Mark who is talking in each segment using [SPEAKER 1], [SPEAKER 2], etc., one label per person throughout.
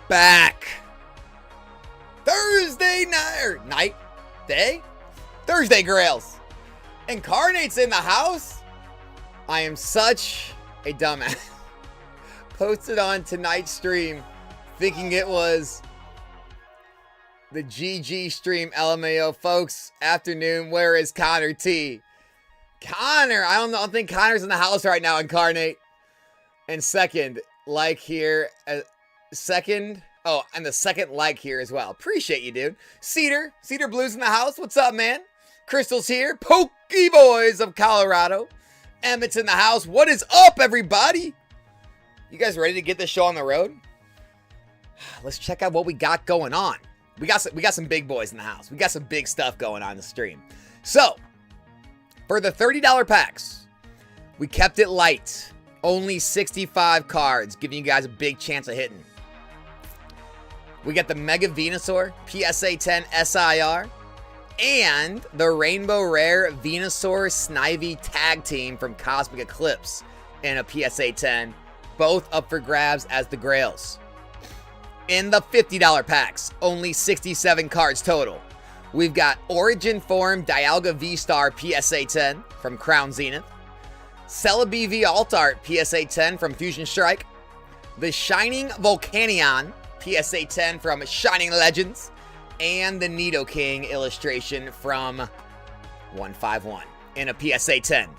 [SPEAKER 1] back. Thursday night, Thursday Grails. Incarnate's in the house. I am such a dumbass. Posted on tonight's stream thinking it was the GG stream. LMAO, folks. Afternoon. Where is Connor T? Connor, I don't think Connor's in the house right now. Incarnate. And second like here. And the second like here as well. Appreciate you, dude. Cedar Blues in the house. What's up, man? Crystal's here. Pokey Boys of Colorado. Emmett's in the house. What is up, everybody? You guys ready to get this show on the road? Let's check out what we got going on. We got some big boys in the house. We got some big stuff going on in the stream. So, for the $30 packs, we kept it light. Only 65 cards, giving you guys a big chance of hitting. We got the Mega Venusaur PSA 10 SIR and the Rainbow Rare Venusaur Snivy Tag Team from Cosmic Eclipse in a PSA 10. Both up for grabs as the Grails. In the $50 packs, only 67 cards total. We've got Origin Form Dialga V-Star PSA 10 from Crown Zenith. Celebi V Alt Art PSA 10 from Fusion Strike. The Shining Volcanion PSA 10 from Shining Legends. And the Nidoking illustration from 151 in a PSA 10.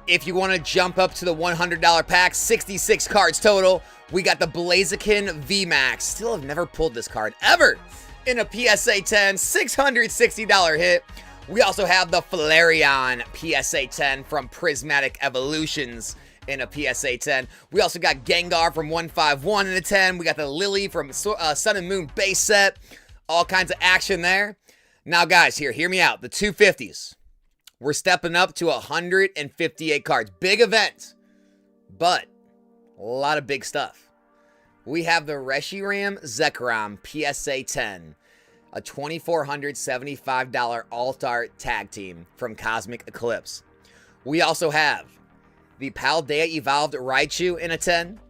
[SPEAKER 1] If you want to jump up to the $100 pack, 66 cards total, we got the Blaziken VMAX. Still have never pulled this card ever in a PSA 10, $660 hit. We also have the Flareon PSA 10 from Prismatic Evolutions in a PSA 10. We also got Gengar from 151 in a 10. We got the Lily from Sun and Moon base set. All kinds of action there. Now, guys, hear me out. The 250s. We're stepping up to 158 cards. Big event, but a lot of big stuff. We have the Reshiram Zekrom PSA 10, a $2,475 alt art tag team from Cosmic Eclipse. We also have the Paldea Evolved Raichu in a 10,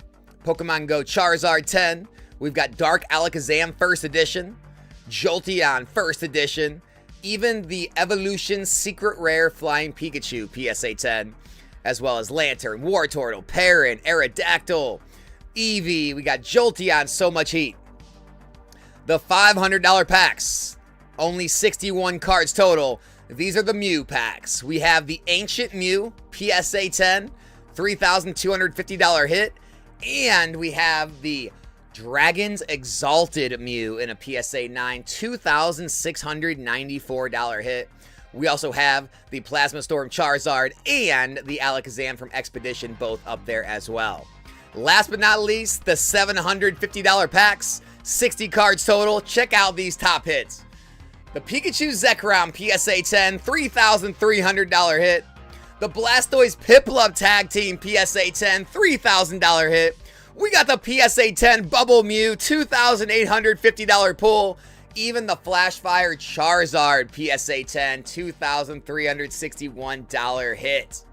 [SPEAKER 1] Pokemon Go Charizard 10. We've got Dark Alakazam First Edition, Jolteon First Edition, even the Evolution Secret Rare Flying Pikachu PSA 10, as well as Lantern, Wartortle, Perrin, Aerodactyl, Eevee. We got Jolteon, so much heat. The $500 packs, only 61 cards total. These are the Mew packs. We have the Ancient Mew PSA 10, $3,250 hit, and we have the Dragon's Exalted Mew in a PSA 9, $2,694 hit. We also have the Plasma Storm Charizard and the Alakazam from Expedition, both up there as well. Last but not least, the $750 packs, 60 cards total. Check out these top hits. The Pikachu Zekrom PSA 10, $3,300 hit. The Blastoise Piplup Tag Team PSA 10, $3,000 hit. We got the PSA 10 Bubble Mew, $2,850 pull. Even the Flashfire Charizard PSA 10, $2,361 hit.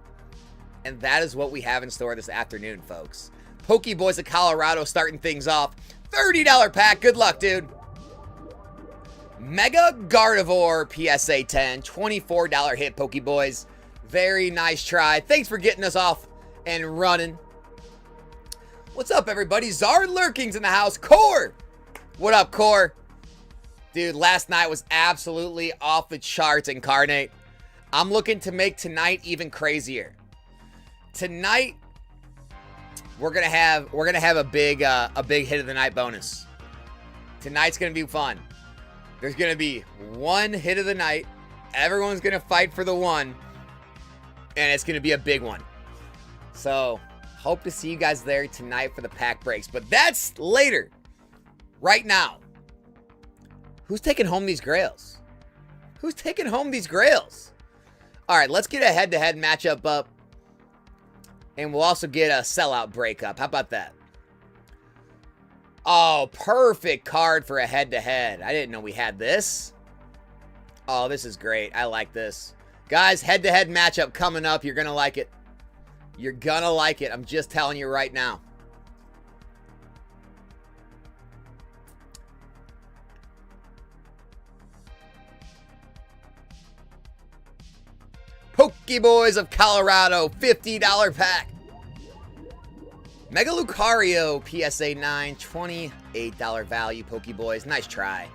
[SPEAKER 1] And that is what we have in store this afternoon, folks. Pokey Boys of Colorado starting things off. $30 pack. Good luck, dude. Mega Gardevoir PSA 10, $24 hit, Pokey Boys. Very nice try. Thanks for getting us off and running. What's up, everybody? Zard Lurking's in the house. Core! What up, Core? Dude, last night was absolutely off the charts, Incarnate. I'm looking to make tonight even crazier. Tonight, we're gonna have a big hit of the night bonus. Tonight's gonna be fun. There's gonna be one hit of the night. Everyone's gonna fight for the one, and it's gonna be a big one. So, hope to see you guys there tonight for the pack breaks. But that's later. Right now, who's taking home these Grails? Who's taking home these Grails? All right, let's get a head-to-head matchup up. And we'll also get a sellout breakup. How about that? Oh, perfect card for a head-to-head. I didn't know we had this. Oh, this is great. I like this. Guys, head-to-head matchup coming up. You're going to like it. You're going to like it. I'm just telling you right now. Poke Boys of Colorado, $50 pack. Mega Lucario, PSA 9, $28 value, Poke Boys. Nice try.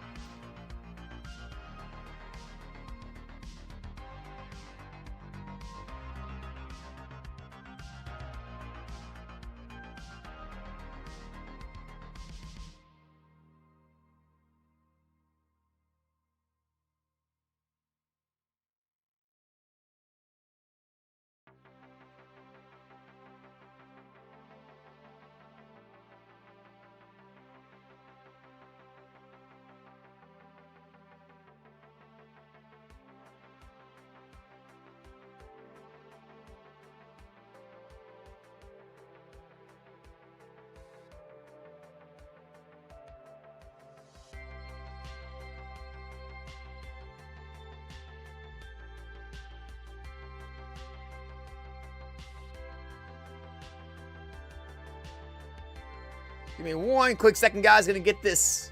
[SPEAKER 1] Give me one quick second, guys. Gonna get this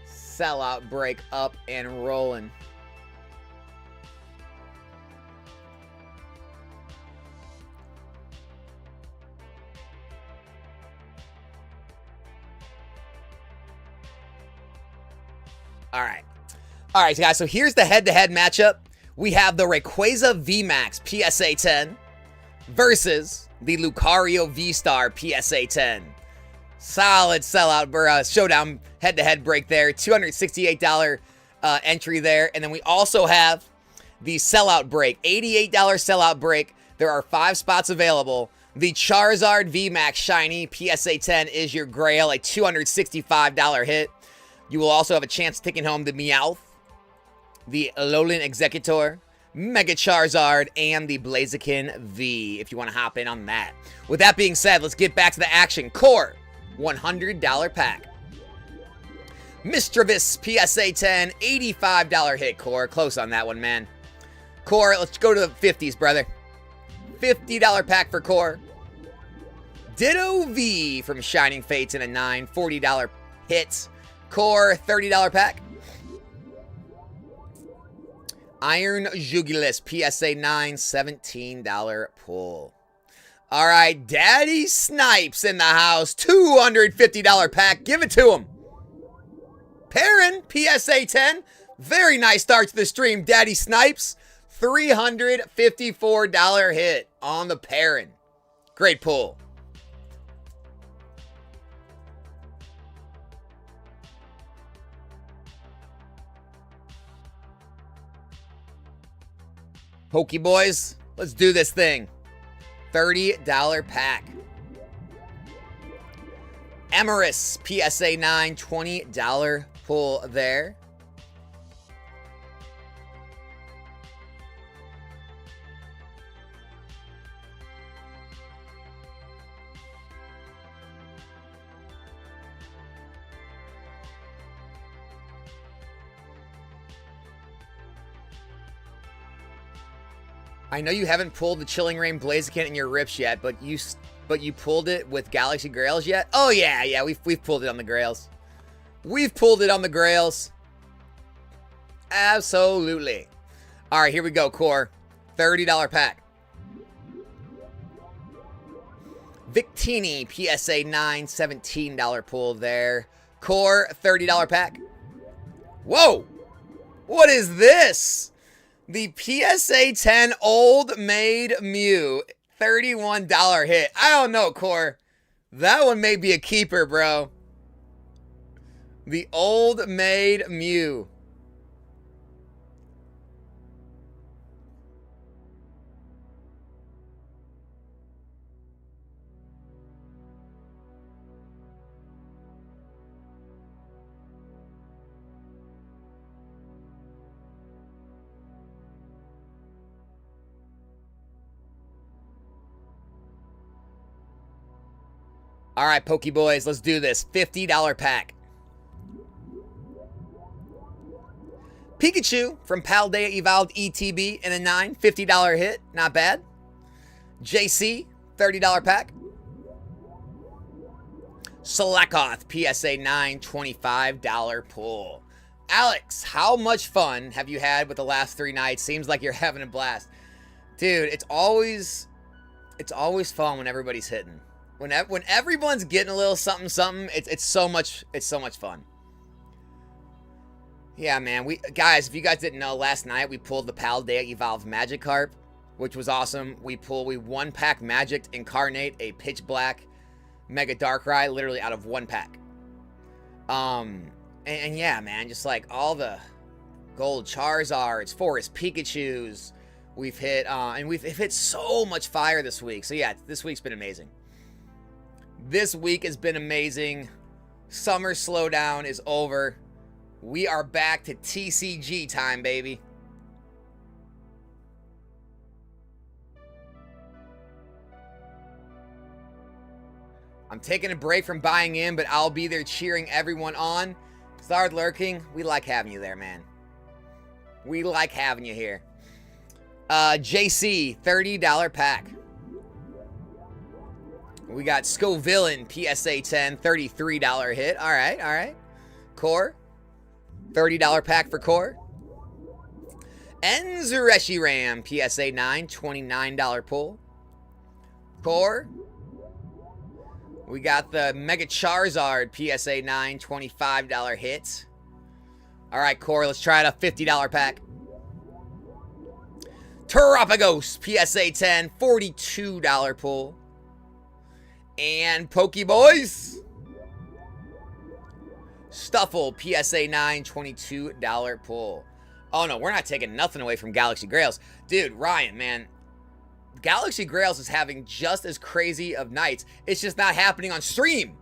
[SPEAKER 1] sellout break up and rolling. All right, guys. So here's the head-to-head matchup. We have the Rayquaza VMAX PSA 10 versus the Lucario V-Star PSA 10. Solid sellout showdown head-to-head break there. $268 entry there. And then we also have the sellout break. $88 sellout break. There are 5 spots available. The Charizard VMAX Shiny PSA 10 is your grail, a $265 hit. You will also have a chance of taking home the Meowth, the Alolan Executor, Mega Charizard, and the Blaziken V, if you want to hop in on that. With that being said, let's get back to the action. Core, $100 pack. Mischievous PSA 10, $85 hit, Core. Close on that one, man. Core, let's go to the 50s, brother. $50 pack for Core. Ditto V from Shining Fates in a 9, $40 hit. Core, $30 pack. Iron Jugulis, PSA 9, $17 pull. All right, Daddy Snipes in the house, $250 pack. Give it to him. Perrin, PSA 10. Very nice start to the stream, Daddy Snipes. $354 hit on the Perrin. Great pull. Poke Boys, let's do this thing. $30 pack. Emerus, PSA 9, $20 pull there. I know you haven't pulled the Chilling Reign Blaziken in your rips yet, but you pulled it with Galaxy Grails yet? Oh yeah, we've pulled it on the Grails. We've pulled it on the Grails. Absolutely. All right, here we go, Core. $30 pack. Victini, PSA 9, $17 pull there. Core, $30 pack. Whoa! What is this? The PSA 10 Old Maid Mew, $31 hit. I don't know, Core. That one may be a keeper, bro. The Old Maid Mew. All right, Poke Boys, let's do this. $50 pack. Pikachu from Paldea Evolved ETB in a 9, $50 hit. Not bad. JC, $30 pack. Slakoth, PSA 9, $25 pull. Alex, how much fun have you had with the last 3 nights? Seems like you're having a blast. Dude, it's always fun when everybody's hitting. When everyone's getting a little something something, it's so much fun. Yeah, man. Guys, if you guys didn't know, last night we pulled the Paldea Evolved Magikarp, which was awesome. We one pack Magic Incarnate a Pitch Black Mega Darkrai literally out of one pack. And yeah, man, just like all the gold Charizards, Forest Pikachus we've hit, and we've hit so much fire this week. So yeah, this week's been amazing. This week has been amazing. Summer slowdown is over. We are back to TCG time, baby. I'm taking a break from buying in, but I'll be there cheering everyone on. Zard Lurking, we like having you there, man. We like having you here. JC, $30 pack. We got Scovillain, PSA 10, $33 hit. All right. Core, $30 pack for Core. Enzereshiram, PSA 9, $29 pull. Core. We got the Mega Charizard, PSA 9, $25 hit. All right, Core, let's try it, a $50 pack. Terapagos, PSA 10, $42 pull. And Pokeboys. Stuffle, PSA 9, $22 pull. Oh, no, we're not taking nothing away from Galaxy Grails. Dude, Ryan, man. Galaxy Grails is having just as crazy of nights. It's just not happening on stream.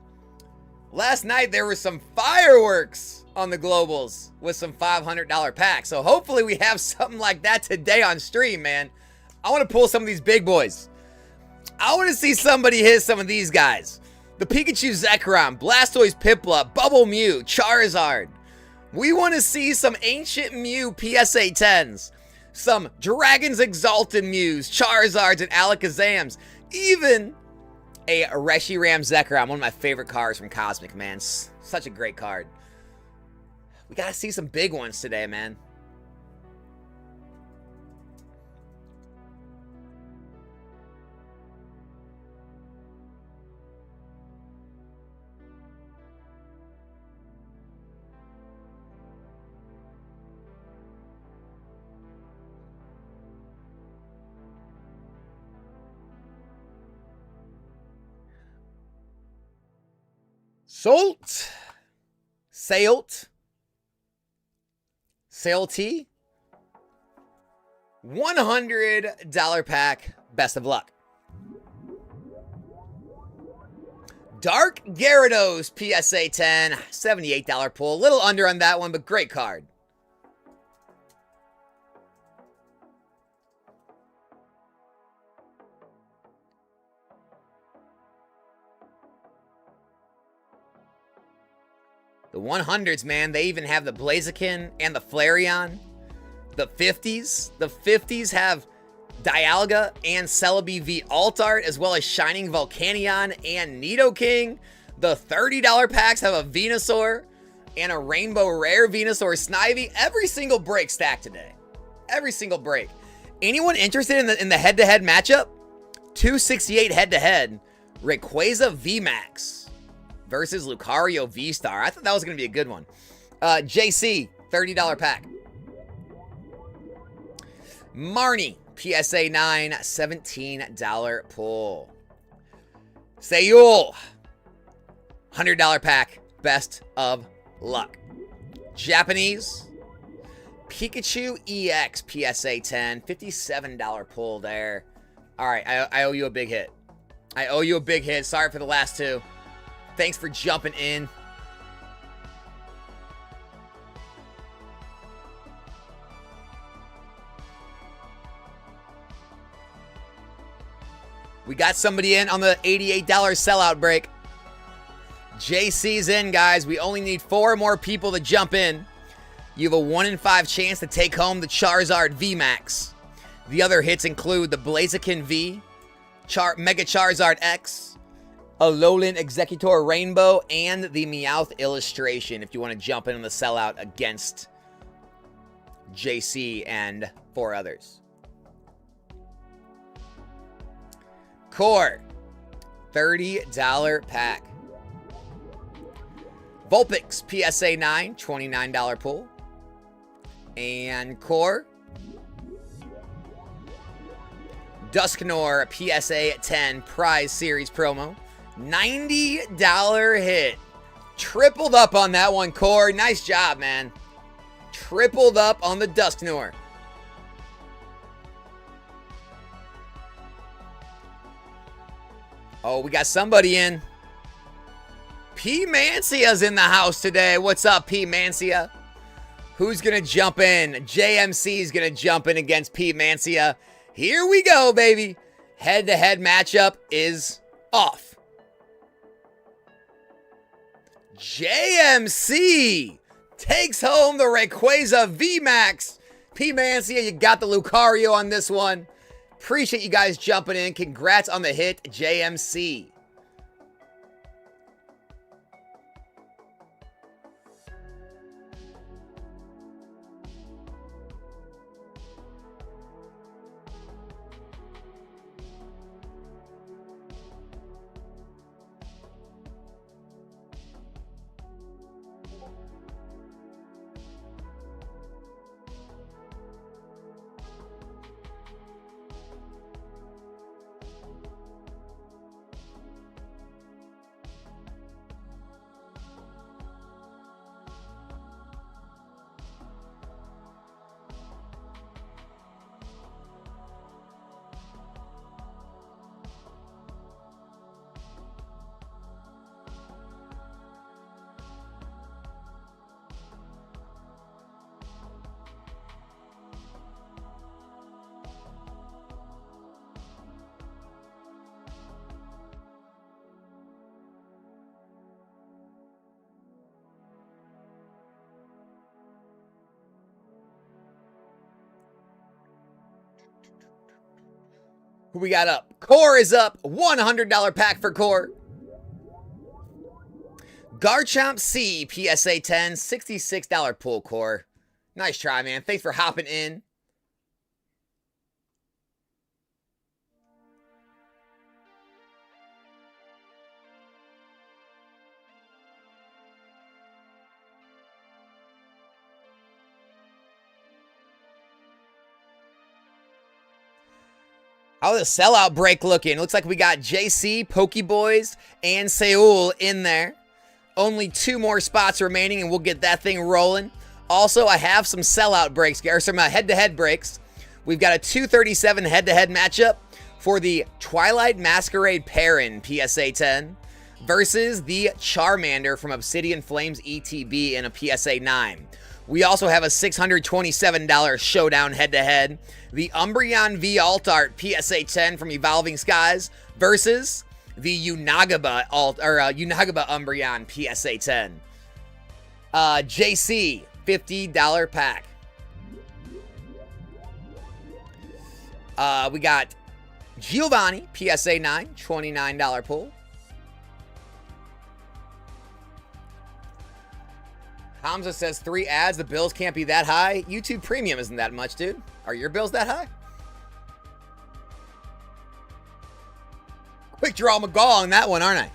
[SPEAKER 1] Last night, there were some fireworks on the Globals with some $500 packs. So hopefully we have something like that today on stream, man. I want to pull some of these big boys. I want to see somebody hit some of these guys. The Pikachu Zekrom, Blastoise Piplup, Bubble Mew, Charizard. We want to see some Ancient Mew PSA 10s. Some Dragon's Exalted Mews, Charizards, and Alakazams. Even a Reshiram Zekrom, one of my favorite cards from Cosmic, man. Such a great card. We got to see some big ones today, man. Sailty, $100 pack, best of luck. Dark Gyarados, PSA 10, $78 pull. A little under on that one, but great card. The 100s, man, they even have the Blaziken and the Flareon. The 50s have Dialga and Celebi V Alt Art, as well as Shining Volcanion and Nidoking. The $30 packs have a Venusaur and a Rainbow Rare Venusaur Snivy. Every single break stacked today. Every single break. Anyone interested in the head-to-head matchup? 268 head-to-head. Rayquaza VMAX versus Lucario V-Star. I thought that was going to be a good one. JC, $30 pack. Marnie, PSA 9, $17 pull. Sayul, $100 pack. Best of luck. Japanese, Pikachu EX, PSA 10, $57 pull there. All right, I owe you a big hit. I owe you a big hit. Sorry for the last two. Thanks for jumping in. We got somebody in on the $88 sellout break. JC's in, guys. We only need 4 more people to jump in. You have a 1 in 5 chance to take home the Charizard VMAX. The other hits include the Blaziken V, Mega Charizard X, Alolan Executor Rainbow, and the Meowth illustration if you want to jump in on the sellout against JC and 4 others. Core, $30 pack. Vulpix, PSA 9, $29 pull. And Core, Dusknoir, PSA 10, Prize Series promo, $90 hit. Tripled up on that one, Core. Nice job, man. Tripled up on the Dusknoir. Oh, we got somebody in. P. Mancia's in the house today. What's up, P. Mancia? Who's going to jump in? JMC's going to jump in against P. Mancia. Here we go, baby. Head-to-head matchup is off. JMC takes home the Rayquaza VMAX. P. Mancia, you got the Lucario on this one. Appreciate you guys jumping in. Congrats on the hit, JMC. Who we got up? Core is up. $100 pack for Core. Garchomp C, PSA 10, $66 pull, Core. Nice try, man. Thanks for hopping in. How's the sellout break looking? Looks like we got JC, Pokeboys, and Seoul in there. Only 2 more spots remaining, and we'll get that thing rolling. Also, I have some sellout breaks, or some head-to-head breaks. We've got a 237 head-to-head matchup for the Twilight Masquerade Perrin PSA 10 versus the Charmander from Obsidian Flames ETB in a PSA 9. We also have a $627 showdown head-to-head. The Umbreon V Alt-Art PSA 10 from Evolving Skies versus the Unagaba Unagaba Umbreon PSA 10. JC, $50 pack. We got Giovanni, PSA 9, $29 pull. Hamza says 3 ads, the bills can't be that high. YouTube Premium isn't that much, dude. Are your bills that high? Quick draw McGaw on that one, aren't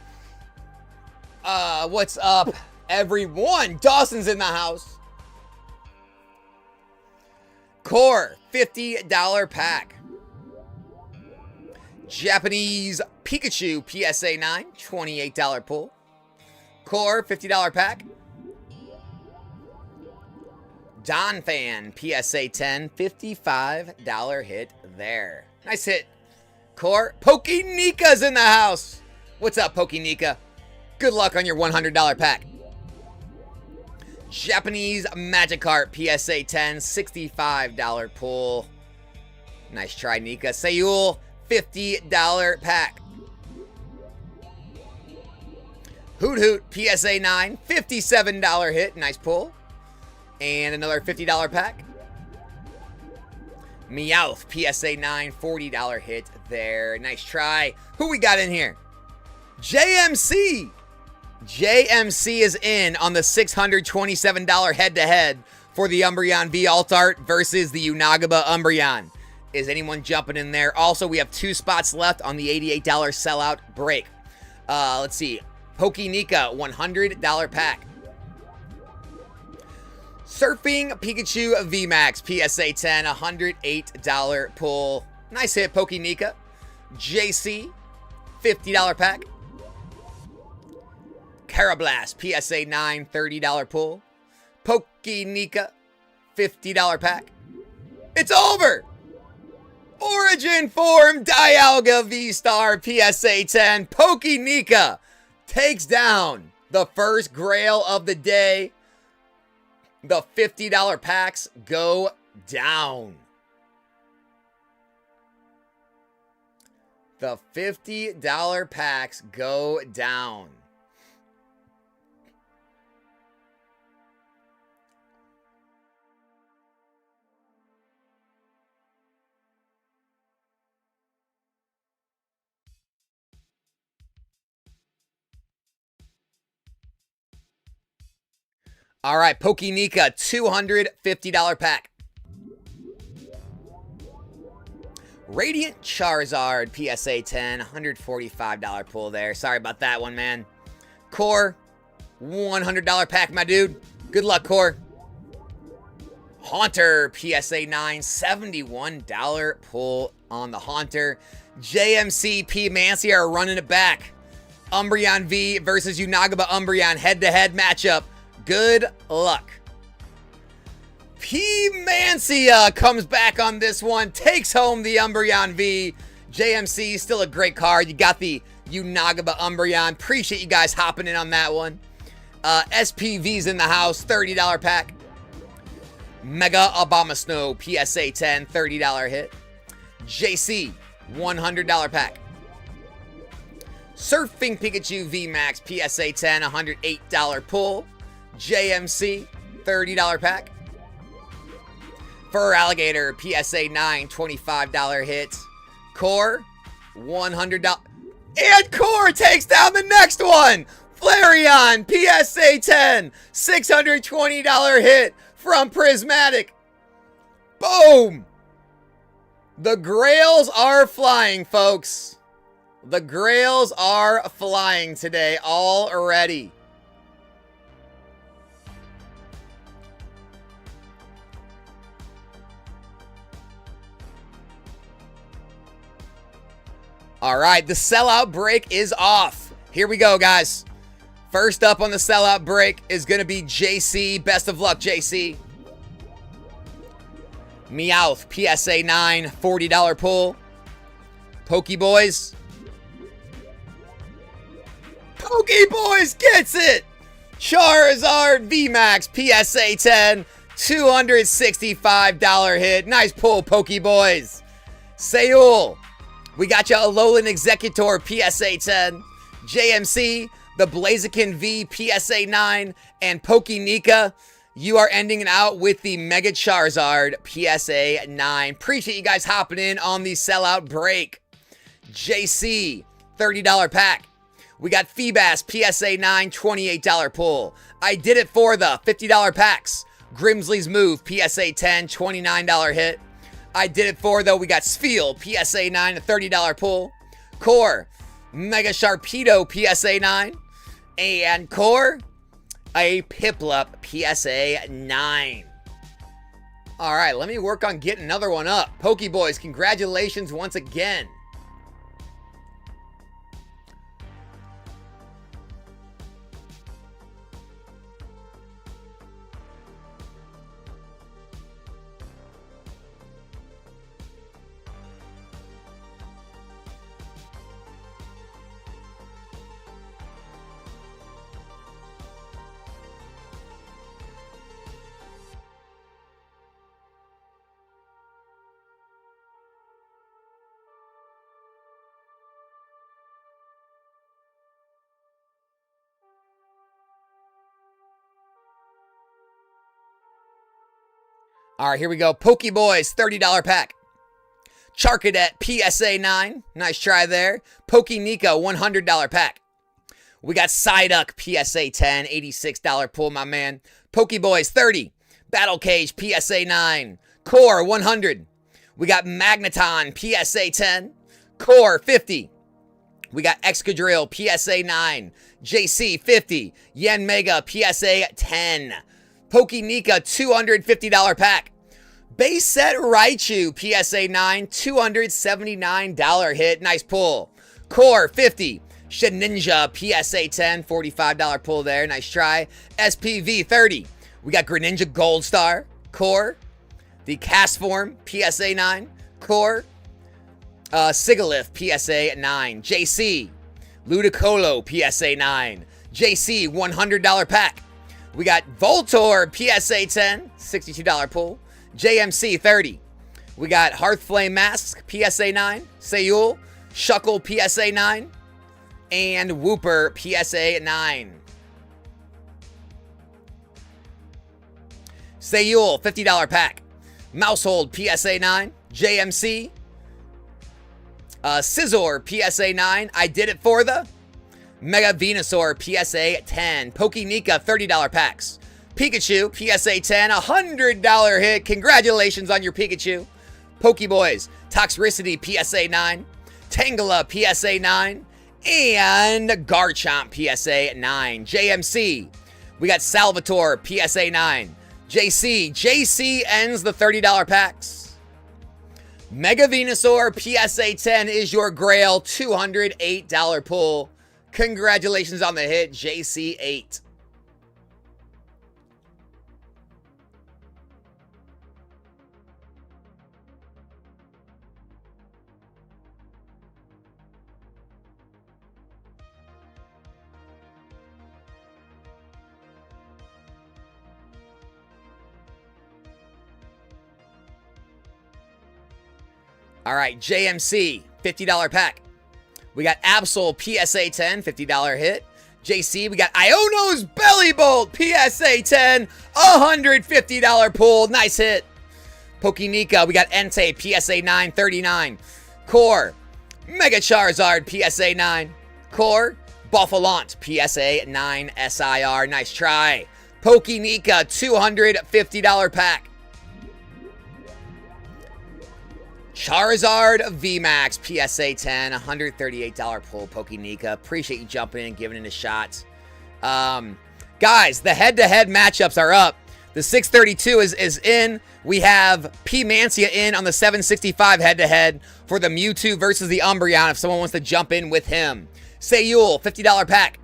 [SPEAKER 1] I? What's up, everyone? Dawson's in the house. Core, $50 pack. Japanese Pikachu, PSA 9, $28 pull. Core, $50 pack. Don Fan, PSA 10, $55 hit there. Nice hit. Core, Pokénika's in the house. What's up, Pokénika? Good luck on your $100 pack. Japanese Magikarp, PSA 10, $65 pull. Nice try, Nika. Seoul, $50 pack. Hoot Hoot, PSA 9, $57 hit. Nice pull. And another $50 pack. Meowth, PSA 9, $40 hit there. Nice try. Who we got in here? JMC. JMC is in on the $627 head-to-head for the Umbreon V Alt-Art versus the Unagaba Umbreon. Is anyone jumping in there? Also, we have 2 spots left on the $88 sellout break. Let's see. Pokenika, $100 pack. Surfing Pikachu VMAX, PSA 10, $108 pull. Nice hit, Pokenika. JC, $50 pack. Carablast, PSA 9, $30 pull. Pokenika, $50 pack. It's over! Origin Form Dialga V-Star, PSA 10. Pokenika takes down the first grail of the day. The $50 packs go down. The $50 packs go down. All right, Pokenika, $250 pack. Radiant Charizard, PSA 10, $145 pull there. Sorry about that one, man. Core, $100 pack, my dude. Good luck, Core. Haunter, PSA 9, $71 pull on the Haunter. JMC P. Mancy are running it back. Umbreon V versus Unagaba Umbreon head-to-head matchup. Good luck. P. Mancia comes back on this one, takes home the Umbreon V. JMC, still a great card. You got the Unagaba Umbreon. Appreciate you guys hopping in on that one. SPV's in the house, $30 pack. Mega Abomasnow, PSA 10, $30 hit. JC, $100 pack. Surfing Pikachu VMAX, PSA 10, $108 pull. JMC, $30 pack. Fur Alligator, PSA 9, $25 hit. Core, $100. And Core takes down the next one. Flareon, PSA 10, $620 hit from Prismatic. Boom. The Grails are flying, folks. The Grails are flying today already. All right, the sellout break is off. Here we go, guys. First up on the sellout break is going to be JC. Best of luck, JC. Meowth, PSA 9, $40 pull. Pokeboys. Pokeboys gets it! Charizard VMAX, PSA 10, $265 hit. Nice pull, Pokeboys. Seoul. We got you Alolan Executor, PSA 10. JMC, the Blaziken V, PSA 9. And Pokenika, you are ending it out with the Mega Charizard, PSA 9. Appreciate you guys hopping in on the sellout break. JC, $30 pack. We got Feebas, PSA 9, $28 pull. I did it for the $50 packs. Grimsley's Move, PSA 10, $29 hit. I did it for, though, we got Spheal, PSA 9, a $30 pull. Core, Mega Sharpedo, PSA 9. And Core, a Piplup, PSA 9. All right, let me work on getting another one up. Pokeboys, congratulations once again. All right, here we go. Pokeboys, $30 pack. Charcadet, PSA 9. Nice try there. Pokenika, $100 pack. We got Psyduck, PSA 10, $86 pull, my man. Pokeboys, $30. Battle Cage, PSA 9. Core, $100. We got Magneton PSA 10. Core 50. We got Excadrill PSA 9. JC 50. Yen Mega PSA 10. Pokenika $250 pack. Base set Raichu PSA 9. $279 hit. Nice pull. Core 50. Shedinja PSA 10. $45 pull there. Nice try. SPV 30. We got Greninja Gold Star. Core. The Cast Form PSA 9. Core. Sigalith PSA 9. JC. Ludicolo PSA 9. JC $100 pack. We got Voltorb PSA 10. $62 pull. JMC 30. We got Hearthflame Mask PSA 9. Sayul. Shuckle PSA 9. And Wooper PSA 9. Sayul $50 pack. Mousehold PSA 9. JMC. Scizor PSA 9. I did it for the Mega Venusaur PSA 10. Pokenika $30 packs. Pikachu PSA 10. $100 hit. Congratulations on your Pikachu. Pokeboys Toxicity PSA 9. Tangela PSA 9. And Garchomp PSA 9. JMC. We got Salvatore PSA 9. JC ends the $30 packs. Mega Venusaur PSA 10 is your Grail $208 pull. Congratulations on the hit, JC8. All right, JMC, $50 pack. We got Absol PSA 10, $50 hit. JC, we got Iono's Belly Bolt PSA 10, $150 pull. Nice hit. Pokenika, we got Entei PSA 9, $39. Core, Mega Charizard PSA 9. Core, Buffalont PSA 9 SIR. Nice try. Pokenika, $250 pack. Charizard VMAX PSA 10, $138 pull. Pokenika, appreciate you jumping in and giving it a shot. Guys, the head-to-head matchups are up. The 632 is in. We have P. Mancia in on the 765 head-to-head for the Mewtwo versus the Umbreon if someone wants to jump in with him. Sayul, $50 pack.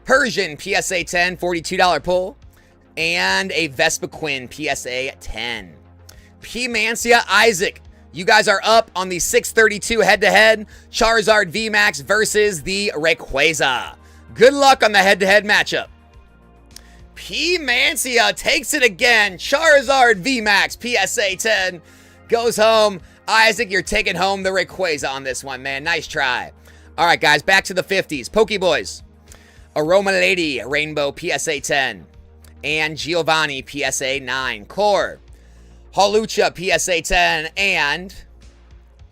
[SPEAKER 1] Persian PSA 10, $42 pull. And a Vespiquen PSA 10. P. Mancia Isaac. You guys are up on the 632 head-to-head. Charizard VMAX versus the Rayquaza. Good luck on the head-to-head matchup. P. Mancia takes it again. Charizard VMAX PSA 10 goes home. Isaac, you're taking home the Rayquaza on this one, man. Nice try. All right, guys, back to the 50s. Pokeboys. Aroma Lady Rainbow PSA 10. And Giovanni PSA 9. Core. Hawlucha PSA 10 and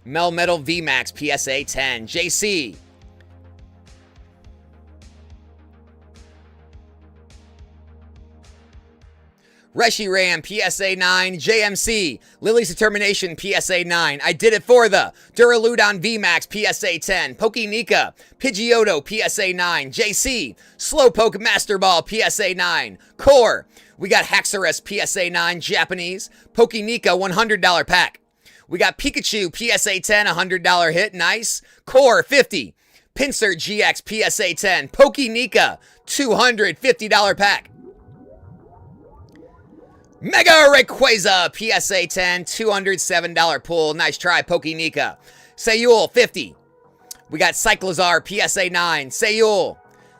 [SPEAKER 1] Melmetal VMAX PSA 10. JC. Reshiram PSA 9. JMC. Lily's Determination PSA 9. I did it for the Duraludon VMAX PSA 10. Pokenika. Pidgeotto PSA 9. JC. Slowpoke Master Ball PSA 9. Core. We got Haxorus PSA 9 Japanese. Pokenika $100 pack. We got Pikachu PSA 10 $100 hit. Nice. Core 50. Pinsir GX PSA 10. Pokenika $250 pack. Mega Rayquaza PSA 10 $207 pull. Nice try, Pokenika. Sayul 50. We got Cyclozar PSA 9. Sayul.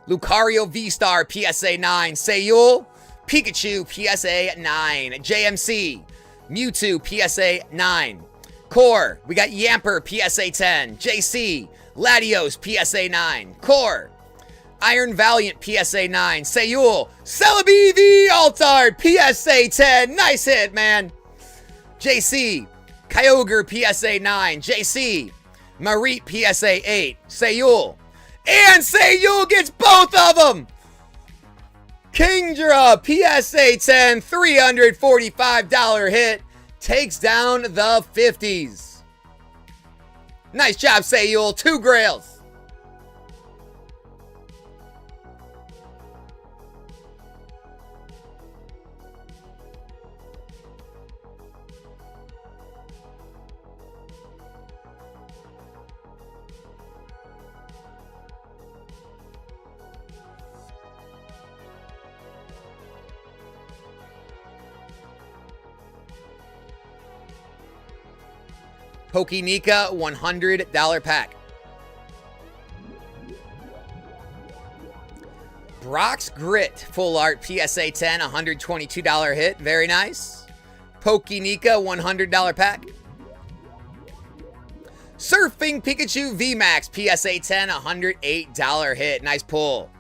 [SPEAKER 1] Lucario V-Star PSA 9. Sayul. Pikachu PSA 9. JMC. Mewtwo PSA 9. Core. We got Yamper PSA 10. JC. Latios PSA 9. Core. Iron Valiant PSA 9. Sayul. Celebi V Altart PSA 10. Nice hit, man. JC. Kyogre PSA 9. JC. Mareep PSA 8. Sayul. And Sayul gets both of them. Kingdra PSA 10. $345 hit. takes down the 50s. Nice job, Sayul. 2 grails. Pokenika $100 pack. Brock's Grit Full Art PSA 10 $122 hit. Very nice. Pokenika $100 pack. Surfing Pikachu VMAX PSA 10 $108 hit. Nice pull.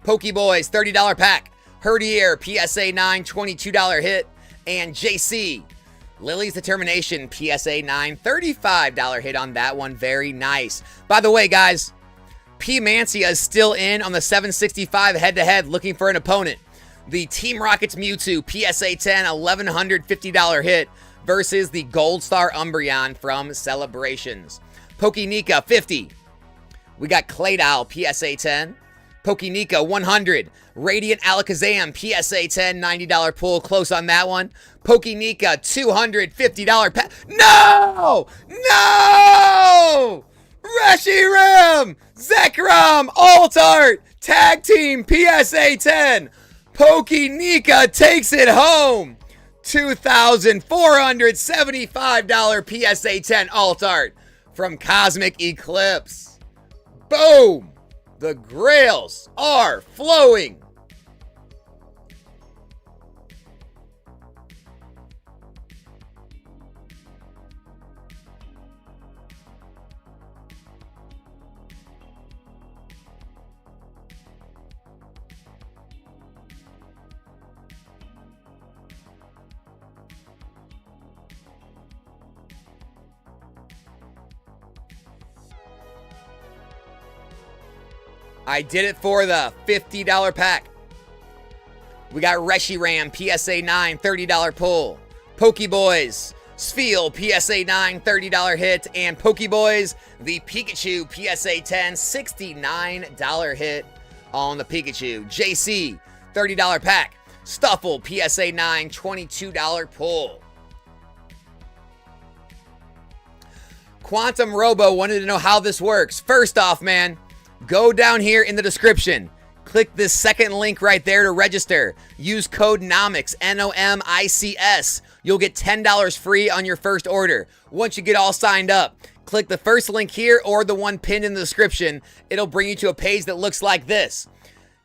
[SPEAKER 1] Pokeboys $30 pack. Herdier PSA 9 $22 hit. And JC Lily's Determination PSA 9 $35 hit on that one. Very nice. By the way, guys, P. Mancia is still in on the 765 head-to-head looking for an opponent. The Team Rockets Mewtwo PSA 10 $1,150 hit versus the Gold Star Umbreon from Celebrations. Pokenika 50. We got Claydol PSA 10. Pokenika 100. Radiant Alakazam PSA 10 $90 pull. Close on that one. Pokenika $250 pack. No! No! Reshiram! Zekrom! Altart! Tag Team PSA 10. Pokenika takes it home. $2,475 PSA 10 Altart from Cosmic Eclipse. Boom! The grails are flowing. I did it for the $50 pack. We got Reshiram PSA 9 $30 pull. Pokeboys Spheal PSA 9 $30 hit. And Pokeboys the Pikachu PSA 10 $69 hit on the Pikachu. JC $30 pack. Stuffle PSA 9 $22 pull. Quantum Robo wanted to know how this works. First off, man, go down here in the description. Click this second link right there to register. Use code NOMICS, NOMICS. You'll get $10 free on your first order. Once you get all signed up, click the first link here or the one pinned in the description. It'll bring you to a page that looks like this.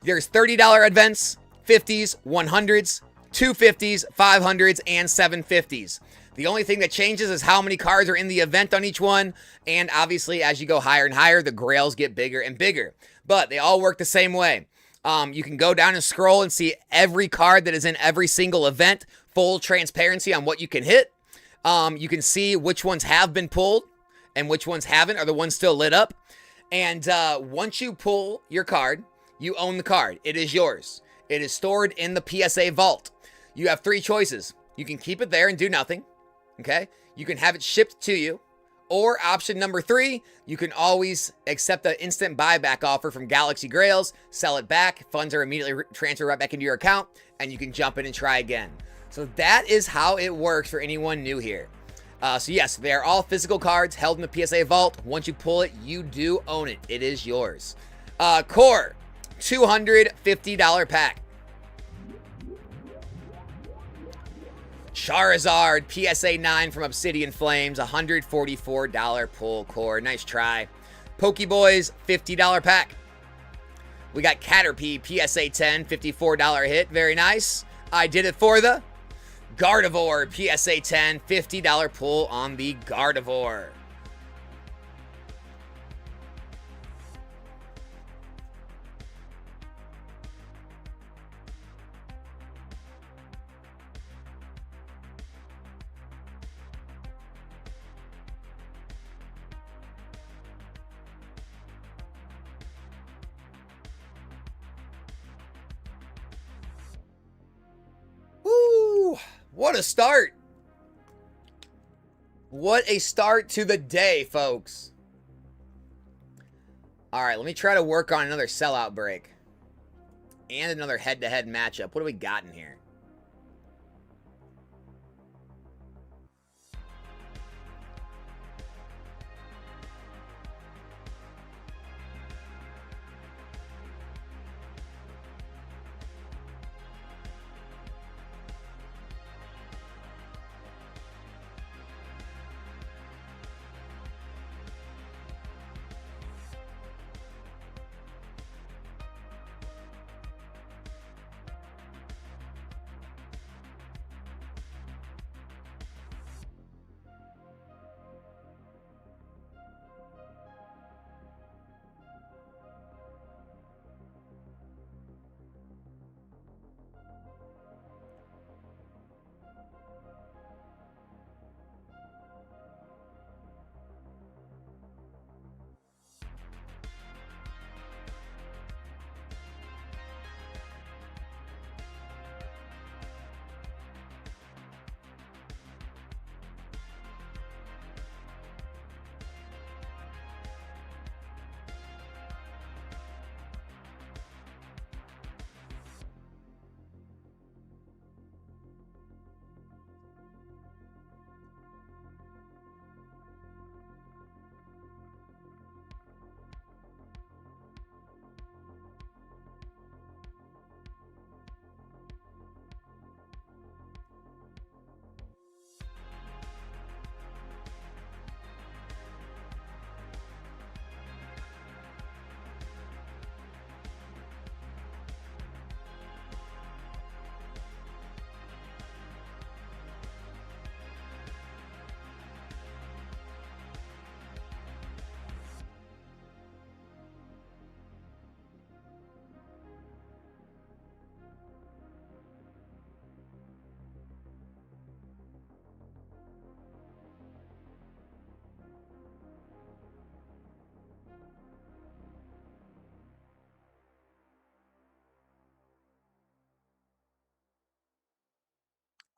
[SPEAKER 1] There's $30 events, 50s, 100s, 250s, 500s, and 750s. The only thing that changes is how many cards are in the event on each one. And obviously, as you go higher and higher, the grails get bigger and bigger. But they all work the same way. You can go down and scroll and see every card that is in every single event. Full transparency on what you can hit. You can see which ones have been pulled and which ones haven't. Are the ones still lit up? And once you pull your card, you own the card. It is yours. It is stored in the PSA vault. You have 3 choices. You can keep it there and do nothing. Okay, you can have it shipped to you, or option number 3, you can always accept the instant buyback offer from Galaxy Grails, sell it back, funds are immediately transferred right back into your account, and you can jump in and try again. So that is how it works for anyone new here. So yes, they are all physical cards held in the PSA vault. Once you pull it, you do own it. It is yours. Core, $250 pack. Charizard PSA 9 from Obsidian Flames, $144 pull core. Nice try. Pokeboys, $50 pack. We got Caterpie PSA 10, $54 hit. Very nice. I did it for the Gardevoir PSA 10, $50 pull on the Gardevoir. What a start. What a start to the day, folks. All right, let me try to work on another sellout break. And another head-to-head matchup. What do we got in here?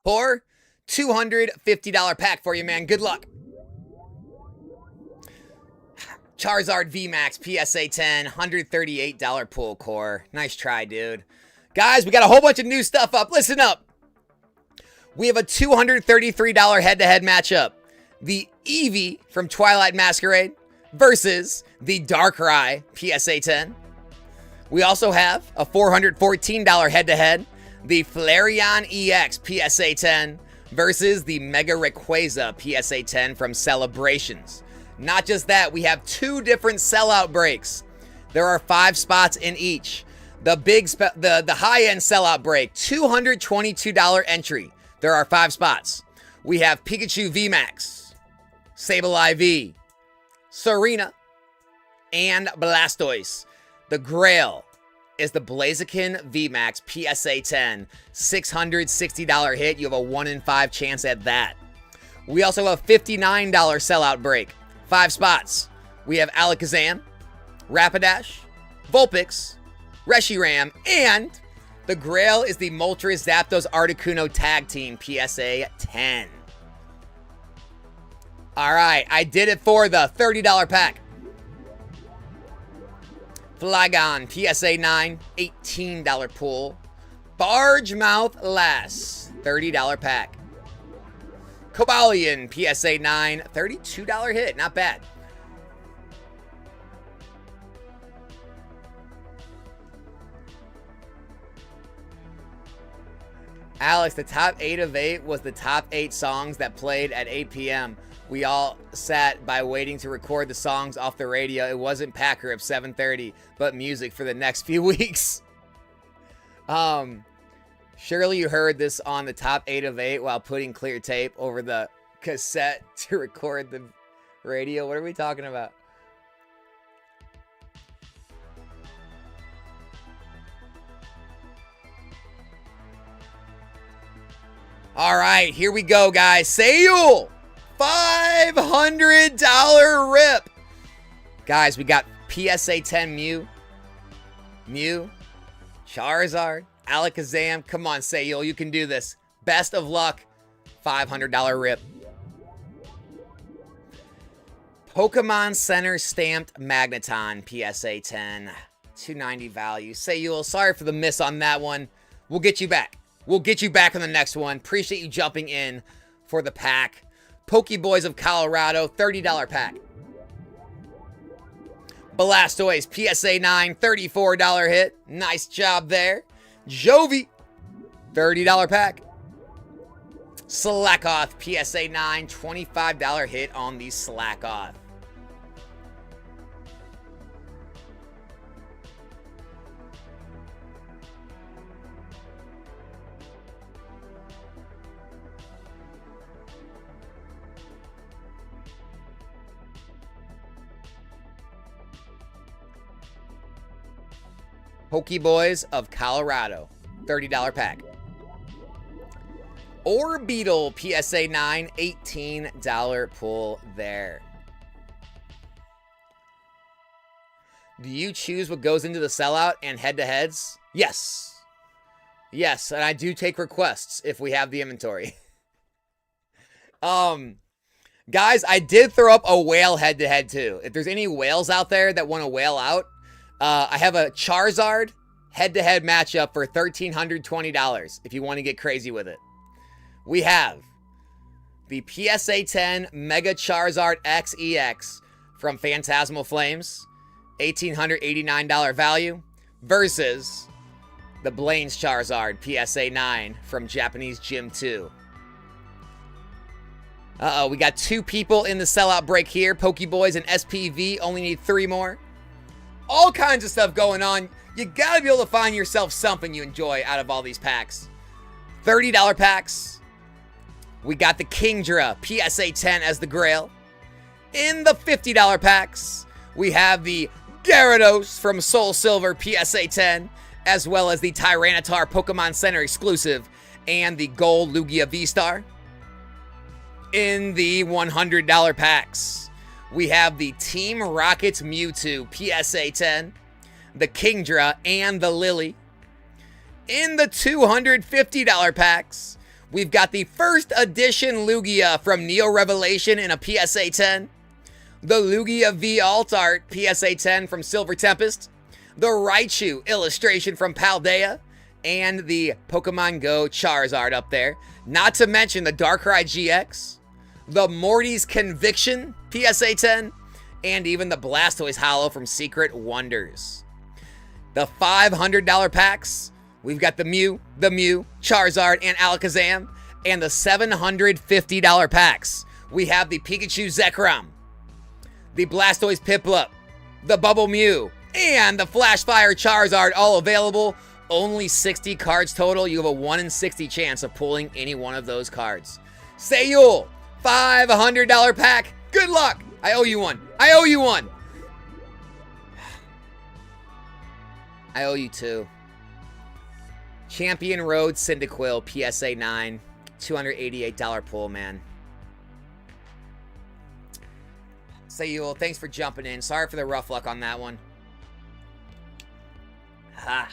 [SPEAKER 1] For $250 pack for you, man. Good luck. Charizard VMAX PSA 10, $138 pull core. Nice try, dude. Guys, we got a whole bunch of new stuff up. Listen up. We have a $233 head-to-head matchup. The Eevee from Twilight Masquerade versus the Darkrai PSA 10. We also have a $414 head-to-head. The Flareon EX PSA 10 versus the Mega Rayquaza PSA 10 from Celebrations. Not just that, we have two different sellout breaks. There are 5 spots in each. The high-end sellout break, $222 entry. There are 5 spots. We have Pikachu VMAX, Sableye V, Serena, and Blastoise. The Grail is the Blaziken VMAX PSA 10, $660 hit. You have a 1 in 5 chance at that. We also have a $59 sellout break. 5 spots. We have Alakazam, Rapidash, Vulpix, Reshiram, and the Grail is the Moltres Zapdos Articuno Tag Team PSA 10. All right, I did it for the $30 pack. Flygon PSA 9, $18 pool. Bargemouth Lass, $30 pack. Cobalion PSA 9, $32 hit. Not bad. Alex, the top 8 of 8 was the top 8 songs that played at 8 p.m. We all sat by waiting to record the songs off the radio. It wasn't Packer at 7:30, but music for the next few weeks. Surely you heard this on the top 8 of 8 while putting clear tape over the cassette to record the radio. What are we talking about? All right, here we go, guys. Sayul, $500 rip. Guys, we got PSA 10 Mew, Charizard, Alakazam. Come on, Sayul, you can do this. Best of luck. $500 rip. Pokemon Center Stamped Magneton PSA 10. 290 value. Sayul, sorry for the miss on that one. We'll get you back. We'll get you back on the next one. Appreciate you jumping in for the pack. Pokeboys of Colorado, $30 pack. Blastoise PSA 9, $34 hit. Nice job there. Jovi, $30 pack. Slackoth PSA 9, $25 hit on the Slackoth. Pokeboys of Colorado, $30 pack. Orbeetle PSA 9, $18 pull there. Do you choose what goes into the sellout and head-to-heads? Yes. Yes, and I do take requests if we have the inventory. Guys, I did throw up a whale head-to-head too. If there's any whales out there that want to whale out, I have a Charizard head-to-head matchup for $1,320 if you want to get crazy with it. We have the PSA 10 Mega Charizard XEX from Phantasmal Flames, $1,889 value, versus the Blaine's Charizard PSA 9 from Japanese Gym 2. We got 2 people in the sellout break here. Pokeboys and SPV only need 3 more. All kinds of stuff going on. You gotta be able to find yourself something you enjoy out of all these packs. $30 packs. We got the Kingdra PSA 10 as the Grail. In the $50 packs, we have the Gyarados from Soul Silver PSA 10, as well as the Tyranitar Pokemon Center exclusive and the Gold Lugia V-Star. In the $100 packs, we have the Team Rocket's Mewtwo PSA 10, the Kingdra, and the Lily. In the $250 packs, we've got the first edition Lugia from Neo Revelation in a PSA 10, the Lugia V Alt Art PSA 10 from Silver Tempest, the Raichu illustration from Paldea, and the Pokemon Go Charizard up there. Not to mention the Darkrai GX, the Morty's Conviction PSA 10, and even the Blastoise Holo from Secret Wonders. The $500 packs, we've got the Mew, Charizard, and Alakazam. And the $750 packs, we have the Pikachu Zekrom, the Blastoise Piplup, the Bubble Mew, and the Flashfire Charizard, all available. Only 60 cards total. You have a 1 in 60 chance of pulling any one of those cards. Sayul, $500 pack. Good luck. I owe you one. I owe you one. I owe you 2. Champion Road Cyndaquil PSA 9, $288 pull, man. Sayul, thanks for jumping in. Sorry for the rough luck on that one. Ha.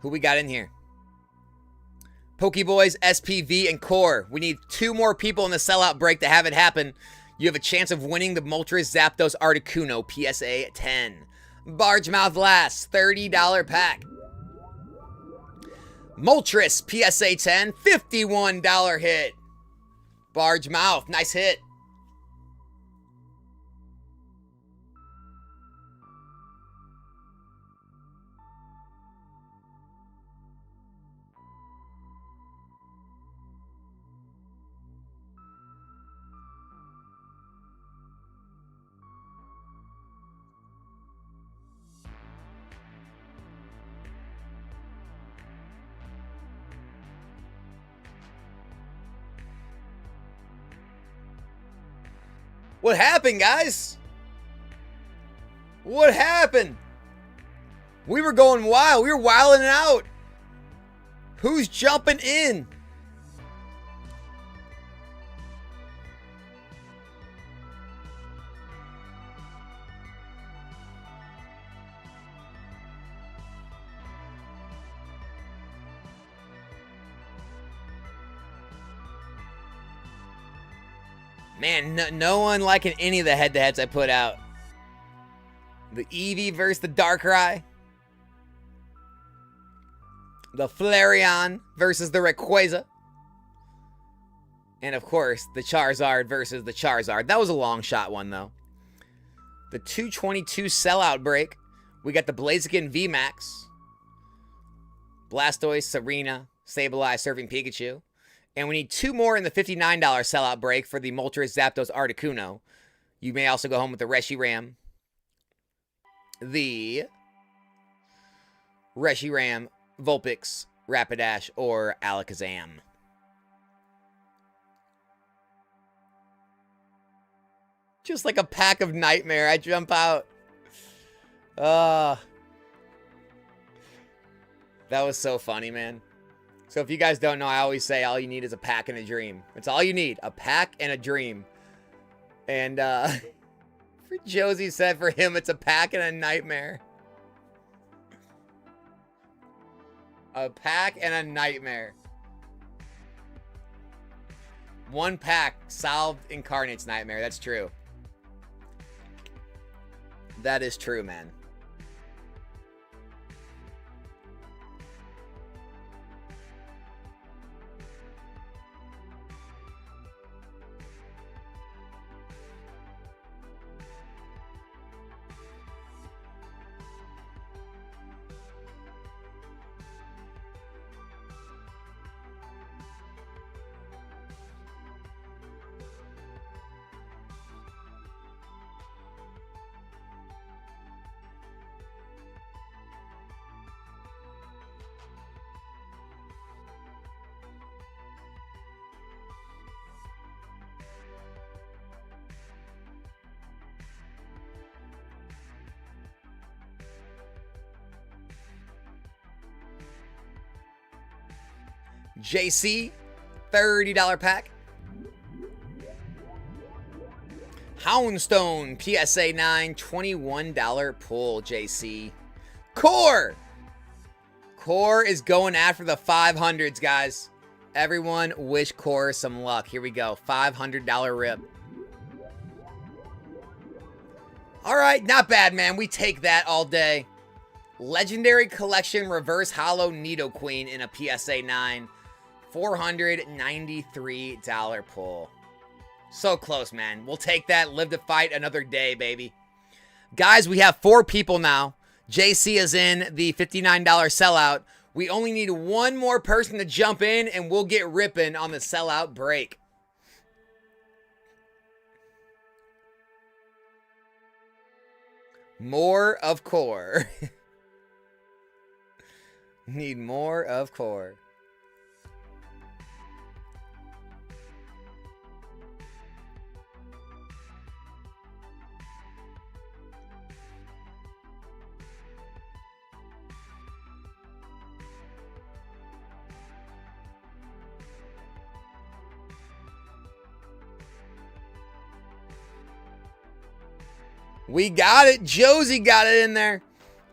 [SPEAKER 1] Who we got in here? Pokeboys, SPV, and Core. We need 2 more people in the sellout break to have it happen. You have a chance of winning the Moltres Zapdos Articuno PSA 10. Bargemouth last, $30 pack. Moltres PSA 10, $51 hit. Bargemouth, nice hit. What happened, guys? What happened? We were going wild. We were wilding out. Who's jumping in? Man, no one liking any of the head-to-heads I put out. The Eevee versus the Darkrai. The Flareon versus the Rayquaza. And of course, the Charizard versus the Charizard. That was a long shot one, though. The 222 sellout break. We got the Blaziken VMAX. Blastoise, Serena, Sableye, Surfing Pikachu. And we need 2 more in the $59 sellout break for the Moltres, Zapdos, Articuno. You may also go home with the Reshiram. The Reshiram, Vulpix, Rapidash, or Alakazam. Just like a pack of Nightmare, I jump out. That was so funny, man. So if you guys don't know, I always say all you need is a pack and a dream. It's all you need, a pack and a dream. And for Josie said for him, it's a pack and a nightmare. A pack and a nightmare. 1 pack solved Incarnate's nightmare. That's true. That is true, man. JC, $30 pack. Houndstone, PSA 9, $21 pull, JC. Core! Core is going after the 500s, guys. Everyone wish Core some luck. Here we go, $500 rip. All right, not bad, man. We take that all day. Legendary Collection Reverse Hollow Nidoqueen in a PSA 9. $493 pull. So close, man. We'll take that. Live to fight another day, baby. Guys, we have 4 people now. JC is in the $59 sellout. We only need 1 more person to jump in, and we'll get ripping on the sellout break. More of Core. Need more of Core. We got it. Josie got it in there.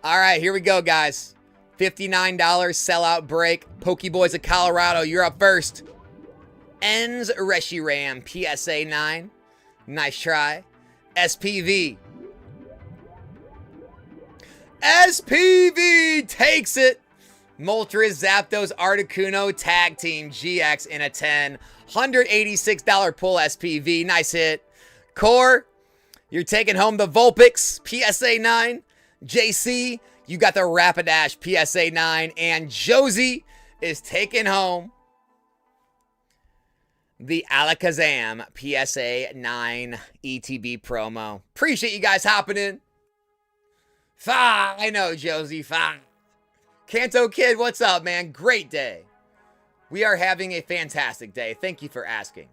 [SPEAKER 1] All right, here we go, guys. $59 sellout break. Pokeboys of Colorado, you're up first. Ends Reshiram, PSA 9. Nice try. SPV. SPV takes it. Moltres, Zapdos, Articuno, Tag Team GX in a 10. $186 pull SPV. Nice hit. Core, you're taking home the Vulpix, PSA 9. JC, you got the Rapidash, PSA 9. And Josie is taking home the Alakazam, PSA 9 ETB promo. Appreciate you guys hopping in. I know, Josie. Kanto Kid, what's up, man? Great day. We are having a fantastic day. Thank you for asking.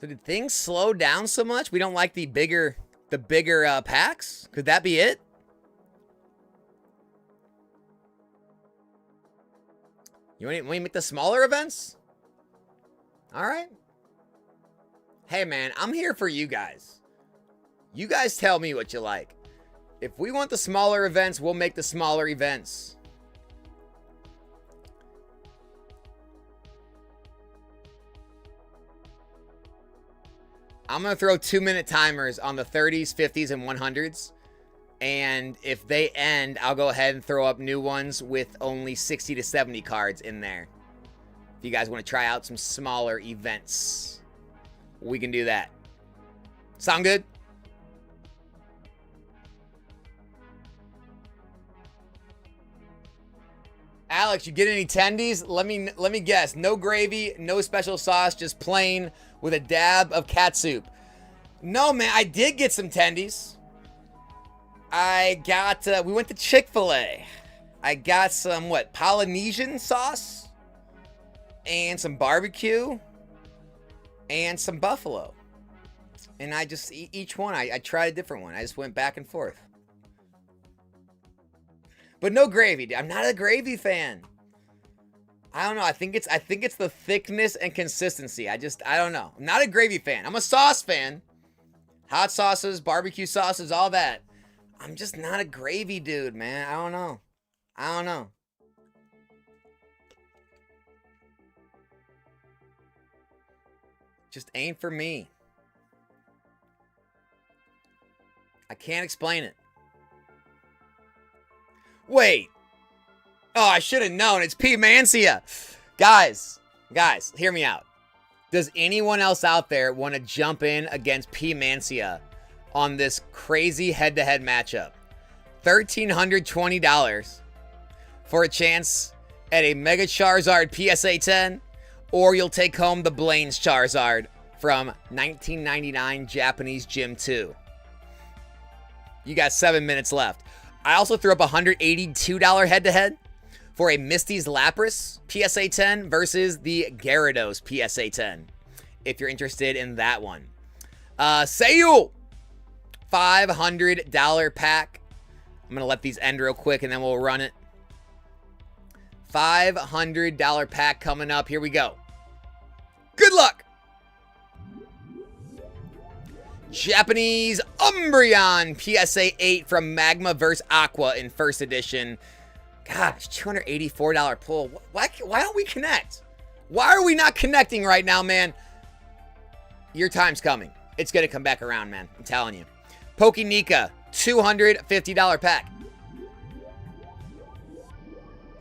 [SPEAKER 1] So did things slow down so much? We don't like the bigger packs? Could that be it? You want to make the smaller events? All right. Hey, man, I'm here for you guys. You guys tell me what you like. If we want the smaller events, we'll make the smaller events. I'm going to throw 2-minute timers on the 30s, 50s, and 100s. And if they end, I'll go ahead and throw up new ones with only 60 to 70 cards in there. If you guys want to try out some smaller events, we can do that. Sound good? Alex, you get any tendies? Let me guess. No gravy, no special sauce, just plain with a dab of catsup. No, man, I did get some tendies. I got, we went to Chick-fil-A. I got some, Polynesian sauce? And some barbecue? And some buffalo. And I just, each one, I tried a different one. I just went back and forth. But no gravy. I'm not a gravy fan. I don't know. I think it's the thickness and consistency. I don't know. I'm not a gravy fan. I'm a sauce fan. Hot sauces, barbecue sauces, all that. I'm just not a gravy dude, man. I don't know. Just ain't for me. I can't explain it. Wait. Oh, I should have known. It's P. Mancia. Guys, hear me out. Does anyone else out there want to jump in against P. Mancia on this crazy head-to-head matchup? $1,320 for a chance at a Mega Charizard PSA 10, or you'll take home the Blaine's Charizard from 1999 Japanese Gym 2. You got 7 minutes left. I also threw up a $182 head-to-head for a Misty's Lapras PSA 10 versus the Gyarados PSA 10, if you're interested in that one. Sayu! $500 pack. I'm going to let these end real quick, and then we'll run it. $500 pack coming up. Here we go. Good luck! Japanese Umbreon PSA 8 from Magma vs. Aqua in first edition. Gosh, $284 pull. Why don't we connect? Why are we not connecting right now, man? Your time's coming. It's going to come back around, man. I'm telling you. Pokenika, $250 pack.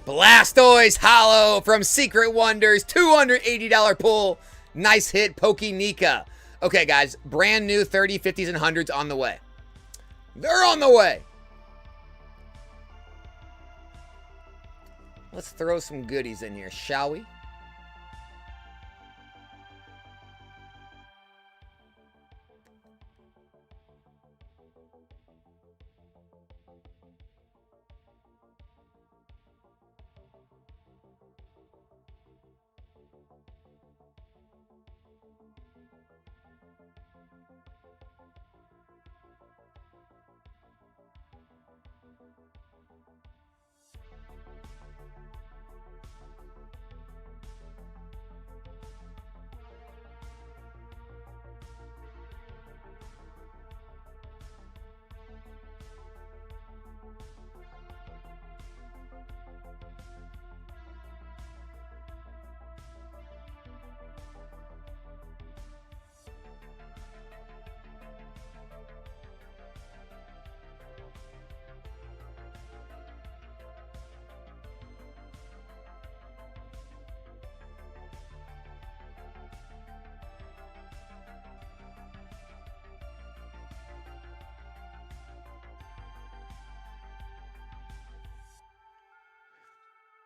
[SPEAKER 1] Blastoise Hollow from Secret Wonders, $280 pull. Nice hit, Pokenika. Okay, guys, brand new 30, 50s, and 100s on the way. They're on the way. Let's throw some goodies in here, shall we?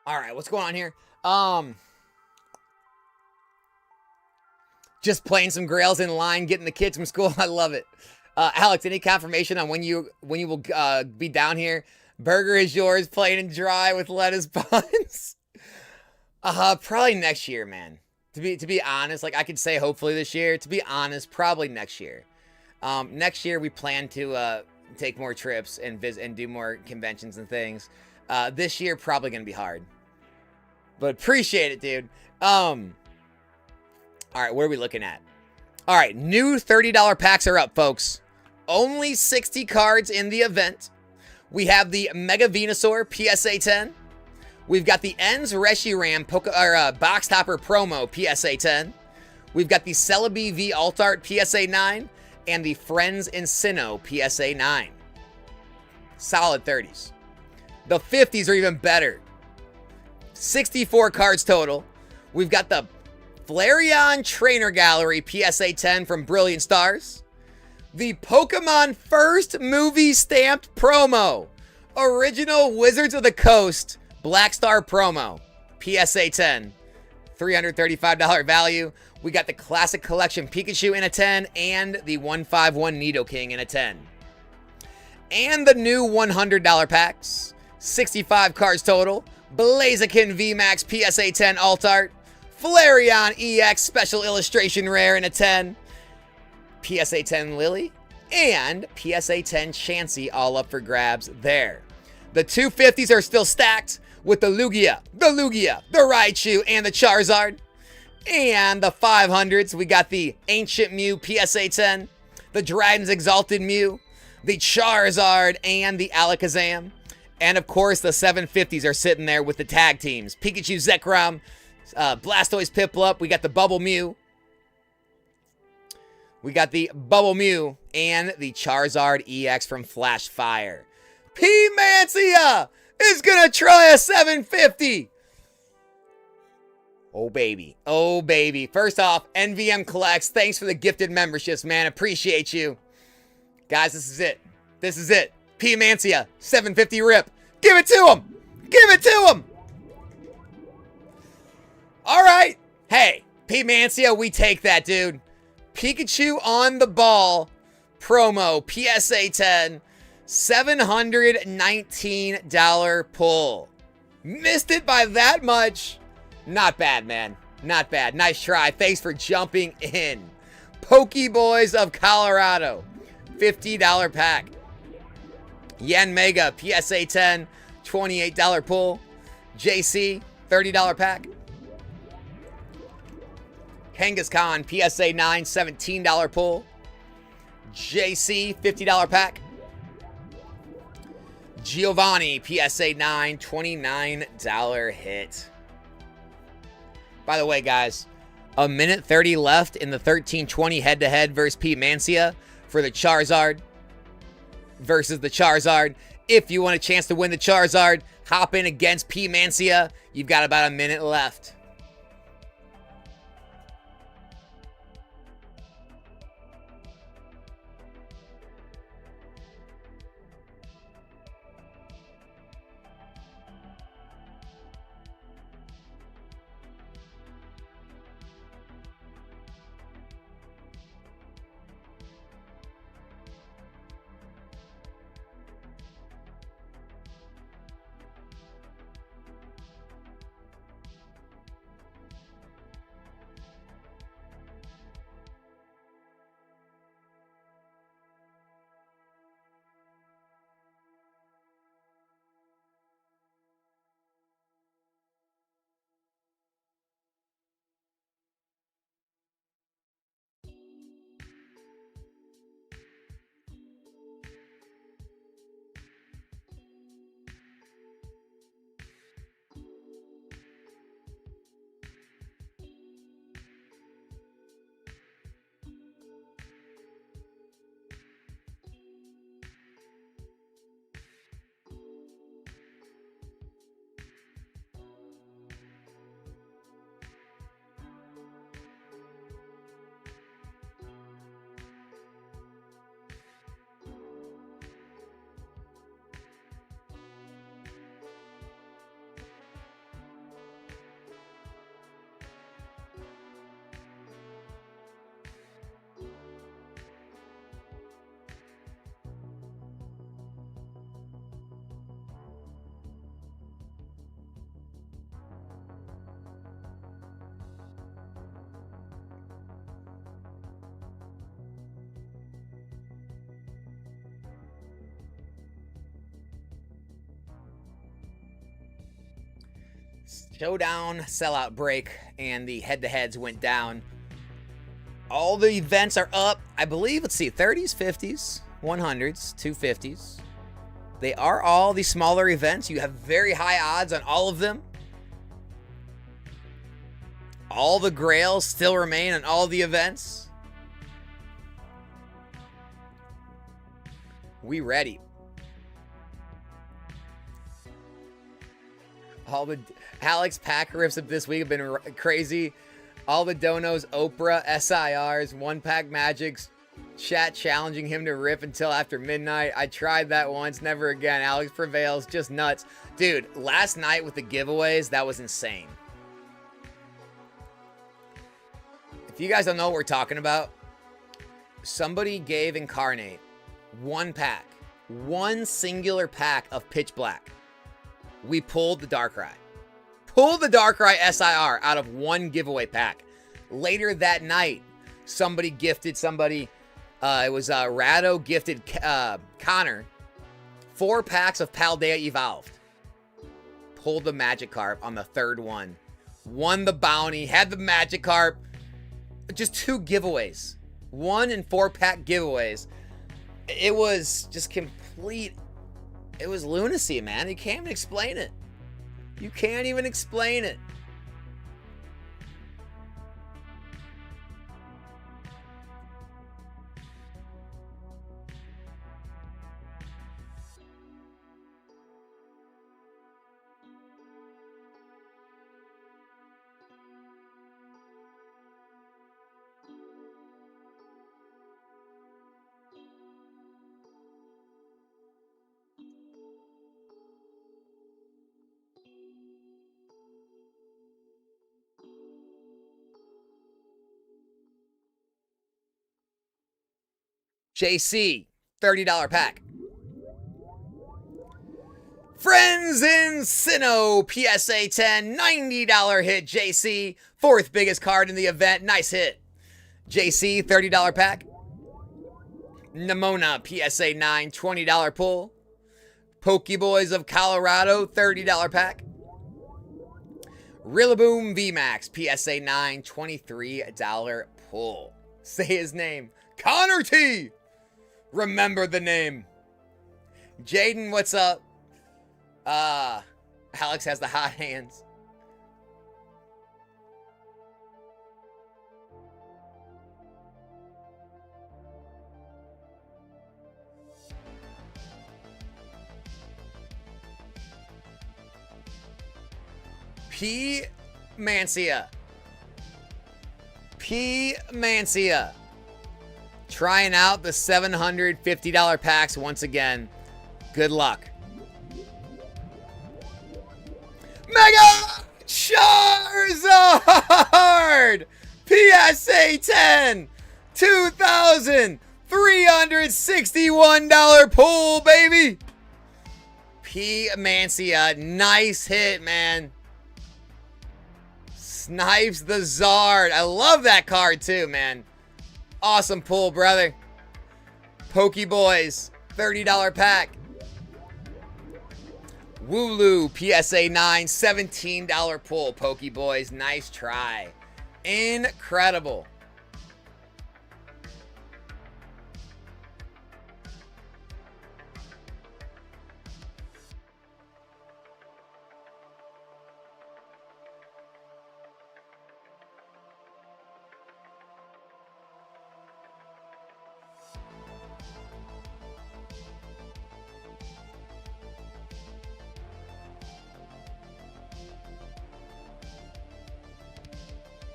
[SPEAKER 1] All right, what's going on here? Just playing some Grails in line, getting the kids from school. I love it. Alex, any confirmation on when you will be down here? Burger is yours, plain and dry with lettuce buns. Probably next year, man. To be honest, like I could say hopefully this year. To be honest, probably next year. Next year we plan to take more trips and visit and do more conventions and things. This year probably gonna be hard. But appreciate it, dude. All right, what are we looking at? All right, new $30 packs are up, folks. Only 60 cards in the event. We have the Mega Venusaur PSA 10. We've got the Ends Reshiram Box Topper Promo PSA 10. We've got the Celebi V Alt Art PSA 9 and the Friends in Sinnoh PSA 9. Solid 30s. The 50s are even better. 64 cards total. We've got the Flareon Trainer Gallery PSA 10 from Brilliant Stars. The Pokemon First Movie Stamped Promo. Original Wizards of the Coast Black Star Promo. PSA 10. $335 value. We got the Classic Collection Pikachu in a 10 and the 151 Nidoking in a 10. And the new $100 packs. 65 cards total. Blaziken VMAX PSA 10 Alt Art. Flareon EX Special Illustration Rare in a 10. PSA 10 Lily. And PSA 10 Chansey all up for grabs there. The 250s are still stacked with the Lugia, the Raichu, and the Charizard. And the 500s, we got the Ancient Mew PSA 10, the Dragon's Exalted Mew, the Charizard, and the Alakazam. And of course, the 750s are sitting there with the tag teams. Pikachu Zekrom, Blastoise Piplup, we got the Bubble Mew. We got the Bubble Mew and the Charizard EX from Flash Fire. P-Mancia is gonna try a 750. Oh, baby. Oh, baby. First off, NVM Collects, thanks for the gifted memberships, man. Appreciate you. Guys, this is it. This is it. P-Mancia, 750 rip. Give it to him. Give it to him. All right. Hey, P-Mancia, we take that, dude. Pikachu on the ball. Promo, PSA 10. $719 pull. Missed it by that much. Not bad, man. Not bad. Nice try. Thanks for jumping in. Pokeboys of Colorado. $50 pack. Yen Mega, PSA 10. $28 pull. JC, $30 pack. Kangaskhan, PSA 9. $17 pull. JC, $50 pack. Giovanni, PSA 9, $29 hit. By the way, guys, a minute 30 left in the 13-20 head-to-head versus P-Mancia for the Charizard versus the Charizard. If you want a chance to win the Charizard, hop in against P-Mancia. You've got about a minute left. showdown sellout break, and the head-to-heads went down. All the events are up, I believe. Let's see, 30s, 50s, 100s, 250s. They are all the smaller events. You have very high odds on all of them. All the grails still remain on all the events. We ready. All the Alex pack rips of this week have been crazy. All the donos, Oprah, SIRs, one-pack magics, chat challenging him to rip until after midnight. I tried that once, never again. Alex prevails, just nuts. Dude, last night with the giveaways, that was insane. If you guys don't know what we're talking about, somebody gave Incarnate one pack, one singular pack of Pitch Black. We pulled the Darkrai. Pulled the Darkrai SIR out of one giveaway pack. Later that night, somebody gifted somebody, it was Rado gifted Connor 4 packs of Paldea Evolved. Pulled the Magikarp on the third one. Won the bounty, had the Magikarp. Just 2 giveaways. 1 and 4 pack giveaways. It was just complete. It was lunacy, man. You can't even explain it. You can't even explain it. JC, $30 pack. Friends in Sinnoh, PSA 10, $90 hit. JC, 4th biggest card in the event. Nice hit. JC, $30 pack. Nimona, PSA 9, $20 pull. Pokeboys of Colorado, $30 pack. Rillaboom VMAX, PSA 9, $23 pull. Say his name. Connor T. Remember the name. Jaden, what's up? Alex has the hot hands. P. Mancia. Trying out the $750 packs once again. Good luck. Mega Charizard! PSA 10! $2,361 pull, baby! P. Mancia, nice hit, man. Snipes the Zard. I love that card too, man. Awesome pull, brother. Pokeboys, $30 pack. Wooloo, PSA 9, $17 pull. Pokeboys, nice try. Incredible.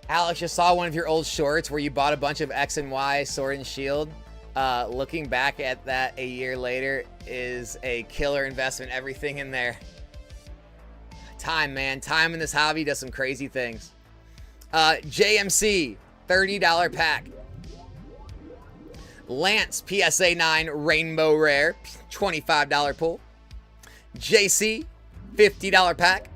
[SPEAKER 1] Alex, just saw one of your old shorts where you bought a bunch of X and Y Sword and Shield. Looking back at that a year later is a killer investment. Everything in there. Time, man. Time in this hobby does some crazy things. JMC, $30 pack. Lance, PSA 9, Rainbow Rare, $25 pull. JC, $50 pack.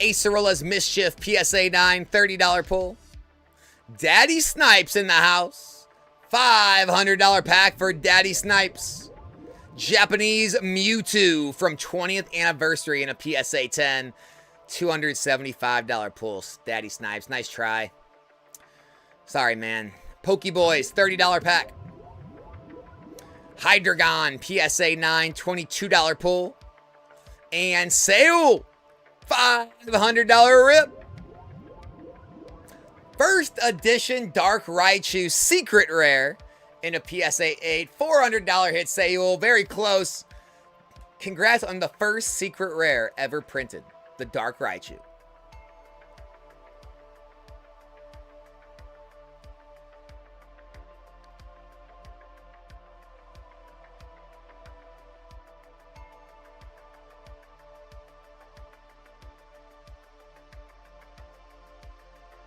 [SPEAKER 1] Acerola's Mischief, PSA 9, $30 pull. Daddy Snipes in the house. $500 pack for Daddy Snipes. Japanese Mewtwo from 20th anniversary in a PSA 10. $275 pull. Daddy Snipes. Nice try. Sorry, man. Pokeboys, $30 pack. Hydreigon, PSA 9, $22 pull. And Seoul, $500 rip. First edition Dark Raichu Secret Rare in a PSA 8. $400 hit, Seoul. Very close. Congrats on the first Secret Rare ever printed. The Dark Raichu.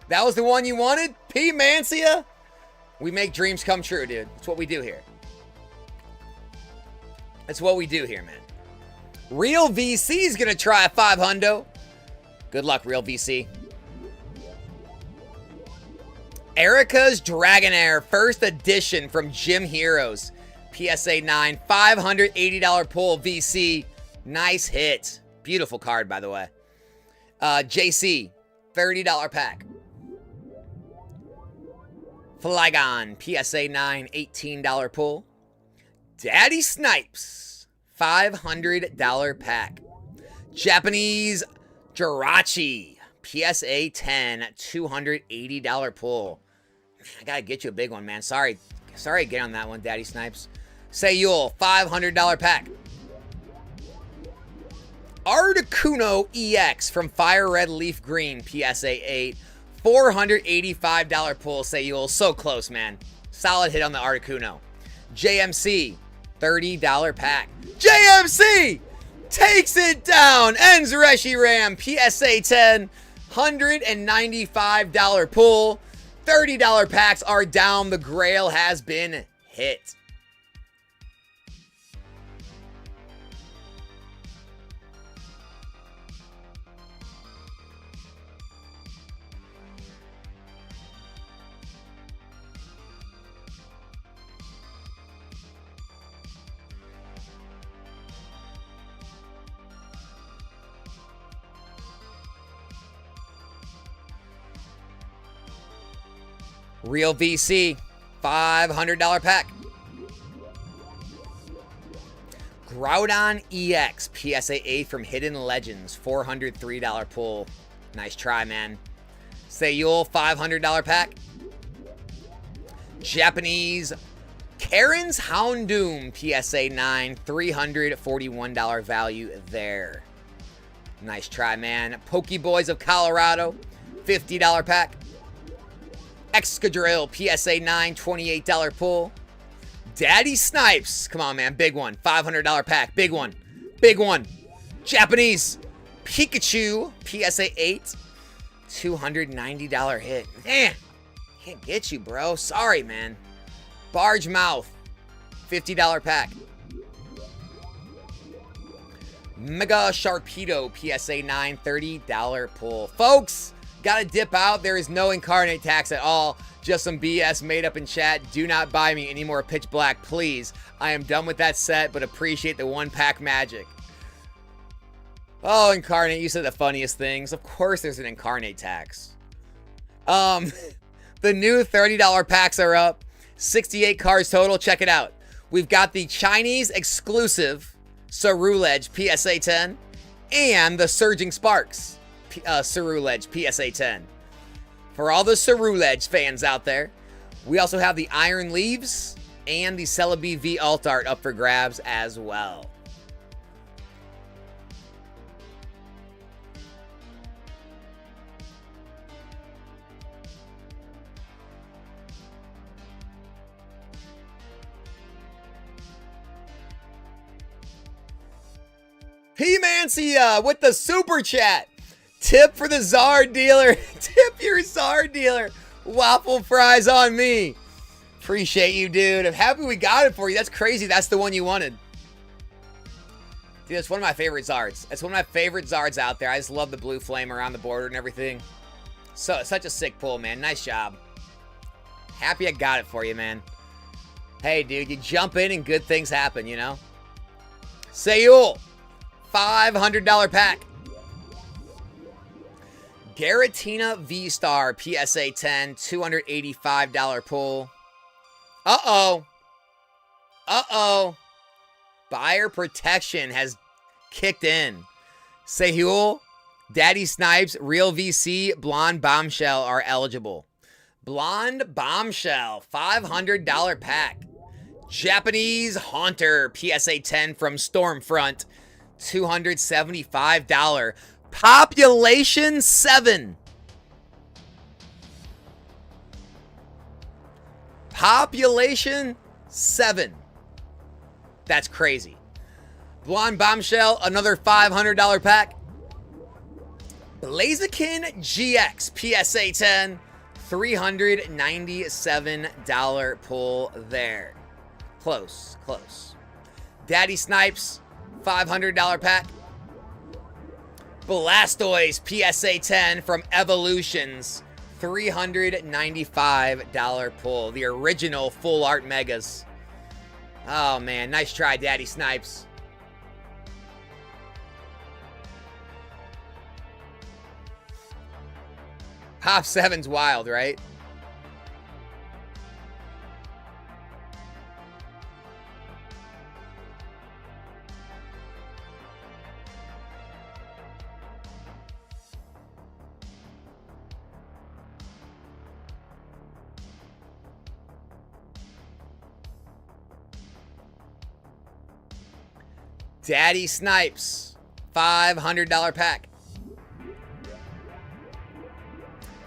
[SPEAKER 1] That was the one you wanted? P. Mancia? We make dreams come true, dude. That's what we do here. That's what we do here, man. Real VC's gonna try a 500. Good luck, Real VC. Erica's Dragonair, first edition from Gym Heroes. PSA 9, $580 pull VC. Nice hit. Beautiful card, by the way. JC, $30 pack. Flygon, PSA 9, $18 pull. Daddy Snipes, $500 pack. Japanese Jirachi, PSA 10, $280 pull. I gotta get you a big one, man. Sorry again on that one, Daddy Snipes. Seoul, $500 pack. Articuno EX from Fire Red Leaf Green, PSA 8, $485 pull, Seoul. So close, man. Solid hit on the Articuno. JMC, $30 pack. JMC takes it down. Ends Reshiram, PSA 10, $195 pull. $30 packs are down. The Grail has been hit. Real VC, $500 pack. Groudon EX, PSA 8 from Hidden Legends, $403 pull. Nice try, man. Seoul, $500 pack. Japanese Karen's Houndoom, PSA 9, $341 value there. Nice try, man. Pokeboys of Colorado, $50 pack. Excadrill, PSA 9, $28 pull. Daddy Snipes, come on, man, big one. $500 pack, big one. Big one. Japanese Pikachu, PSA 8, $290 hit. Man, can't get you, bro. Sorry, man. Barge Mouth, $50 pack. Mega Sharpedo, PSA 9, $30 pull. Folks, gotta dip out. There is no incarnate tax at all. Just some BS made up in chat. Do not buy me any more Pitch Black, please. I am done with that set, but appreciate the one-pack magic. Oh, incarnate, you said the funniest things. Of course there's an incarnate tax. The new $30 packs are up. 68 cards total. Check it out. We've got the Chinese exclusive Ceruledge PSA 10 and the Surging Sparks Ceruledge PSA 10. For all the Ceruledge fans out there, we also have the Iron Leaves and the Celebi V Alt Art up for grabs as well. P-Mancia with the super chat. Tip for the Zard dealer. Tip your Zard dealer. Waffle fries on me. Appreciate you, dude. I'm happy we got it for you. That's crazy. That's the one you wanted. Dude, it's one of my favorite Zards. It's one of my favorite Zards out there. I just love the blue flame around the border and everything. So, such a sick pull, man. Nice job. Happy I got it for you, man. Hey, dude, you jump in and good things happen, you know? Seoul, $500 pack. Garatina V-Star PSA 10, $285 pull. Uh-oh. Uh-oh. Buyer protection has kicked in. Sehul, Daddy Snipes, Real VC, Blonde Bombshell are eligible. Blonde Bombshell, $500 pack. Japanese Haunter, PSA 10 from Stormfront, $275. Population 7. Population 7. That's crazy. Blonde Bombshell, another $500 pack. Blaziken GX, PSA 10, $397 pull there. Close, close. Daddy Snipes, $500 pack. Blastoise PSA 10 from Evolutions, $395 pull. The original full art megas. Oh man, nice try, Daddy Snipes. Pop 7's wild, right? Daddy Snipes, $500 pack.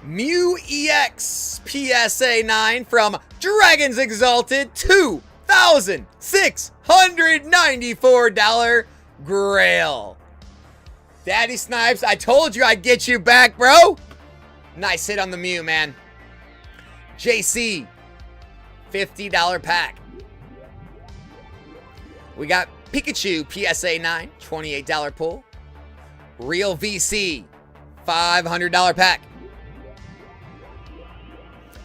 [SPEAKER 1] Mew EX PSA 9 from Dragons Exalted, $2,694 Grail. Daddy Snipes, I told you I'd get you back, bro. Nice hit on the Mew, man. JC, $50 pack. We got Pikachu PSA 9, $28 pull. Real VC, $500 pack.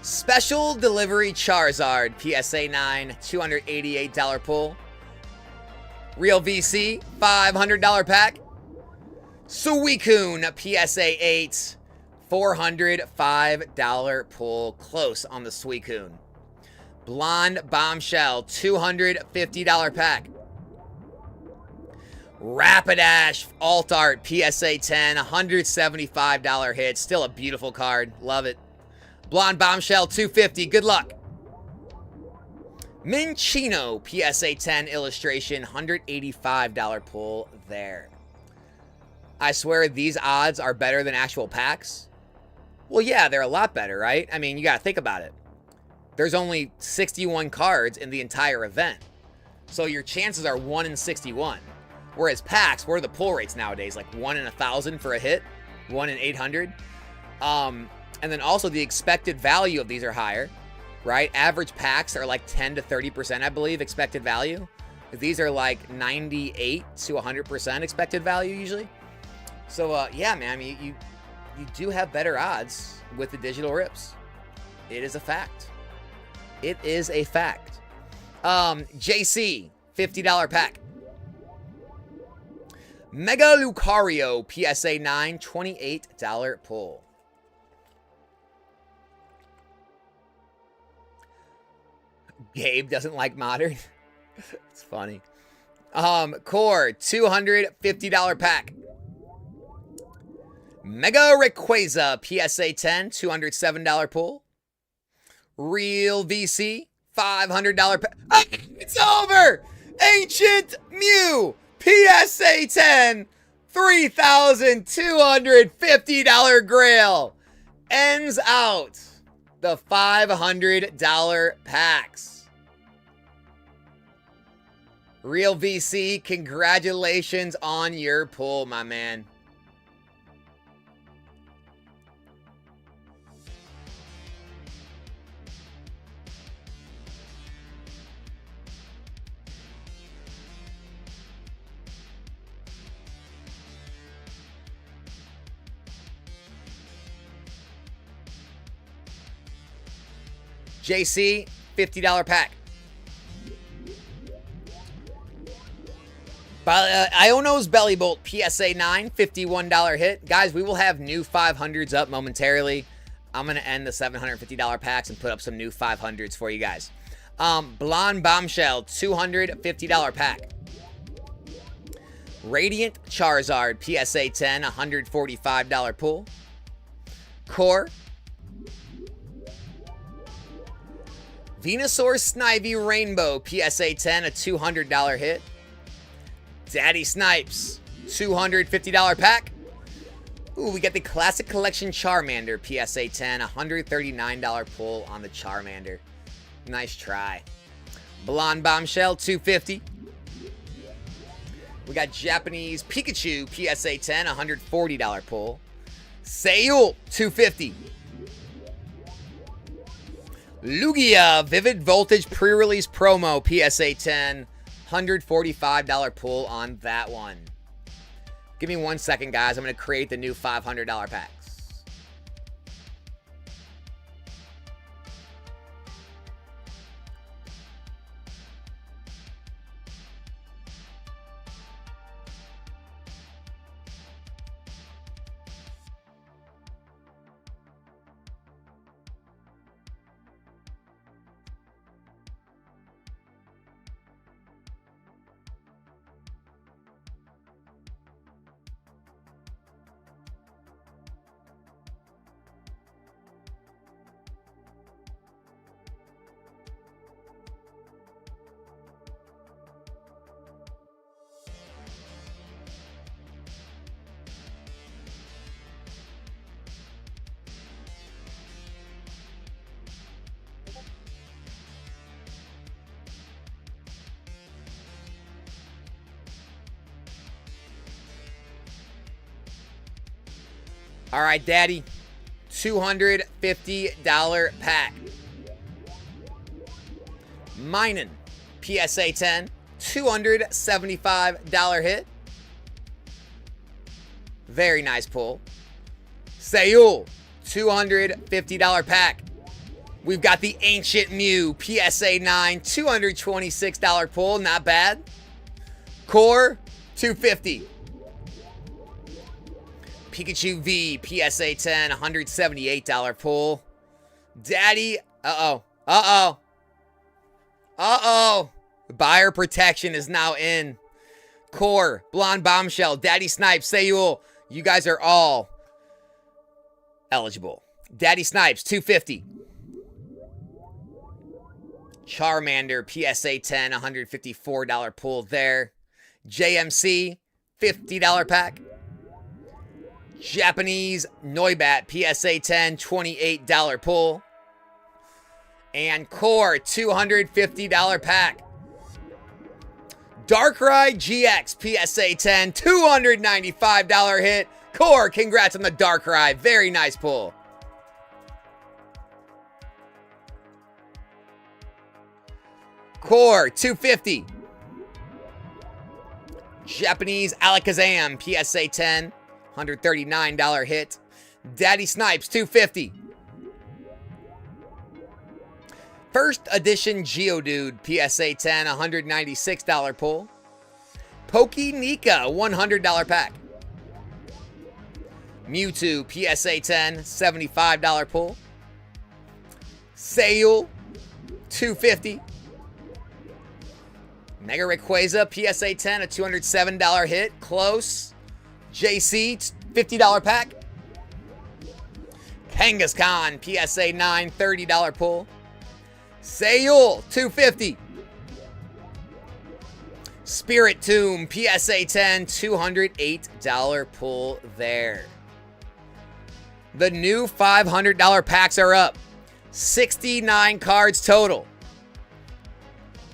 [SPEAKER 1] Special Delivery Charizard PSA 9, $288 pull. Real VC, $500 pack. Suicune PSA 8, $405 pull. Close on the Suicune. Blonde Bombshell, $250 pack. Rapidash Alt Art PSA 10, $175 hit. Still a beautiful card. Love it. Blonde Bombshell, $250. Good luck. Minccino PSA 10 illustration, $185 pull there. I swear these odds are better than actual packs. Well, yeah, they're a lot better, right? I mean, you got to think about it. There's only 61 cards in the entire event. So your chances are 1 in 61. Whereas packs, what are the pull rates nowadays? Like 1 in 1,000 for a hit? 1 in 800? And then also the expected value of these are higher, right? Average packs are like 10 to 30%, I believe, expected value. These are like 98 to 100% expected value usually. So, yeah, man, I mean, you do have better odds with the digital rips. It is a fact. It is a fact. JC, $50 pack. Mega Lucario PSA 9, $28 pull. Gabe doesn't like modern. It's funny. Core, $250 pack. Mega Rayquaza PSA 10, $207 pull. Real VC, $500 pack. Ah, it's over! Ancient Mew PSA 10, $3,250 Grail. Ends out the $500 packs. Real VC, congratulations on your pull, my man. JC, $50 pack. Iono's Belly Bolt PSA 9, $51 hit. Guys, we will have new 500s up momentarily. I'm going to end the $750 packs and put up some new 500s for you guys. Blonde Bombshell, $250 pack. Radiant Charizard PSA 10, $145 pull. Core. Venusaur Snivy Rainbow PSA 10, a $200 hit. Daddy Snipes, $250 pack. Ooh, we get the Classic Collection Charmander PSA 10, $139 pull on the Charmander. Nice try. Blonde Bombshell, $250. We got Japanese Pikachu PSA 10, $140 pull. Sayul, $250. Lugia Vivid Voltage pre-release promo PSA 10, $145 pull on that one. Give me 1 second, guys. I'm going to create the new $500 packs. All right, Daddy, $250 pack. Minun, PSA 10, $275 hit. Very nice pull. Sayul, $250 pack. We've got the Ancient Mew, PSA 9, $226 pull, not bad. Core, $250. Pikachu V, PSA 10, $178 pull. Daddy, uh-oh. Buyer protection is now in. Core, Blonde Bombshell, Daddy Snipes, Sayul, you guys are all eligible. Daddy Snipes, $250. Charmander, PSA 10, $154 pull there. JMC, $50 pack. Japanese Noibat, PSA 10, $28 pull. And Core, $250 pack. Darkrai GX, PSA 10, $295 hit. Core, congrats on the Darkrai. Very nice pull. Core, $250. Japanese Alakazam, PSA 10, $139 hit. Daddy Snipes, $250. First edition Geodude, PSA 10, $196 pull. Pokenika, $100 pack. Mewtwo, PSA 10, $75 pull. Sayul, $250. Mega Rayquaza, PSA 10, a $207 hit. Close. JC, $50 pack. Kangaskhan, PSA 9, $30 pull. Sayul, $250. Spirit Tomb, PSA 10, $208 pull there. The new $500 packs are up. 69 cards total.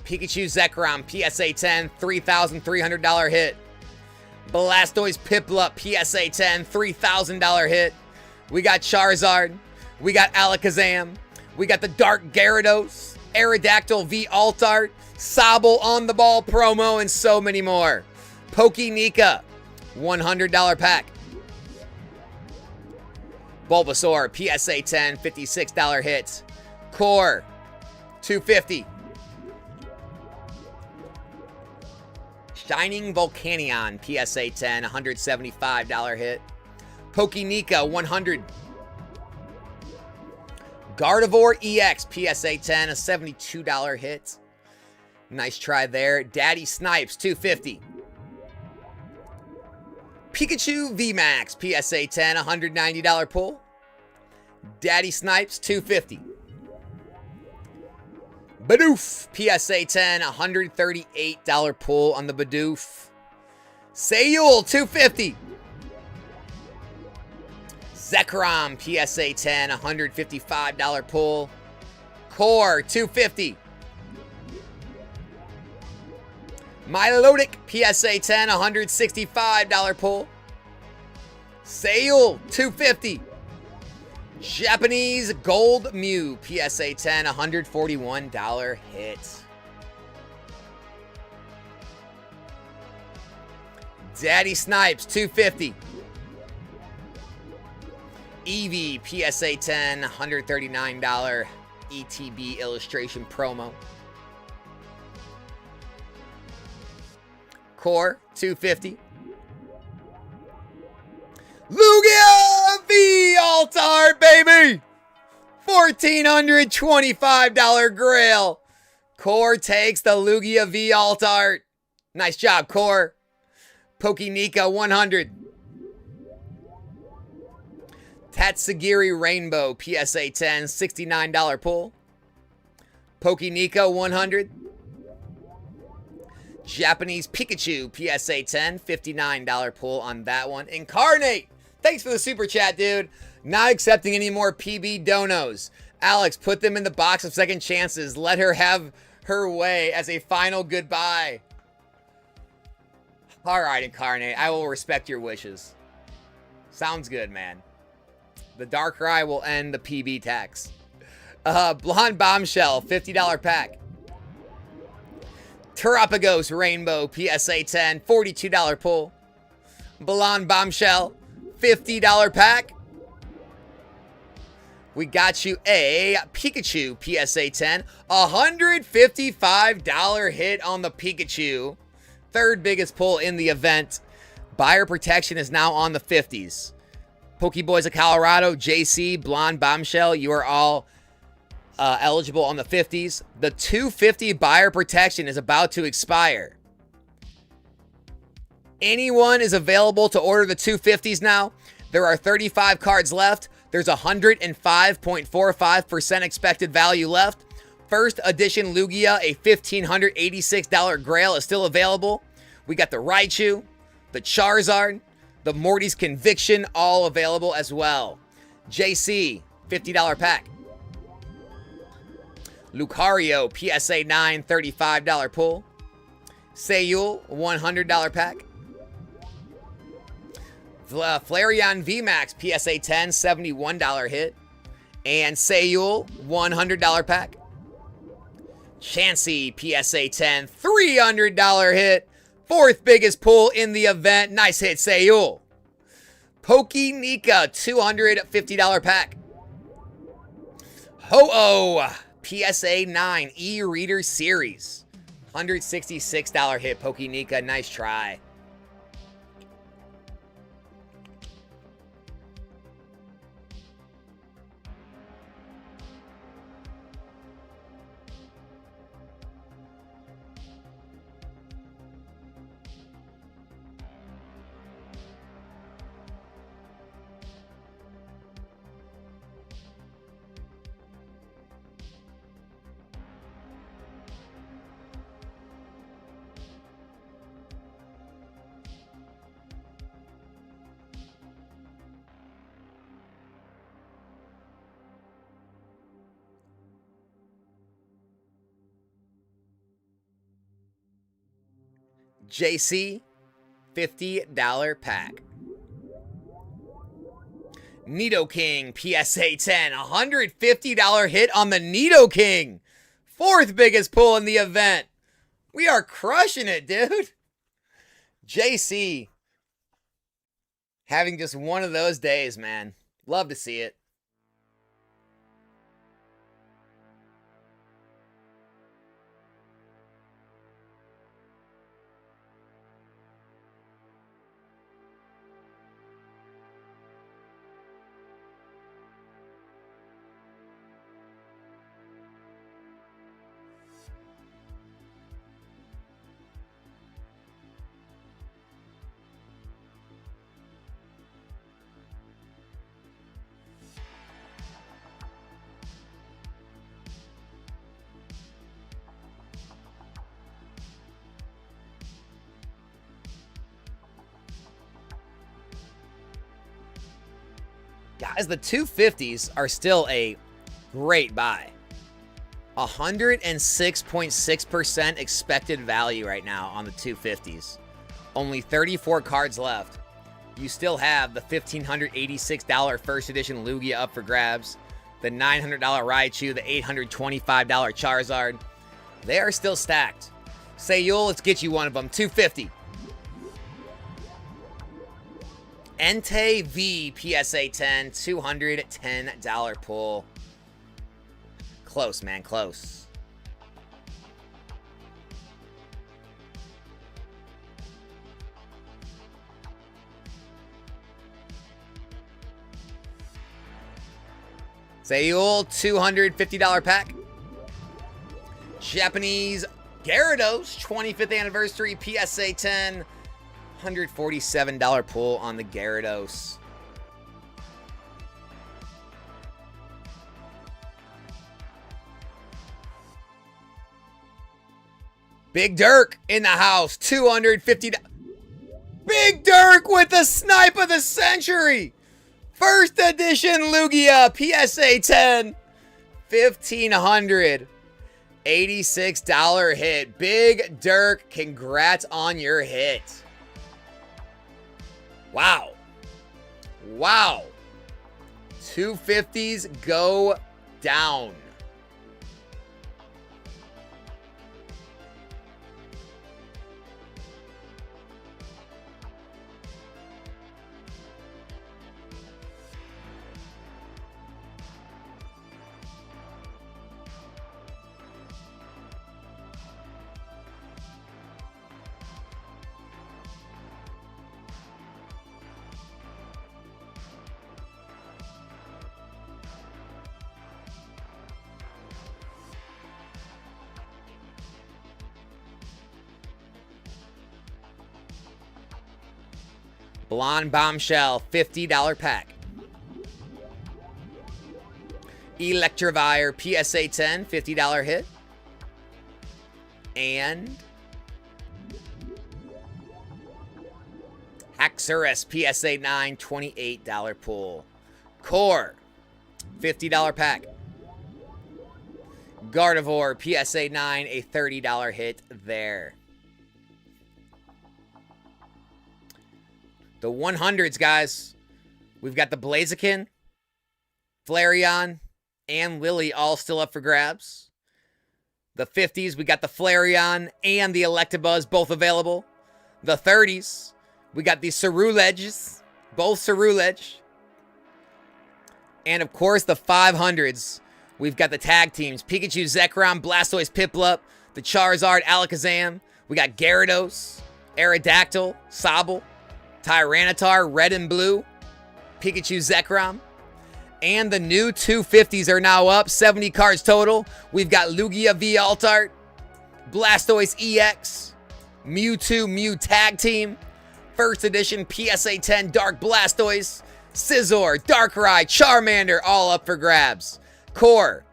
[SPEAKER 1] Pikachu Zekrom, PSA 10, $3,300 hit. Blastoise Piplup, PSA 10, $3,000 hit. We got Charizard. We got Alakazam. We got the Dark Gyarados, Aerodactyl V Altart, Sobble on the Ball promo, and so many more. Pokenika, $100 pack. Bulbasaur, PSA 10, $56 hit. Core, $250. Shining Volcanion, PSA 10, $175 hit. Pokenika, 100. Gardevoir EX, PSA 10, a $72 hit. Nice try there. Daddy Snipes, 250. Pikachu VMAX, PSA 10, $190 pull. Daddy Snipes, 250. Bidoof, PSA 10, $138 pull on the Bidoof. Sayul, 250. Zekrom, PSA 10, $155 pull. Core, 250. Milotic, PSA 10, $165 pull. Sayul, 250. Japanese Gold Mew, PSA 10, $141 hit. Daddy Snipes, 250. Eevee, PSA 10, $139 ETB illustration promo. Core, 250. Lugia V Alt-Art, baby! $1,425 Grail. Core takes the Lugia V Alt-Art. Nice job, Core. Pokenika, 100. Tatsugiri Rainbow, PSA 10, $69 pull. Pokenika, 100. Japanese Pikachu, PSA 10, $59 pull on that one. Incarnate, thanks for the super chat, dude. Not accepting any more PB donos. Alex, put them in the box of second chances. Let her have her way as a final goodbye. All right, Incarnate, I will respect your wishes. Sounds good, man. The Darkrai will end the PB tax. Blonde Bombshell, $50 pack. Terapagos Rainbow, PSA 10, $42 pull. Blonde Bombshell, $50 pack. We got you a Pikachu, PSA 10, $155 hit on the Pikachu. Third biggest pull in the event. Buyer protection is now on the 50s. Pokeboys of Colorado, JC, Blonde Bombshell, you are all eligible on the 50s. The 250 buyer protection is about to expire. Anyone is available to order the 250s now. There are 35 cards left. There's 105.45% expected value left. First edition Lugia, a $1,586 Grail, is still available. We got the Raichu, the Charizard, the Morty's Conviction, all available as well. JC, $50 pack. Lucario, PSA 9, $35 pull. Sayul, $100 pack. Flareon VMAX, PSA 10, $71 hit. And Sayul, $100 pack. Chansey, PSA 10, $300 hit. Fourth biggest pull in the event. Nice hit, Sayul. Pokenika, $250 pack. Ho-Oh, PSA 9 E-Reader Series. $166 hit, Pokenika. Nice try. JC, $50 pack. Nidoking, PSA 10, $150 hit on the Nidoking. Fourth biggest pull in the event. We are crushing it, dude. JC, having just one of those days, man. Love to see it. Guys, the 250s are still a great buy. 106.6% expected value right now on the 250s. Only 34 cards left. You still have the $1,586 first edition Lugia up for grabs, the $900 Raichu, the $825 Charizard. They are still stacked. Sayul, let's get you one of them. 250. Entei V PSA 10, $210 pull. Close, man, close. Sayul, $250 pack. Japanese Gyarados, 25th anniversary, PSA 10, $147 pull on the Gyarados. Big Dirk in the house, $250. Big Dirk with the snipe of the century. First edition Lugia, PSA 10, $1,586 hit. Big Dirk, congrats on your hit. Wow. Wow. 250s go down. Blonde Bombshell, $50 pack. Electivire, PSA 10, $50 hit. And Haxorus, PSA 9, $28 pull. Core, $50 pack. Gardevoir, PSA 9, a $30 hit there. The 100s, guys. We've got the Blaziken, Flareon, and Lily all still up for grabs. The 50s, we got the Flareon and the Electabuzz both available. The 30s, we got the Ceruledges, both Cerulege. And of course, the 500s, we've got the tag teams. Pikachu, Zekrom, Blastoise, Piplup, the Charizard, Alakazam. We got Gyarados, Aerodactyl, Sobble, Tyranitar, Red and Blue, Pikachu, Zekrom. And the new 250s are now up, 70 cards total. We've got Lugia V Altart, Blastoise EX, Mewtwo Mew Tag Team, First Edition PSA 10 Dark Blastoise, Scizor, Darkrai, Charmander, all up for grabs. Core,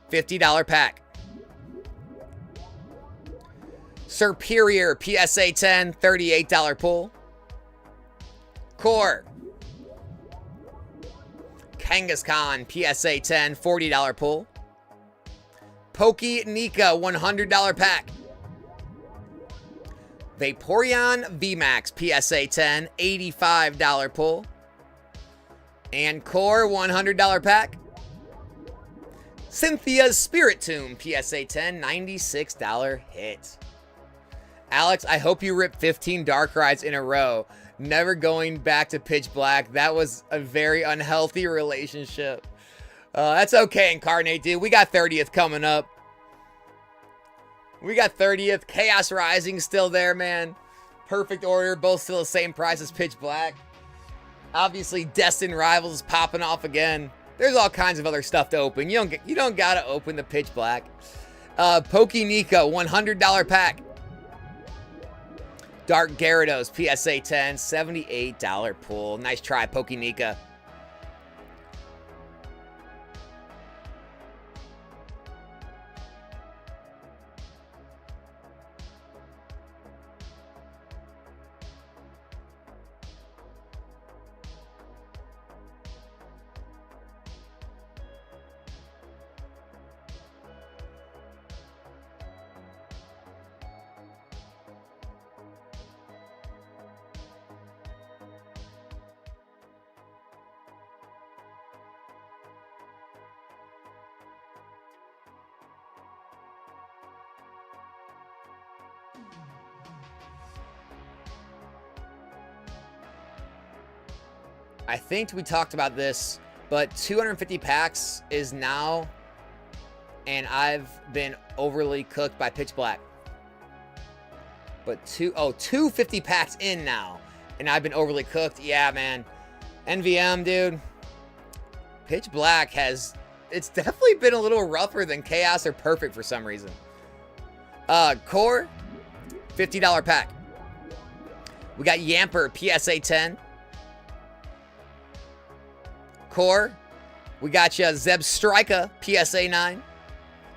[SPEAKER 1] $50 pack. Superior, PSA 10, $38 pull. Core. Kangaskhan, PSA 10, $40 pull. Poke-Nika, $100 pack. Vaporeon VMAX, PSA 10, $85 pull. And Core, $100 pack. Cynthia's Spiritomb, PSA 10, $96 hit. Alex, I hope you rip 15 Darkrai's in a row. Never going back to Pitch Black. That was a very unhealthy relationship. That's okay, Incarnate, dude. We got 30th coming up. We got 30th. Chaos Rising still there, man. Perfect order. Both still the same price as Pitch Black. Obviously, Destined Rivals is popping off again. There's all kinds of other stuff to open. You don't gotta open the Pitch Black. Poke-Nika, $100 pack. Dark Gyarados, PSA 10, $78 pull. Nice try, Poke-Nika. I think we talked about this, but 250 packs is now, and I've been overly cooked by Pitch Black. But 250 packs in now, and I've been overly cooked. Yeah, man. NVM, dude. Pitch Black it's definitely been a little rougher than Chaos or Perfect for some reason. Core, $50 pack. We got Yamper, PSA 10. Core, we got you Zeb Striker, PSA 9.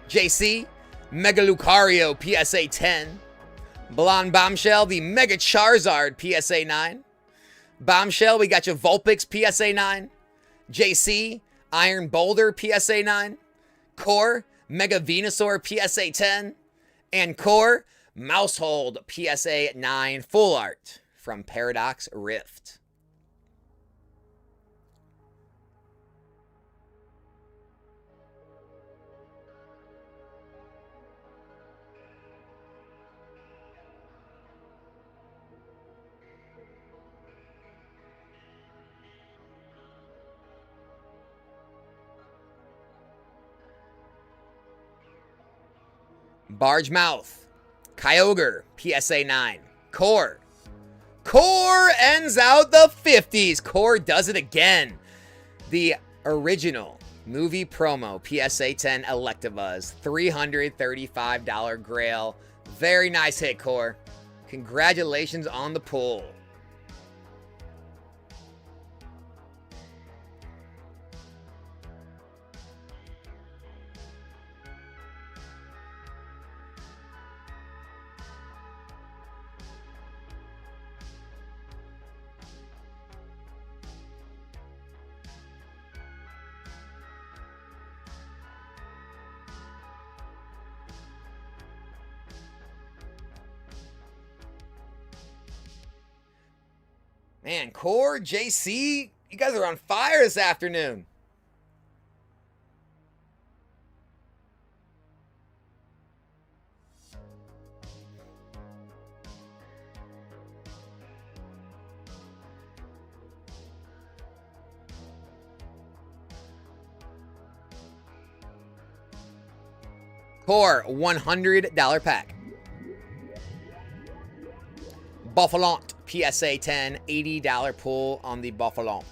[SPEAKER 1] JC, Mega Lucario, PSA 10. Blonde Bombshell, the Mega Charizard, PSA 9. Bombshell, we got you Vulpix, PSA 9. JC, Iron Boulder, PSA 9. Core, Mega Venusaur, PSA 10. And Core, Mousehold, PSA 9 Full Art from Paradox Rift. Barge Mouth, Kyogre, PSA 9. Core ends out the 50s. Core does it again. The original movie promo, PSA 10 Electabuzz, $335 Grail. Very nice hit, Core. Congratulations on the pull. Man, Core, JC, you guys are on fire this afternoon. Core, $100 pack. Buffalont, PSA 10, $80 pull on the Buffalont.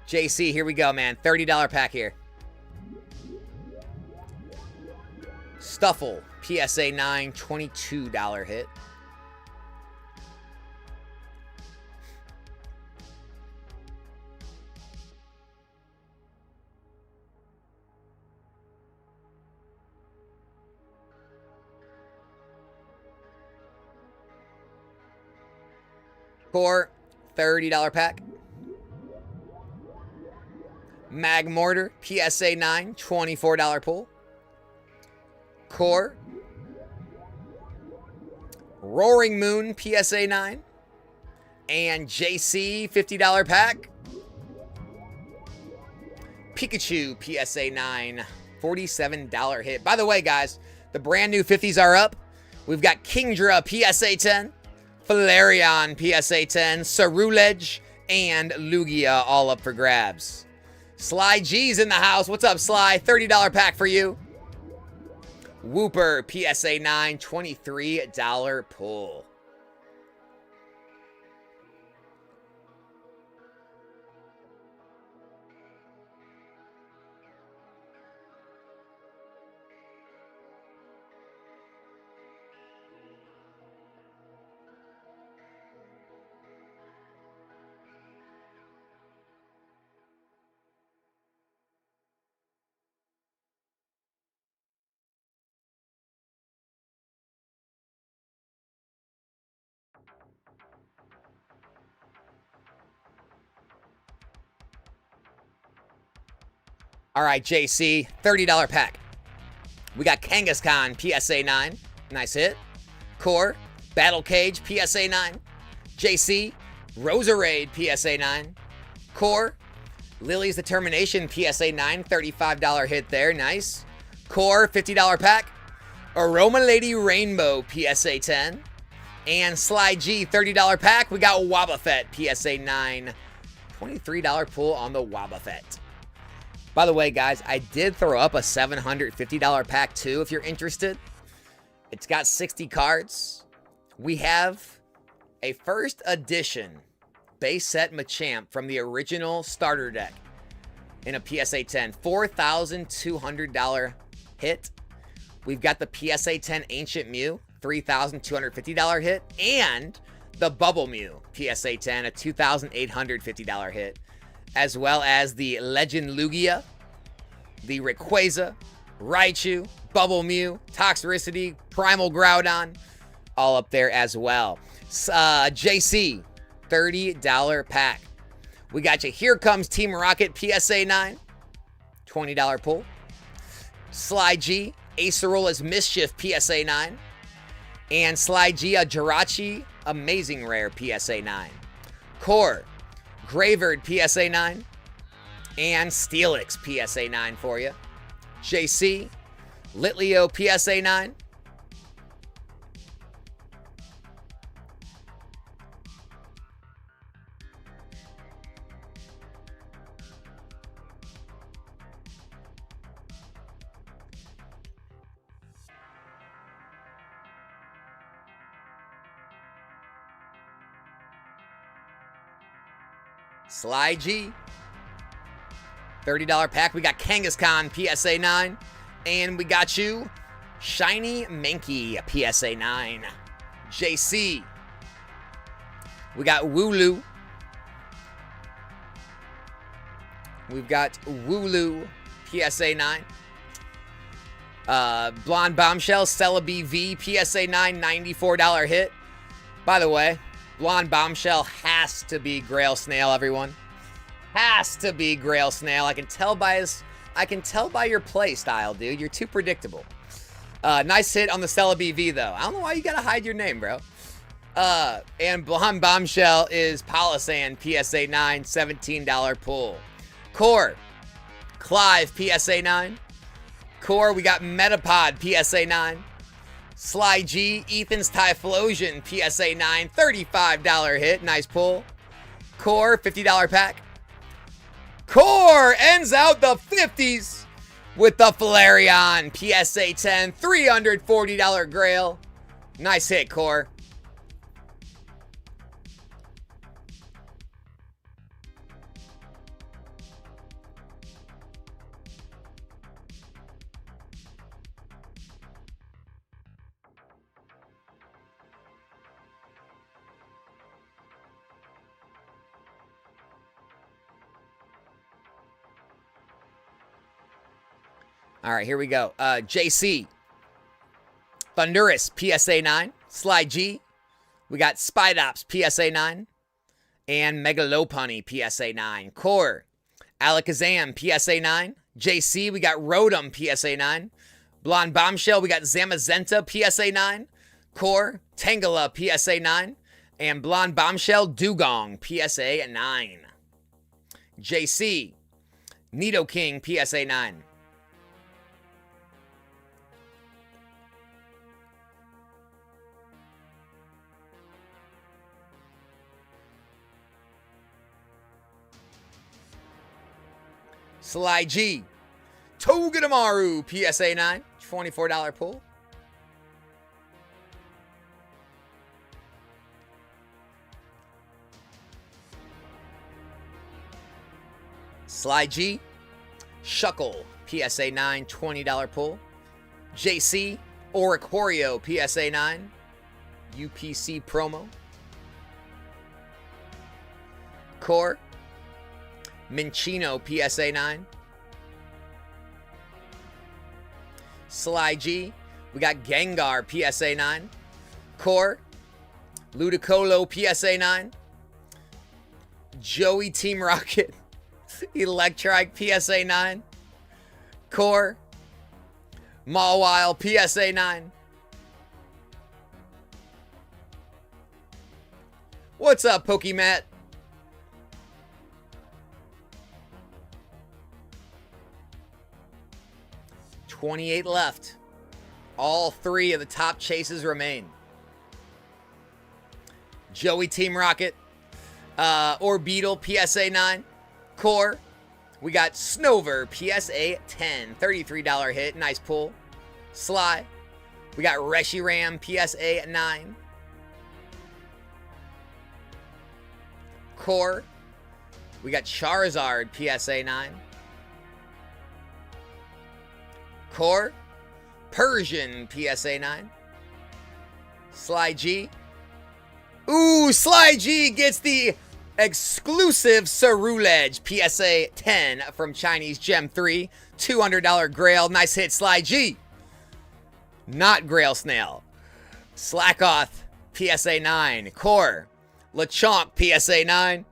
[SPEAKER 1] JC, here we go, man. $30 pack here. Stuffle, PSA 9, $22 hit. Core, $30 pack. Magmortar, PSA 9, $24 pull. Core. Roaring Moon, PSA 9. And JC, $50 pack. Pikachu, PSA 9, $47 hit. By the way, guys, the brand new 50s are up. We've got Kingdra, PSA 10. Flareon, PSA 10, Cerulege, and Lugia all up for grabs. Sly G's in the house. What's up, Sly? $30 pack for you. Wooper, PSA 9, $23 pull. All right, JC, $30 pack. We got Kangaskhan, PSA 9. Nice hit. Core, Battle Cage, PSA 9. JC, Roserade, PSA 9. Core, Lily's Determination PSA 9, $35 hit there. Nice. Core, $50 pack. Aroma Lady Rainbow PSA 10. And Sly G, $30 pack. We got Wobbuffet PSA 9. $23 pull on the Wobbuffet. By the way, guys, I did throw up a $750 pack too if you're interested. It's got 60 cards. We have a first edition base set Machamp from the original starter deck in a PSA 10. $4,200 hit. We've got the PSA 10 Ancient Mew, $3,250 hit. And the Bubble Mew, PSA 10, a $2,850 hit. As well as the Legend Lugia, the Rayquaza, Raichu, Bubble Mew, Toxtricity, Primal Groudon, all up there as well. JC, $30 pack. We got you. Here Comes Team Rocket PSA 9, $20 pull. Sly G, Acerola's Mischief PSA 9. And Sly G, a Jirachi Amazing Rare PSA 9. Core, Graveyard PSA 9. And Steelix PSA 9 for you. JC, Litleo PSA 9. Sly G, $30 pack. We got Kangaskhan PSA 9. And we got you Shiny Mankey PSA 9. JC, we got Wooloo. We've got Wooloo PSA 9. Blonde Bombshell, Celebi V PSA 9, $94 hit. By the way, Blonde Bombshell has to be Grail Snail, everyone. Has to be Grail Snail. I can tell by your play style, dude. You're too predictable. Nice hit on the Celebi V, though. I don't know why you gotta hide your name, bro. And Blonde Bombshell is Palossand PSA 9, $17 pull. Core, Clive PSA 9. Core, we got Metapod PSA 9. Sly G, Ethan's Typhlosion PSA 9, $35 hit. Nice pull. Core, $50 pack. Core ends out the 50s with the Flareon PSA 10, $340 Grail. Nice hit, Core. All right, here we go. JC, Thundurus, PSA 9. Sly G, we got Spidops, PSA 9. And Megalopunny, PSA 9. Core, Alakazam, PSA 9. JC, we got Rotom, PSA 9. Blonde Bombshell, we got Zamazenta, PSA 9. Core, Tangela, PSA 9. And Blonde Bombshell, Dugong, PSA 9. JC, Nidoking, PSA 9. Sly G, Togedemaru, PSA 9, $24 pull. Sly G, Shuckle, PSA 9, $20 pull. JC, Oricorio, PSA 9, UPC promo. Core, Minchino, PSA 9. Sly G, we got Gengar, PSA 9. Core, Ludicolo, PSA 9. Joey Team Rocket, Electrike, PSA 9. Core, Mawile, PSA 9. What's up, Pokemat? 28 left. All 3 of the top chases remain. Joey Team Rocket, Orbital PSA 9, Core. We got Snover PSA 10, $33 hit, nice pull. Sly. We got Reshiram PSA 9. Core. We got Charizard PSA 9. Core. Persian PSA 9. Sly G. Ooh, Sly G gets the exclusive Cerulege PSA 10 from Chinese Gem 3. $200 Grail. Nice hit, Sly G. Not Grail Snail. Slackoth PSA 9. Core. Lechonk PSA 9.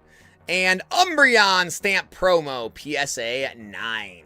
[SPEAKER 1] And Umbreon Stamp Promo PSA 9.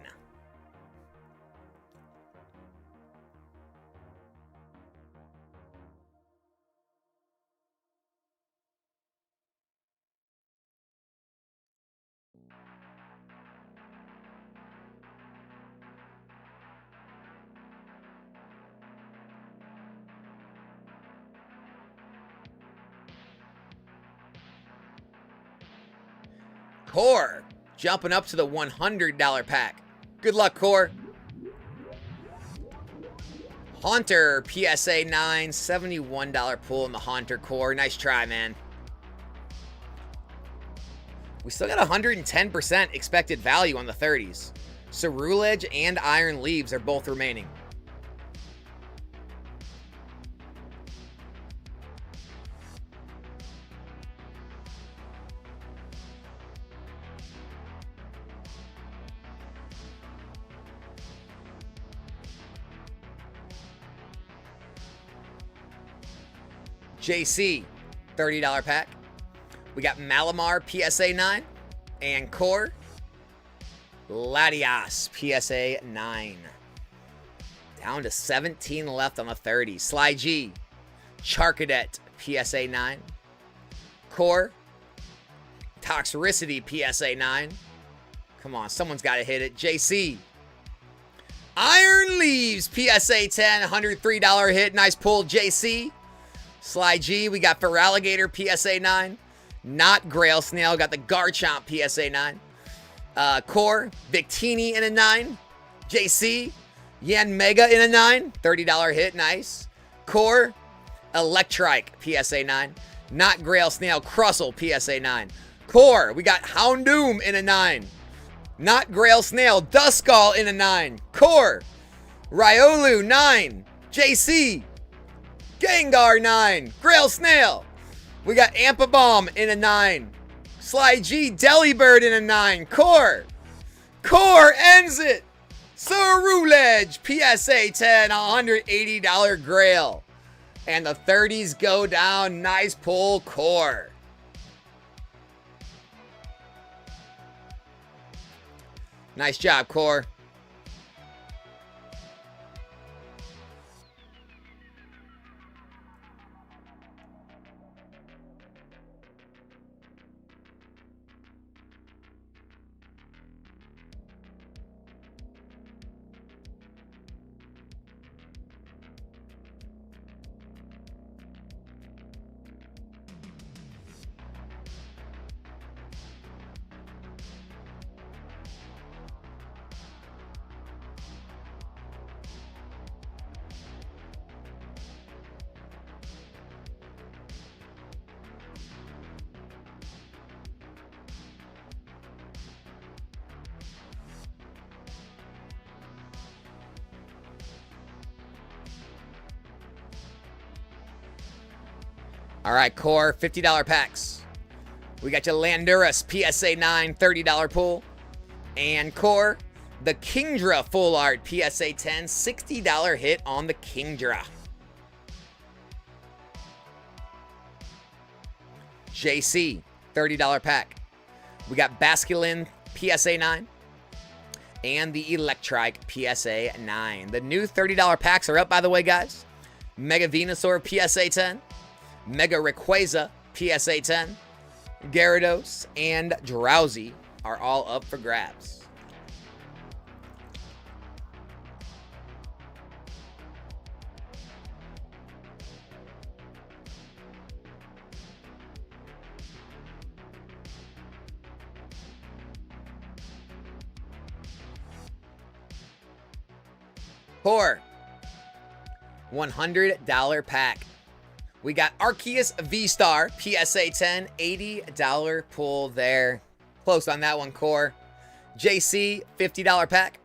[SPEAKER 1] Core, jumping up to the $100 pack. Good luck, Core. Haunter, PSA 9, $71 pull in the Haunter Core. Nice try, man. We still got 110% expected value on the 30s. Cerulege and Iron Leaves are both remaining. JC, $30 pack. We got Malamar, PSA 9. And Core. Latias, PSA 9. Down to 17 left on the 30. Sly G. Charcadet, PSA 9. Core. Toxicity, PSA 9. Come on, someone's got to hit it. JC. Iron Leaves, PSA 10. $103 hit. Nice pull, JC. Sly G, we got Feraligatr, PSA 9. Not Grail Snail, got the Garchomp, PSA 9. Core, Victini in a 9. JC, Yan Mega in a 9. $30 hit, nice. Core, Electrike, PSA 9. Not Grail Snail, Crustle, PSA 9. Core, we got Houndoom in a 9. Not Grail Snail, Duskull in a 9. Core, Riolu, 9. JC, Gengar 9. Grail Snail. We got Ampabomb in a 9. Sly G. Delibird in a 9. Core. Core ends it. Cerulege. PSA 10. $180 Grail. And the 30s go down. Nice pull, Core. Nice job, Core. All right, Core, $50 packs. We got your Landorus, PSA 9, $30 pull. And Core, the Kingdra Full Art, PSA 10, $60 hit on the Kingdra. JC, $30 pack. We got Basculin, PSA 9. And the Electrike, PSA 9. The new $30 packs are up, by the way, guys. Mega Venusaur, PSA 10. Mega Rayquaza, PSA 10. Gyarados and Drowsy are all up for grabs. Core, $100 pack. We got Arceus V-Star, PSA 10, $80 pull there. Close on that one, Core. JC, $50 pack.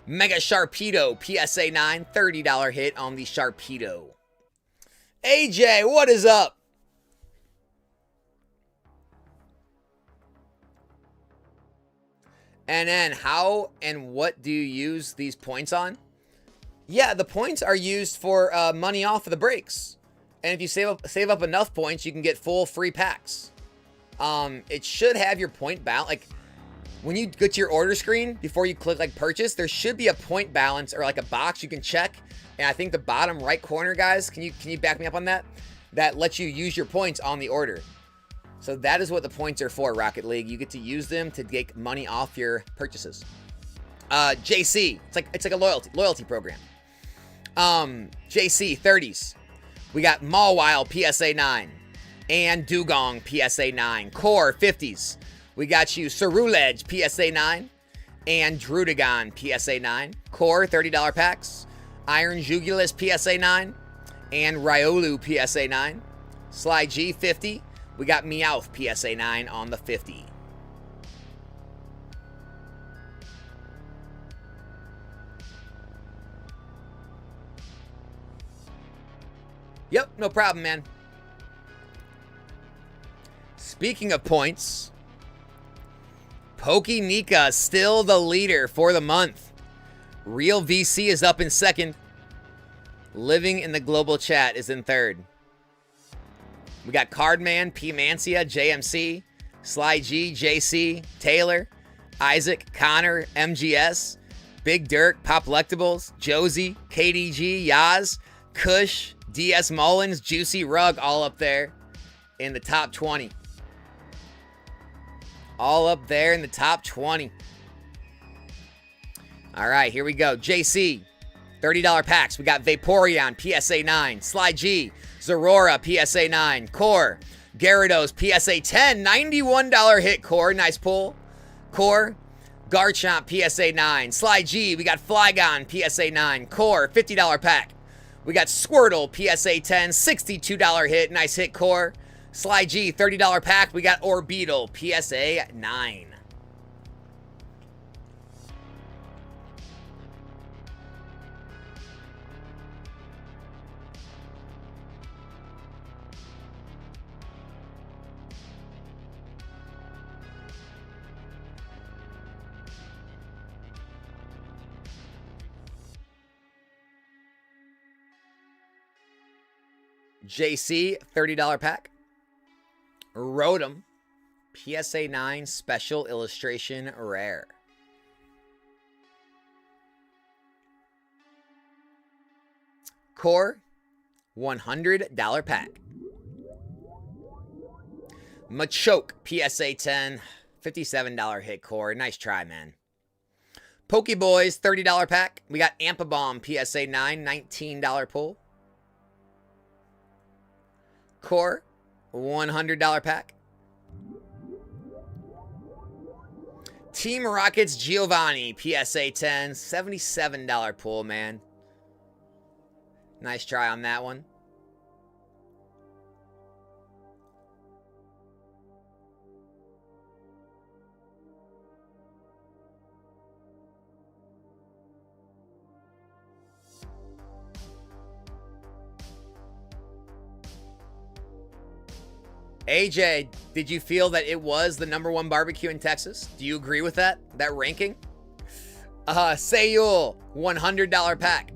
[SPEAKER 1] Mega Sharpedo, PSA 9, $30 hit on the Sharpedo. AJ, what is up? And then how and what do you use these points on? Yeah, the points are used for money off of the breaks. And if you save up enough points, you can get full free packs. It should have your point balance. Like when you go to your order screen before you click like purchase, there should be a point balance or like a box you can check. And I think the bottom right corner, guys, can you back me up on that? That lets you use your points on the order. So that is what the points are for, Rocket League. You get to use them to get money off your purchases. JC, it's like a loyalty program. JC 30s. We got Mawile PSA 9 and Dugong PSA 9. Core 50s. We got you Cerulege PSA 9 and Drudagon PSA 9. Core $30 packs. Iron Jugulus PSA 9 and Riolu PSA 9. Sly G 50. We got Meowth PSA 9 on the 50. Yep, no problem, man. Speaking of points, Pokenika still the leader for the month. Real VC is up in second. Living in the global chat is in third. We got Cardman, P. Mancia, JMC, Sly G, JC, Taylor, Isaac, Connor, MGS, Big Dirk, Pop Lectables, Josie, KDG, Yaz, Kush, DS Mullins, Juicy Rug, all up there in the top 20. All up there in the top 20. All right, here we go. JC, $30 packs. We got Vaporeon, PSA 9. Sly G, Zorora, PSA 9. Core, Gyarados, PSA 10. $91 hit, Core. Nice pull. Core, Garchomp, PSA 9. Sly G, we got Flygon, PSA 9. Core, $50 pack. We got Squirtle, PSA 10, $62 hit. Nice hit, Core. Sly G, $30 pack. We got Orbeetle, PSA 9. JC, $30 pack. Rotom, PSA 9 Special Illustration Rare. Core, $100 pack. Machoke, PSA 10, $57 hit, Core. Nice try, man. Pokeboys, $30 pack. We got Ampabomb, PSA 9, $19 pull. Core, $100 pack. Team Rockets Giovanni, PSA 10, $77 pull, man. Nice try on that one. AJ, did you feel that it was the #1 barbecue in Texas? Do you agree with that ranking? Sayul, $100 pack.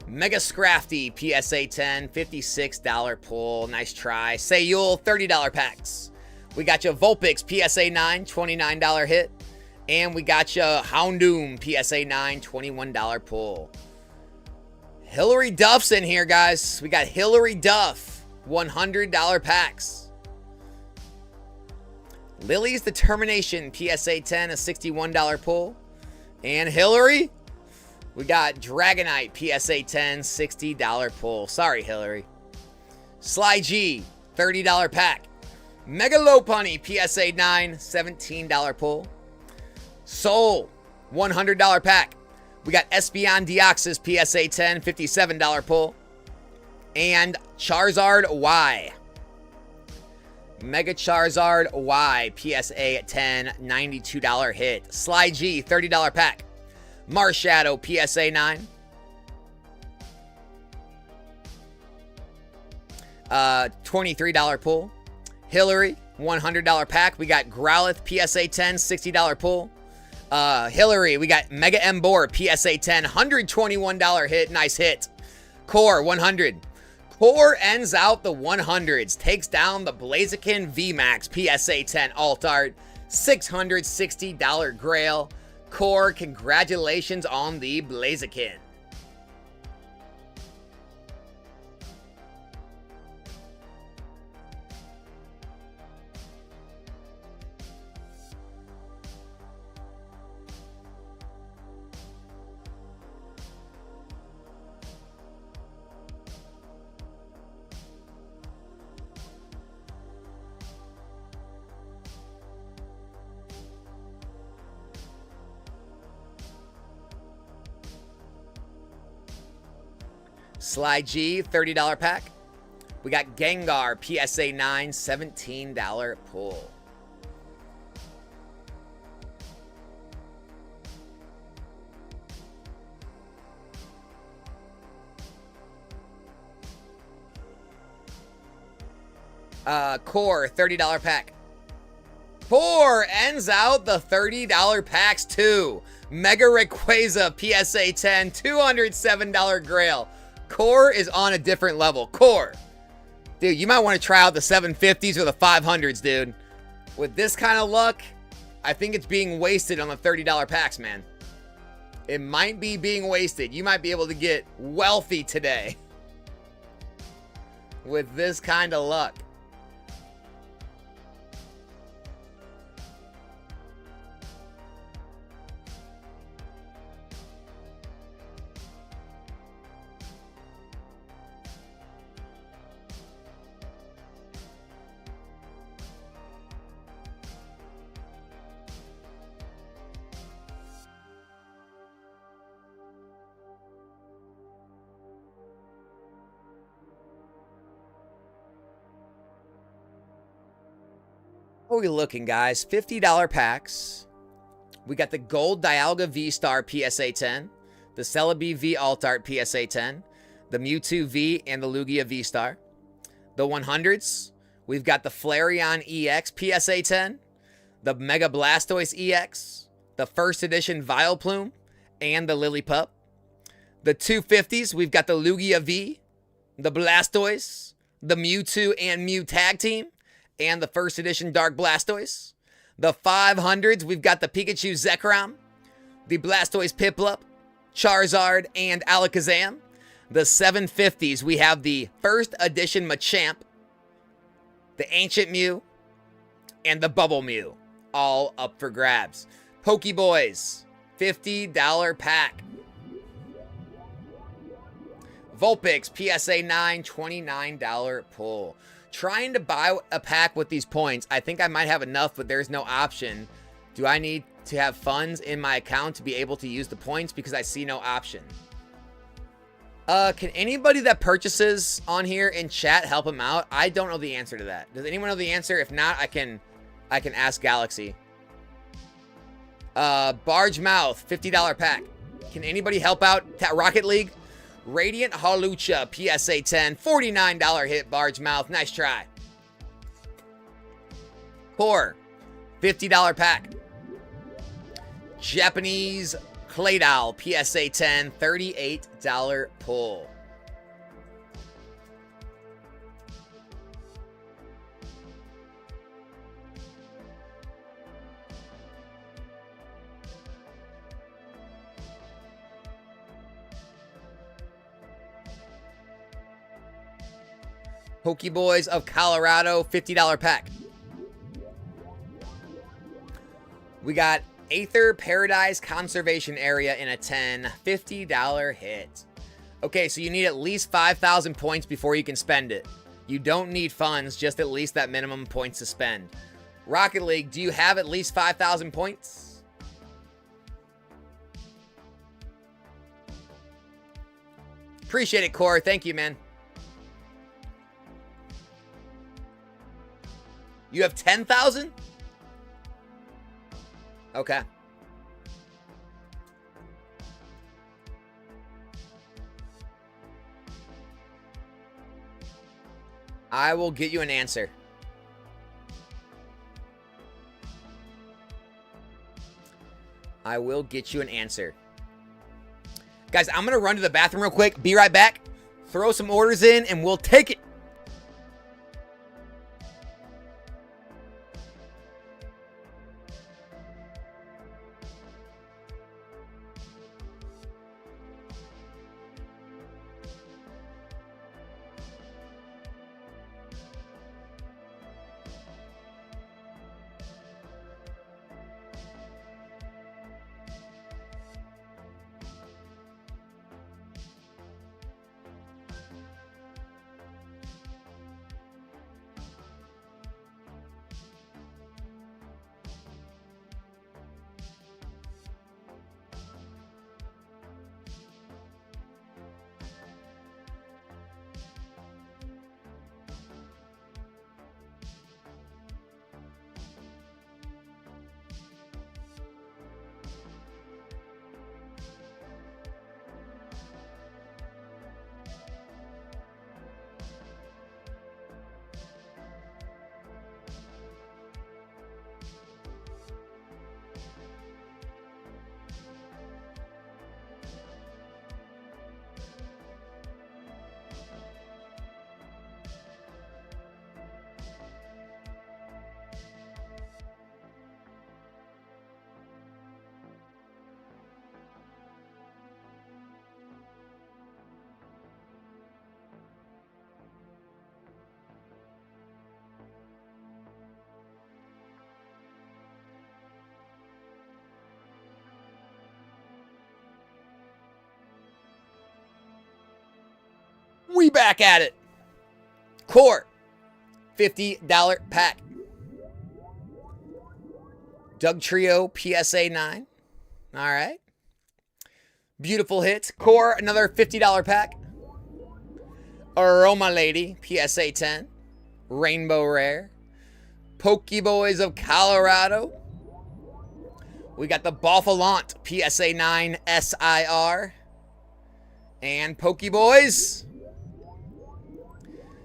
[SPEAKER 1] Mega Scrafty, PSA 10, $56 pull. Nice try. Sayul, $30 packs. We got you Vulpix, PSA 9, $29 hit. And we got you Houndoom, PSA 9, $21 pull. Hillary Duff's in here, guys. We got Hillary Duff. $100 packs. Lily's Determination, PSA 10, a $61 pull. And Hillary, we got Dragonite, PSA 10, $60 pull. Sorry, Hillary. Sly G, $30 pack. Mega Lopunny, PSA 9, $17 pull. Soul, $100 pack. We got Espeon Deoxys PSA 10, $57 pull. And Charizard Y. Mega Charizard Y PSA 10, $92 hit. Sly G, $30 pack. Marshadow PSA 9. $23 pull. Hillary, $100 pack. We got Growlithe PSA 10, $60 pull. Hillary, we got Mega Emboar PSA 10, $121 hit. Nice hit. Core, 100. Core ends out the 100s. Takes down the Blaziken VMAX PSA 10 Alt Art. $660 Grail. Core, congratulations on the Blaziken. Sly G, $30 pack. We got Gengar, PSA 9, $17 pull. Core, $30 pack. Core ends out the $30 packs too. Mega Rayquaza, PSA 10, $207 Grail. Core is on a different level. Core. Dude, you might want to try out the 750s or the 500s, dude. With this kind of luck, I think it's being wasted on the $30 packs, man. It might be being wasted. You might be able to get wealthy today with this kind of luck. What are we looking, guys? $50 packs. We got the Gold Dialga V-Star PSA 10, the Celebi V Alt Art PSA 10, the Mewtwo V and the Lugia V-Star. The 100s, we've got the Flareon EX PSA 10, the Mega Blastoise EX, the first edition Vileplume, and the Lillipup. The 250s, we've got the Lugia V, the Blastoise, the Mewtwo and Mew Tag Team, and the first edition Dark Blastoise. The 500s, we've got the Pikachu Zekrom, the Blastoise Piplup, Charizard, and Alakazam. The 750s, we have the first edition Machamp, the Ancient Mew, and the Bubble Mew. All up for grabs. Pokeboys, $50 pack. Vulpix, PSA 9, $29 pull. Trying to buy a pack with these points. I think I might have enough, but there's no option. Do I need to have funds in my account to be able to use the points? Because I see no option. Can anybody that purchases on here in chat help him out? I don't know the answer to that. Does anyone know the answer? If not, I can ask Galaxy. Barge Mouth, $50 pack. Can anybody help out Rocket League? Radiant Hawlucha, PSA 10, $49 hit, Barge Mouth. Nice try. Core, $50 pack. Japanese Claydol, PSA 10, $38 pull. Pokeboys of Colorado, $50 pack. We got Aether Paradise Conservation Area in a 10, $50 hit. Okay, so you need at least 5,000 points before you can spend it. You don't need funds, just at least that minimum points to spend. Rocket League, do you have at least 5,000 points? Appreciate it, Core. Thank you, man. You have 10,000? Okay. I will get you an answer. I will get you an answer. Guys, I'm going to run to the bathroom real quick. Be right back. Throw some orders in and we'll take it. We back at it. Core, $50 pack. Doug Trio, PSA 9. All right. Beautiful hits. Core, another $50 pack. Aroma Lady, PSA 10. Rainbow Rare. Pokeboys of Colorado. We got the Boffalant, PSA 9 SIR. And Pokeboys.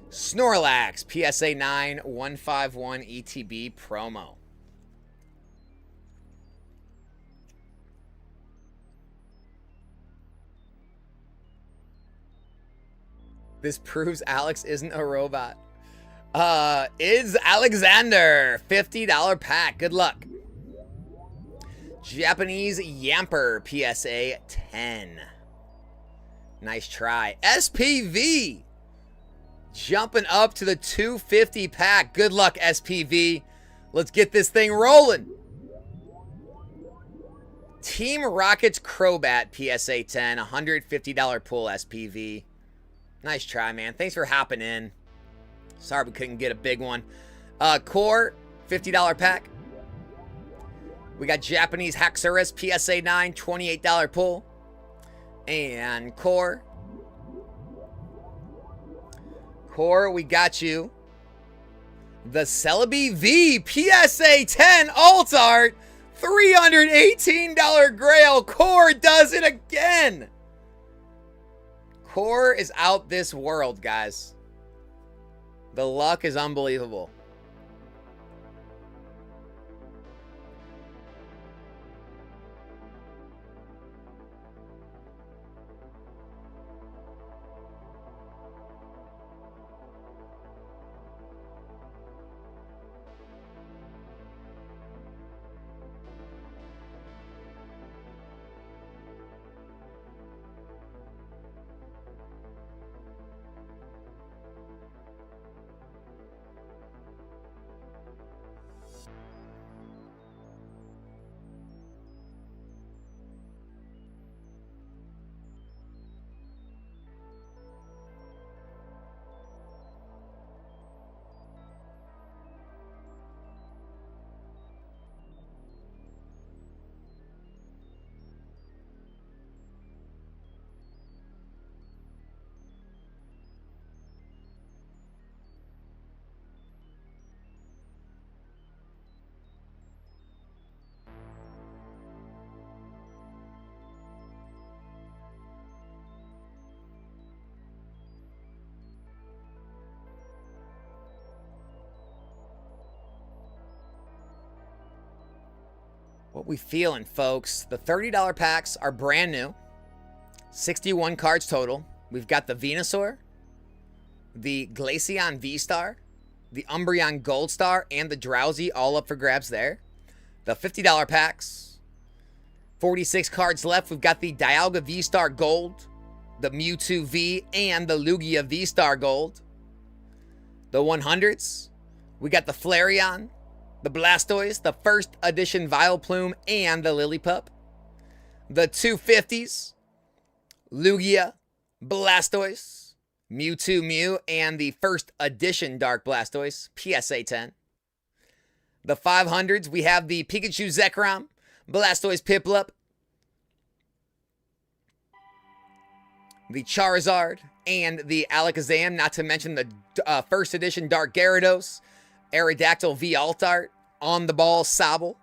[SPEAKER 1] Snorlax, PSA 9 151 ETB promo. This proves Alex isn't a robot. Is Alexander, $50 pack. Good luck. Japanese Yamper, PSA 10. Nice try. SPV, jumping up to the 250 pack. Good luck, SPV. Let's get this thing rolling. Team Rockets Crobat, PSA 10. $150 pull, SPV. Nice try, man. Thanks for hopping in. Sorry we couldn't get a big one. Core, $50 pack. We got Japanese Haxorus, PSA 9, $28 pull. And Core, we got you the Celebi V, PSA 10 Alt Art, $318 Grail. Core does it again. Core is out this world, guys. The luck is unbelievable. What we feeling, folks? The $30 packs are brand new. 61 cards total. We've got the Venusaur, the Glaceon V-Star, the Umbreon Gold Star, and the Drowsy all up for grabs there. The $50 packs. 46 cards left. We've got the Dialga V-Star Gold, the Mewtwo V, and the Lugia V-Star Gold. The 100s. We got the Flareon, the Blastoise, the first edition Vileplume, and the Lillipup. The 250s. Lugia, Blastoise, Mewtwo Mew, and the first edition Dark Blastoise, PSA 10. The 500s, we have the Pikachu Zekrom, Blastoise Piplup, the Charizard, and the Alakazam, not to mention the first edition Dark Gyarados, Aerodactyl V Altart, On the Ball Sobble.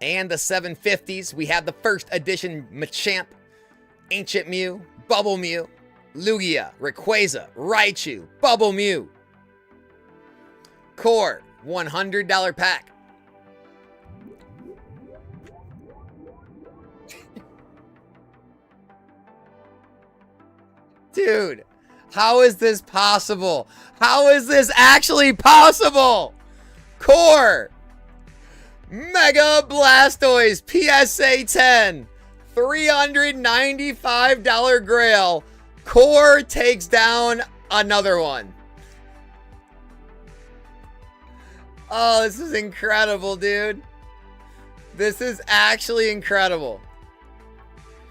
[SPEAKER 1] And the 750s, we have the first edition Machamp, Ancient Mew, Bubble Mew, Lugia, Rayquaza, Raichu, Bubble Mew. Core, $100 pack. Dude, how is this possible? How is this actually possible? Core, Mega Blastoise, PSA 10. $395 Grail. Core takes down another one. Oh, this is incredible, dude. This is actually incredible.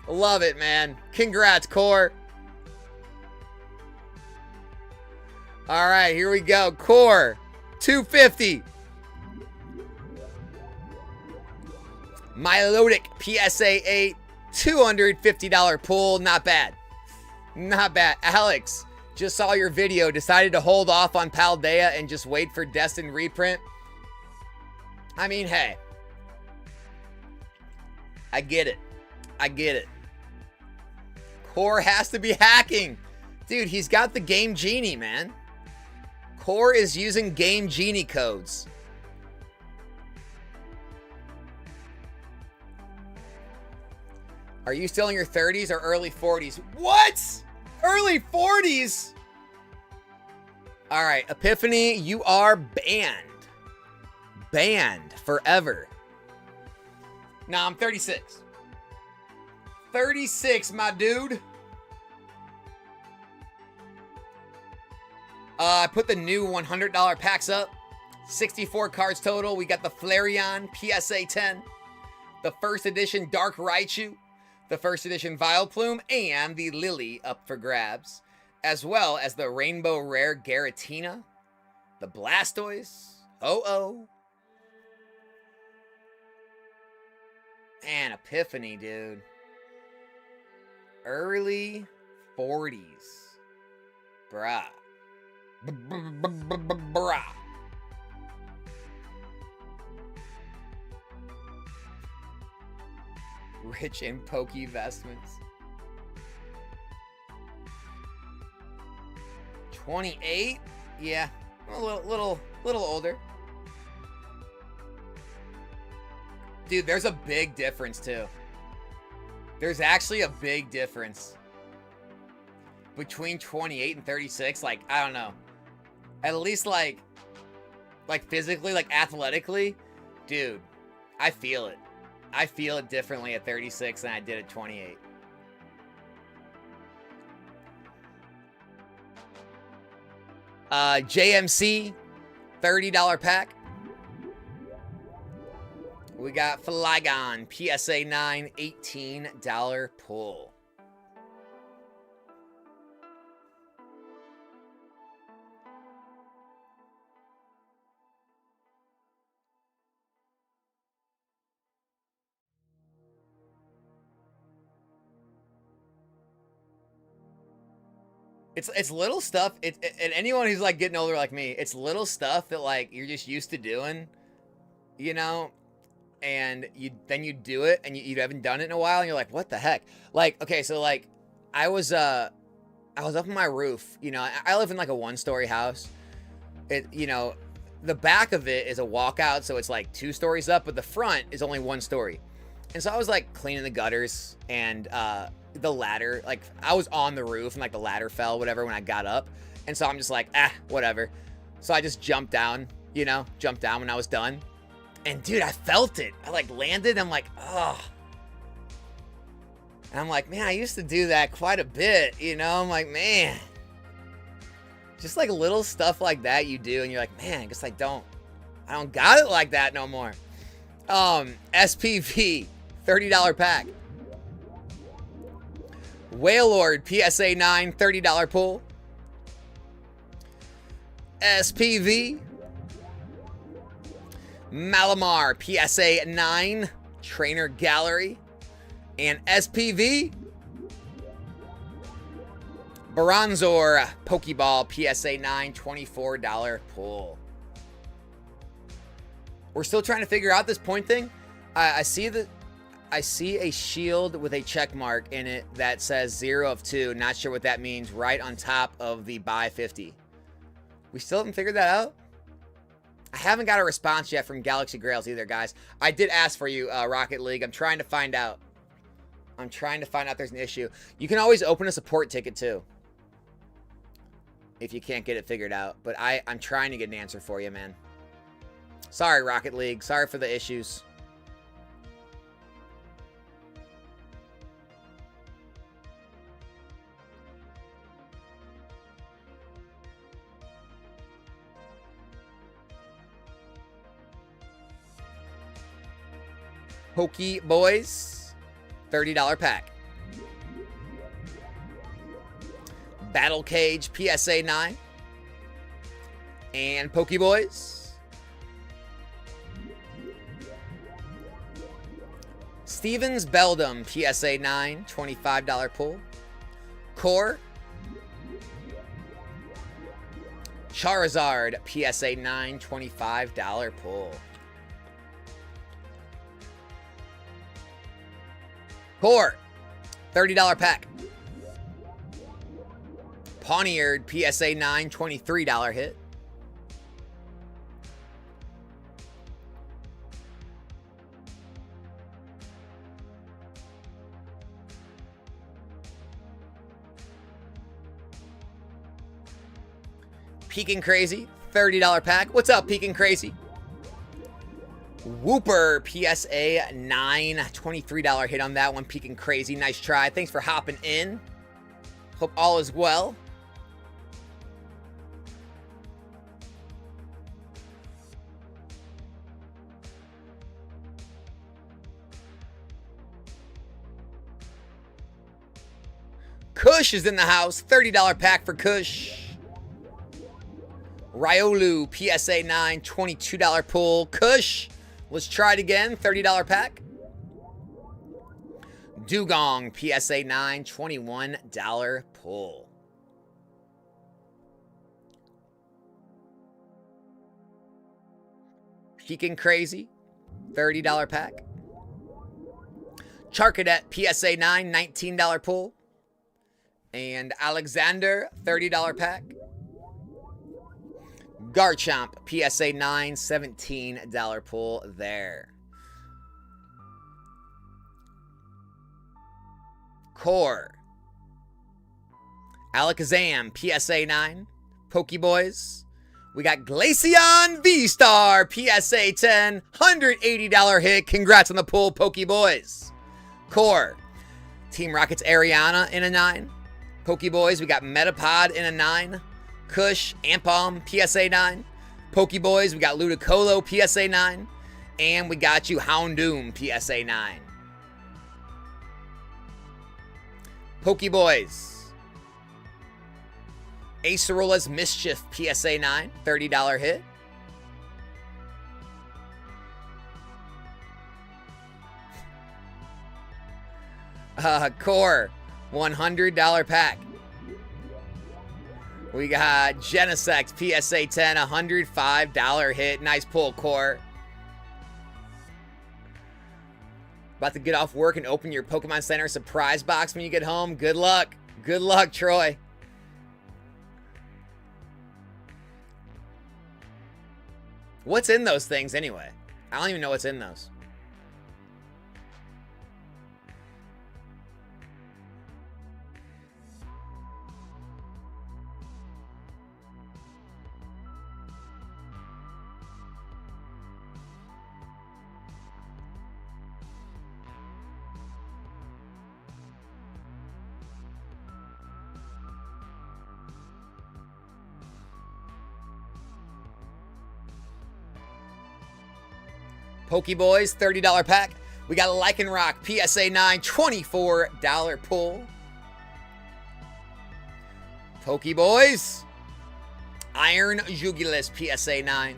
[SPEAKER 1] Love it, man. Congrats, Core. All right, here we go. Core, $250. Milotic, PSA 8. $250 pull. Not bad. Not bad. Alex, just saw your video. Decided to hold off on Paldea and just wait for Destin reprint. I mean, hey. I get it. I get it. Core has to be hacking. Dude, he's got the Game Genie, man. Core is using Game Genie codes. Are you still in your 30s or early 40s? What? Early 40s? All right, Epiphany, you are banned. Banned forever. Nah, I'm 36. 36, my dude. I put the new $100 packs up. 64 cards total. We got the Flareon, PSA 10. The first edition Dark Raichu. The first edition Vileplume, and the Lily up for grabs, as well as the Rainbow Rare Garatina, the Blastoise, Oh-Oh, and Epiphany, dude. Early 40s. Bruh. Bruh. Rich in Poke Investments. 28? Yeah, a little older. Dude, there's a big difference too. There's actually a big difference between 28 and 36. Like, I don't know. At least like physically, like athletically, dude, I feel it. I feel it differently at 36 than I did at 28. JMC, $30 pack. We got Flygon, PSA 9, $18 pull. It's little stuff. And anyone who's like getting older like me, it's little stuff that like you're just used to doing, you know, and then you do it and you haven't done it in a while and you're like, what the heck? Like, okay, so like I was up on my roof, you know, I live in like a 1-story house. You know, the back of it is a walkout, so it's like 2 stories up, but the front is only 1 story. And so I was like cleaning the gutters, and the ladder, like I was on the roof and like the ladder fell, whatever, when I got up. And so I'm just like, whatever. So I just jumped down, you know, when I was done. And dude, I felt it. I like landed. I'm like, oh. And I'm like, man, I used to do that quite a bit, you know? I'm like, man. Just like little stuff like that you do, and you're like, man, I guess I don't got it like that no more. SPV, $30 pack. Whalelord, PSA 9, $30 pull. SPV. Malamar, PSA 9, Trainer Gallery. And SPV. Baranzor, Pokeball, PSA 9, $24 pull. We're still trying to figure out this point thing. I see a shield with a check mark in it that says 0 of 2. Not sure what that means. Right on top of the buy 50. We still haven't figured that out. I haven't got a response yet from Galaxy Grails either, guys. I did ask for you, Rocket League. I'm trying to find out. There's an issue. You can always open a support ticket too, if you can't get it figured out. But I'm trying to get an answer for you, man. Sorry, Rocket League. Sorry for the issues. Pokey Boys, $30 pack. Battle Cage, PSA 9. And Pokeboys. Stevens Beldum, PSA 9, $25 pull. Core. Charizard, PSA 9, $25 pull. Core, $30 pack. Pawniard, PSA 9, $23 hit. Pekin Crazy, $30 pack. What's up, Pekin Crazy? Whooper, PSA 9, $23 hit on that one. Pekin Crazy, nice try. Thanks for hopping in. Hope all is well. Kush is in the house. $30 pack for Kush. Riolu, PSA 9, $22 pull. Kush, let's try it again. $30 pack. Dugong, PSA 9, $21 pull. Pekin Crazy, $30 pack. Charcadet, PSA 9, $19 pull. And Alexander, $30 pack. Garchomp, PSA 9, $17 pull there. Core. Alakazam, PSA 9. Pokeboys. We got Glaceon V-Star, PSA 10, $180 hit. Congrats on the pull, Pokeboys. Core. Team Rocket's Ariana in a 9. Pokeboys, we got Metapod in a 9. Kush, Ampom, PSA 9. Pokeboys, we got Ludicolo, PSA 9. And we got you Houndoom, PSA 9. Pokeboys. Acerola's Mischief, PSA 9, $30 hit. Core, $100 pack. We got Genesect, PSA 10, $105 hit. Nice pull, Core. About to get off work and open your Pokemon Center surprise box when you get home. Good luck. Good luck, Troy. What's in those things anyway? I don't even know what's in those. Pokeboys, $30 pack. We got a Lycanroc PSA 9, $24 pull. Pokeboys. Iron Jugulis PSA 9,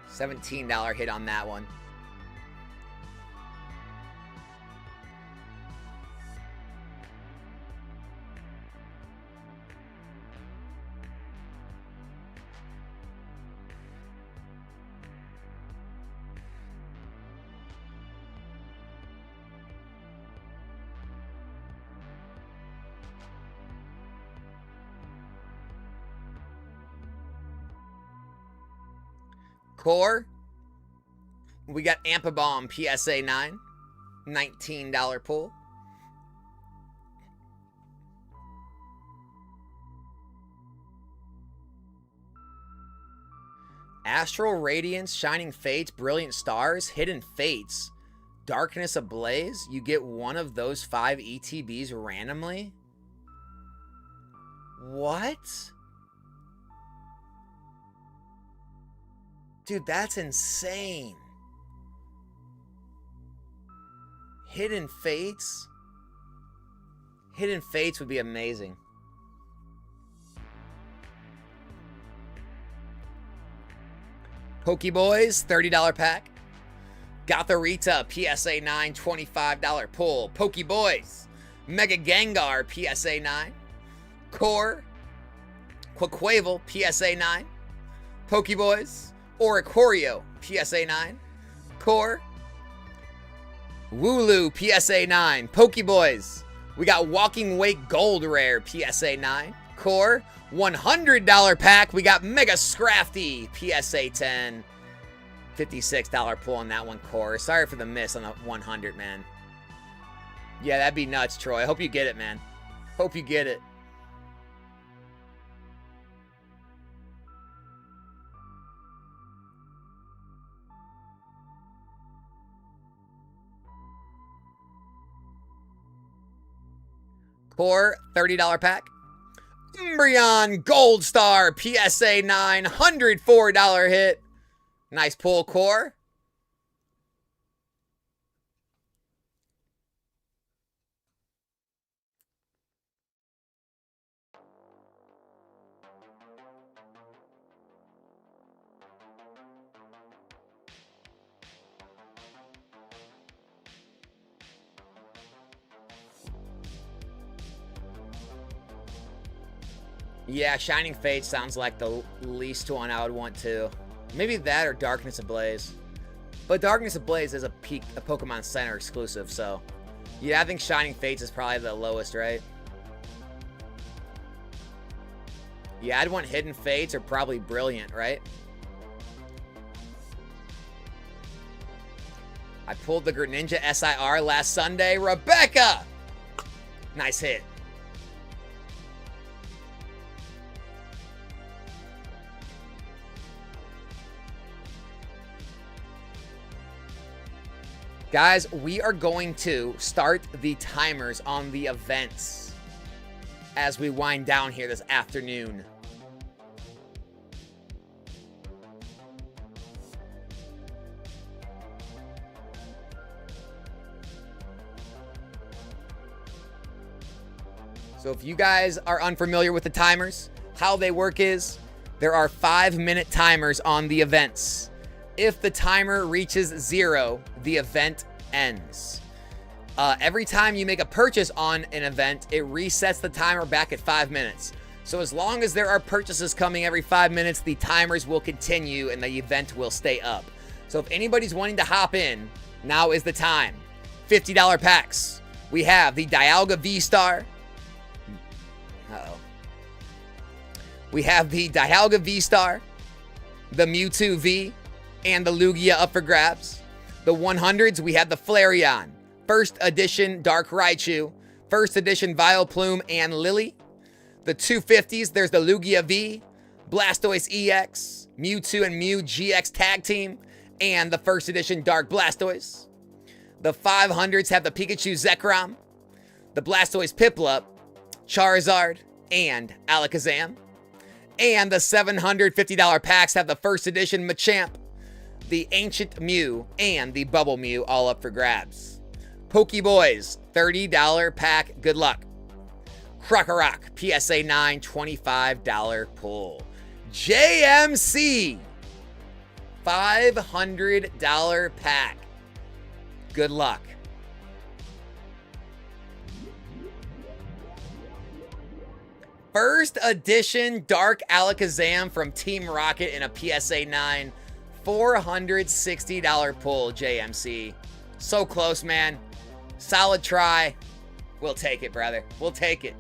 [SPEAKER 1] $17 hit on that one. Core. We got Ampabomb PSA 9, $19 pull. Astral Radiance, Shining Fates, Brilliant Stars, Hidden Fates, Darkness Ablaze. You get one of those 5 ETBs randomly? What? Dude, that's insane. Hidden Fates? Hidden Fates would be amazing. Pokeboys, $30 pack. Gotharita, PSA 9, $25 pull. Pokeboys, Mega Gengar, PSA 9. Core, Quaquaval, PSA 9. Pokeboys, Oricorio, PSA 9. Core, Wooloo, PSA 9. Pokeboys, we got Walking Wake Gold Rare, PSA 9. Core, $100 pack. We got Mega Scrafty, PSA 10. $56 pull on that one, Core. Sorry for the miss on the 100, man. Yeah, that'd be nuts, Troy. Hope you get it, man. Hope you get it. Core, $30 pack. Umbreon Gold Star, PSA 9, $104 hit. Nice pull, Core. Yeah, Shining Fate sounds like the least one I would want to. Maybe that or Darkness Ablaze. But Darkness Ablaze is a Pokemon Center exclusive, so... Yeah, I think Shining Fates is probably the lowest, right? Yeah, I'd want Hidden Fates or probably Brilliant, right? I pulled the Greninja SIR last Sunday. Rebecca! Nice hit. Guys, we are going to start the timers on the events as we wind down here this afternoon. So if you guys are unfamiliar with the timers, how they work is there are 5-minute timers on the events. If the timer reaches 0, the event ends. Every time you make a purchase on an event, it resets the timer back at 5 minutes. So as long as there are purchases coming every 5 minutes, the timers will continue and the event will stay up. So if anybody's wanting to hop in, now is the time. $50 packs. We have the Dialga V-Star. Uh-oh. We have the Dialga V-Star, the Mewtwo V, and the Lugia up for grabs. The 100s, we have the Flareon, first edition Dark Raichu, first edition Vileplume and Lily. The 250s, there's the Lugia V, Blastoise EX, Mewtwo and Mew GX Tag Team, and the first edition Dark Blastoise. The 500s have the Pikachu Zekrom, the Blastoise Piplup, Charizard, and Alakazam. And the $750 packs have the first edition Machamp, the Ancient Mew, and the Bubble Mew all up for grabs. Pokeboys, $30 pack, good luck. Krokorok, PSA 9, $25 pull. JMC, $500 pack, good luck. First edition Dark Alakazam from Team Rocket in a PSA 9. $460 pull, JMC. So close, man. Solid try. We'll take it, brother. We'll take it.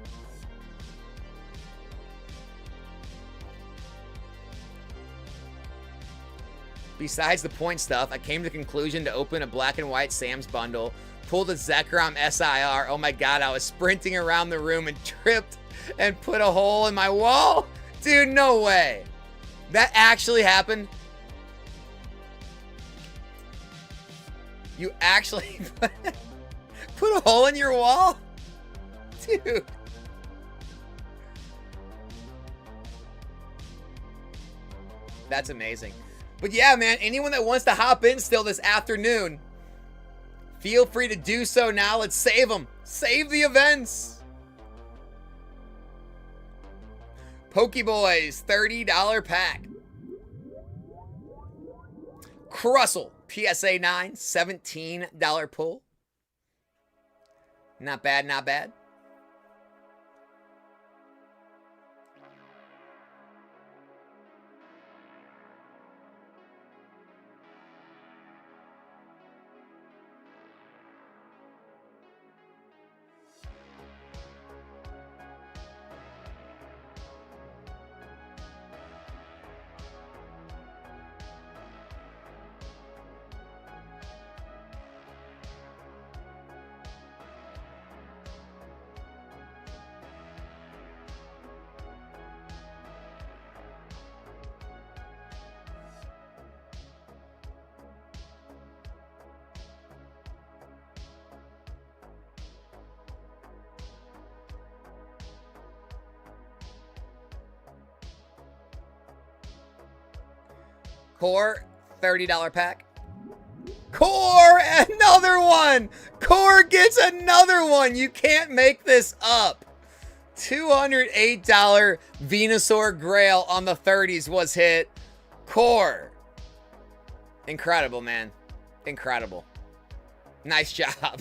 [SPEAKER 1] Besides the point stuff, I came to the conclusion to open a black and white Sam's bundle, pulled a Zekrom SIR. Oh my god, I was sprinting around the room and tripped and put a hole in my wall. Dude, no way. That actually happened. You actually put a hole in your wall? Dude. That's amazing. But yeah, man, anyone that wants to hop in still this afternoon, feel free to do so now. Let's save them. Save the events. Pokeboys, $30 pack. Crustle, PSA 9, $17 pull. Not bad, not bad. Core, $30 pack. Core, another one. Core gets another one. You can't make this up. $208 Venusaur Grail on the 30s was hit. Core. Incredible, man. Incredible. Nice job.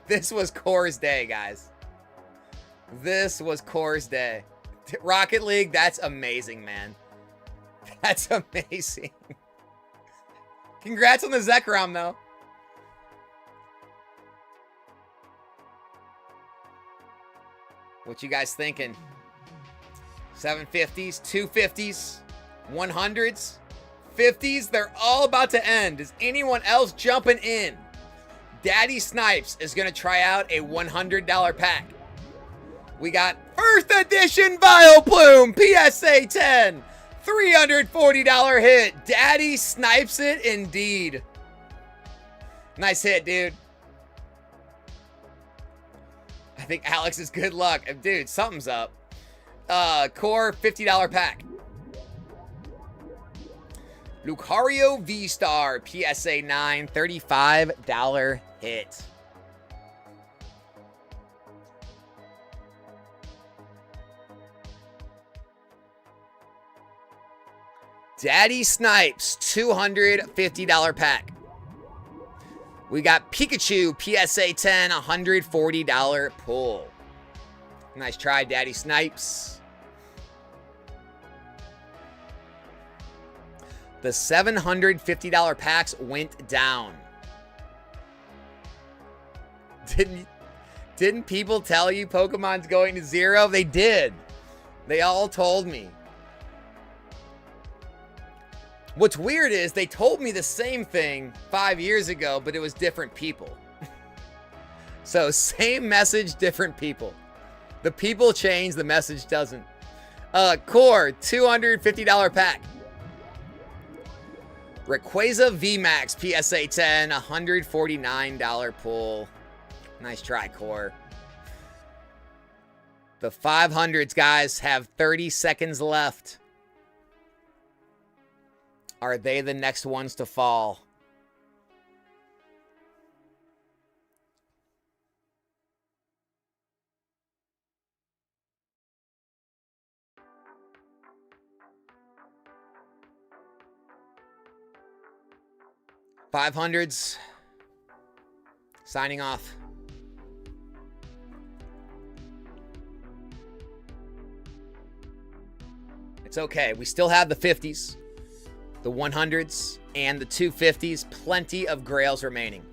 [SPEAKER 1] This was Core's day, guys. This was Core's day. Rocket League, that's amazing, man. That's amazing. Congrats on the Zekrom, though. What you guys thinking? 750s, 250s, 100s, 50s. They're all about to end. Is anyone else jumping in? Daddy Snipes is going to try out a $100 pack. We got first edition Vileplume, PSA 10. $340 hit. Daddy snipes it indeed. Nice hit, dude. I think Alex is good luck. Dude, something's up. Core, $50 pack. Lucario V-Star, PSA 9, $35 hit. Daddy Snipes, $250 pack. We got Pikachu, PSA 10, $140 pull. Nice try, Daddy Snipes. The $750 packs went down. Didn't people tell you Pokemon's going to zero? They did. They all told me. What's weird is they told me the same thing 5 years ago, but it was different people. So same message, different people. The people change, the message doesn't. Core, $250 pack. Rayquaza VMAX PSA 10, $149 pull. Nice try, Core. The 500s, guys, have 30 seconds left. Are they the next ones to fall? $500s. Signing off. It's okay. We still have the 50s, the 100s, and the 250s. Plenty of grails remaining.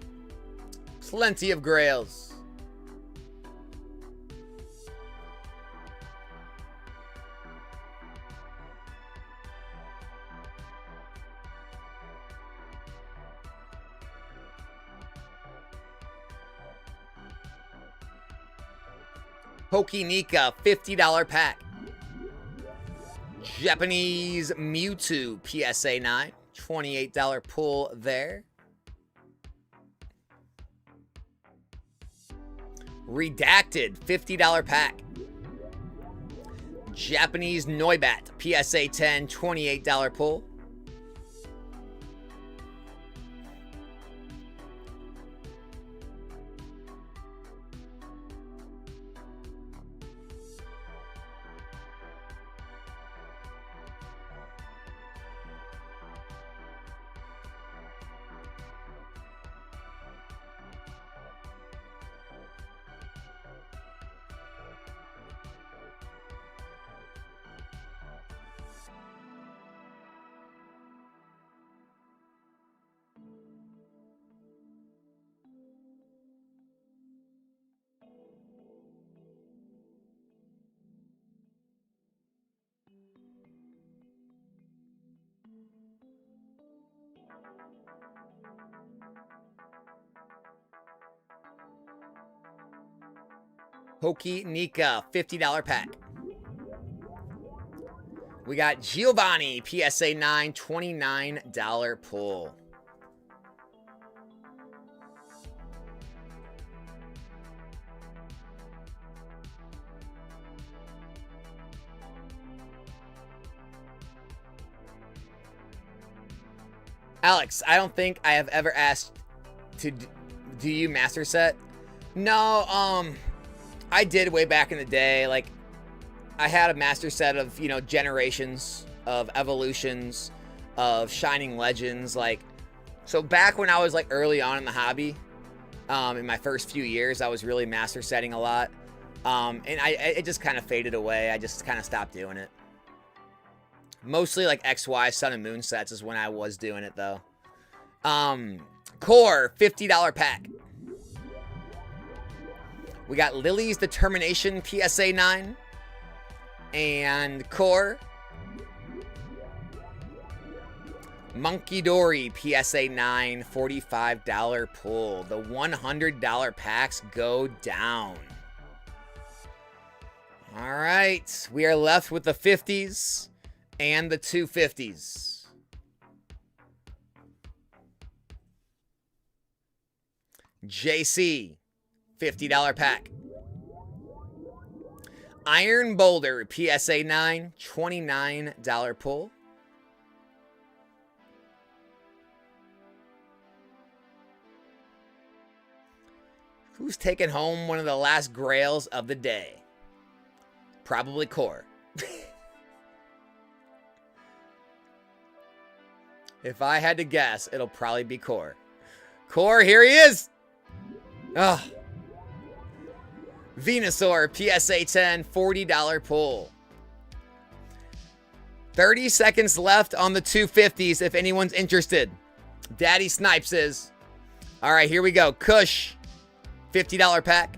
[SPEAKER 1] Plenty of grails. Pokénika, $50 pack. Japanese Mewtwo, PSA 9, $28 pull there. Redacted, $50 pack. Japanese Noibat, PSA 10, $28 pull. Pokénika, $50 pack. We got Giovanni, PSA 9, $29 pull. Alex, I don't think I have ever asked to do you master set. No, I did way back in the day. Like, I had a master set of, you know, generations, of evolutions, of shining legends. Like, so back when I was like early on in the hobby, in my first few years, I was really master setting a lot. And it just kind of faded away. I just kind of stopped doing it. Mostly like XY Sun and Moon sets is when I was doing it though. Core, $50 pack. We got Lily's Determination, PSA 9. And Core. Monkey Dory, PSA 9, $45 pull. The $100 packs go down. All right. We are left with the 50s and the 250s. JC, $50 pack. Iron Boulder, PSA 9, $29 pull. Who's taking home one of the last grails of the day? Probably Core. If I had to guess, it'll probably be Core. Core, here he is! Ugh. Venusaur, PSA 10, $40 pull. 30 seconds left on the 250s if anyone's interested. Daddy Snipes is. All right, here we go. Kush, $50 pack.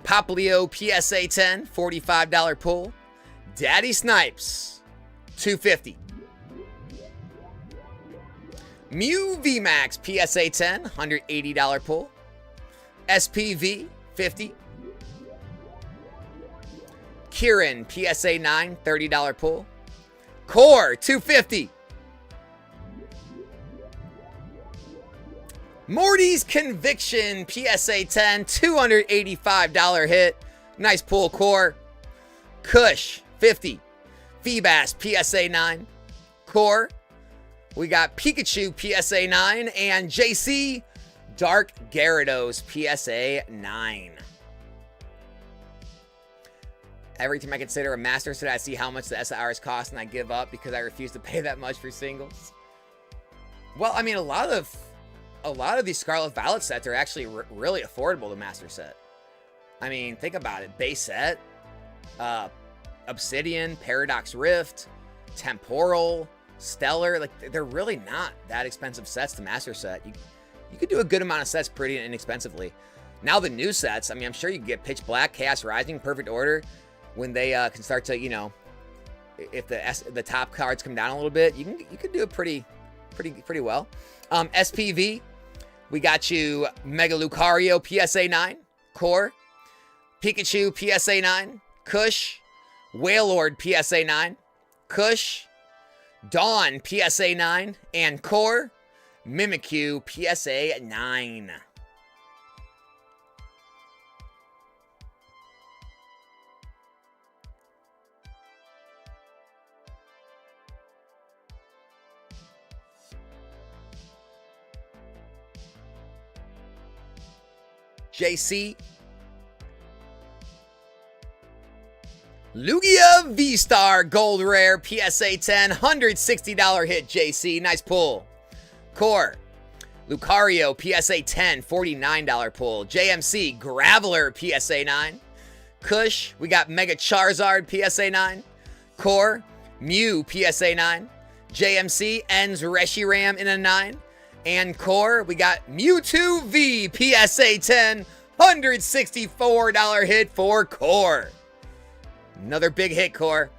[SPEAKER 1] Poplio, PSA 10, $45 pull. Daddy Snipes, $250. Mew VMAX PSA 10, $180 pull. SPV, $50. Kieran PSA 9, $30 pull. Core, $250. Morty's Conviction PSA 10, $285 hit. Nice pull, Core. Kush, $50. Feebas PSA 9. Core. We got Pikachu PSA 9 and JC Dark Gyarados PSA 9. Every time I consider a master set, I see how much the SIRs cost and I give up because I refuse to pay that much for singles. Well, I mean, a lot of these Scarlet Violet sets are actually really affordable to master set. I mean, think about it. Base set, Obsidian, Paradox Rift, Temporal, Stellar, like they're really not that expensive sets to master set. You could do a good amount of sets pretty inexpensively. Now the new sets, I mean, I'm sure you can get Pitch Black, Chaos Rising, Perfect Order when they can start to, you know, if the top cards come down a little bit, you could do it pretty well. SPV, we got you Mega Lucario PSA 9, Core, Pikachu PSA 9, Kush, Wailord PSA 9, Kush, Dawn PSA 9, and Core, Mimikyu PSA 9. JC. Lugia V-Star Gold Rare PSA 10, $160 hit, JC. Nice pull. Core. Lucario PSA 10, $49 pull. JMC Graveler PSA 9. Kush. We got Mega Charizard PSA 9. Core. Mew PSA 9. JMC ends Reshiram in a 9. And Core, we got Mewtwo V PSA 10, $164 hit for Core. Another big hit, Core.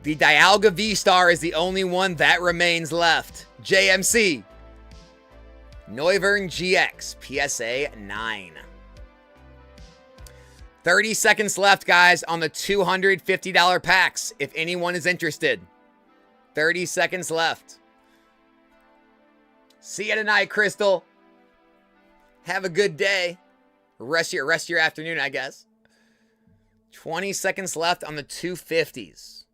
[SPEAKER 1] The Dialga V-Star is the only one that remains left. JMC. Noivern GX PSA 9. 30 seconds left, guys, on the $250 packs, if anyone is interested. 30 seconds left. See you tonight, Crystal. Have a good day. Rest your afternoon, I guess. 20 seconds left on the 250s.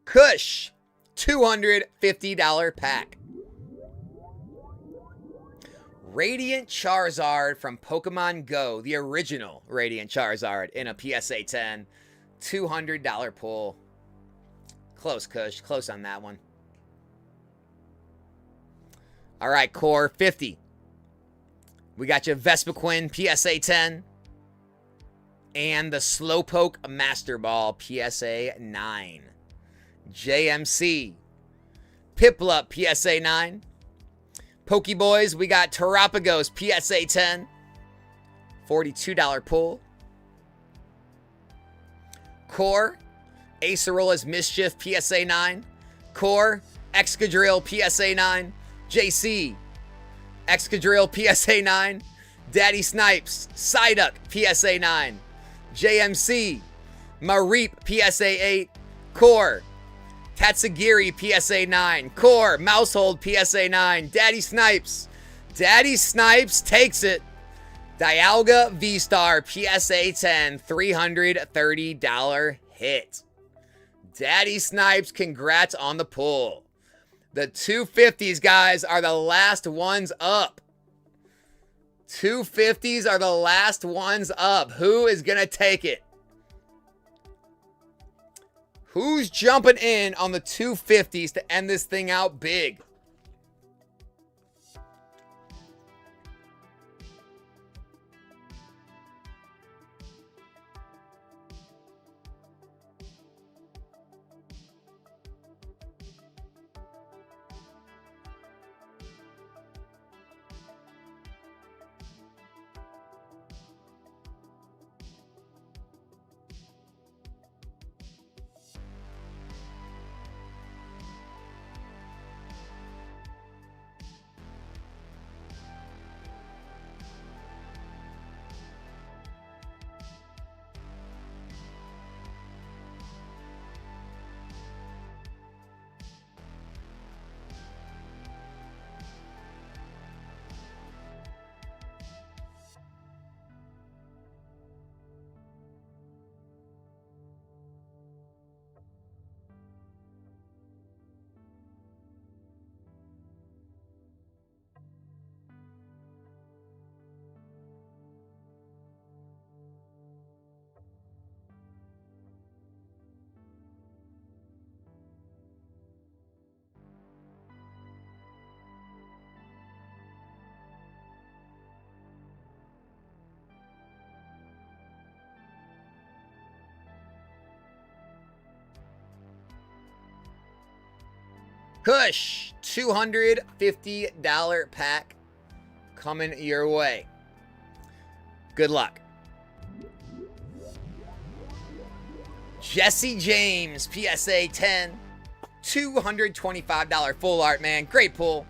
[SPEAKER 1] Kush, $250 pack. Radiant Charizard from Pokemon Go, the original Radiant Charizard in a PSA 10, $200 pull. Close, Kush. Close on that one. All right, Core, 50. We got you Vespiquen PSA 10. And the Slowpoke Master Ball PSA 9. JMC. Piplup PSA 9. Pokeboys, we got Terapagos PSA 10. $42 pull. Core. Acerola's Mischief PSA 9. Core. Excadrill PSA 9. JC. Excadrill PSA 9. Daddy Snipes. Psyduck PSA 9. JMC. Mareep PSA 8. Core. Tatsugiri PSA 9. Core. Mousehold PSA 9. Daddy Snipes. Daddy Snipes takes it. Dialga V-Star PSA 10. $330 hit. Daddy Snipes, congrats on the pull. The 250s, guys, are the last ones up. 250s are the last ones up. Who is going to take it? Who's jumping in on the 250s to end this thing out big? Kush, $250 pack coming your way. Good luck. Jesse James, PSA 10, $225 full art, man. Great pull.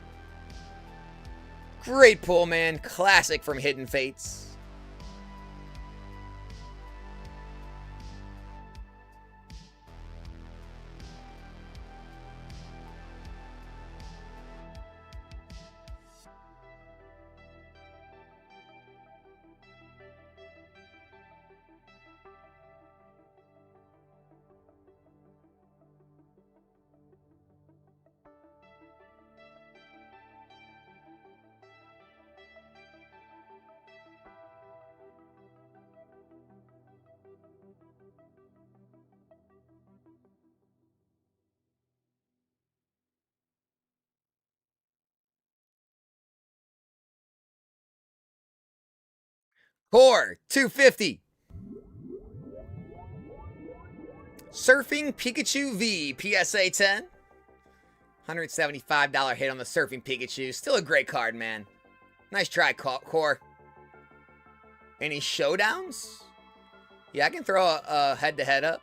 [SPEAKER 1] Great pull, man. Classic from Hidden Fates. Core, $250. Surfing Pikachu V, PSA 10. $175 hit on the Surfing Pikachu. Still a great card, man. Nice try, Core. Any showdowns? Yeah, I can throw a head-to-head up.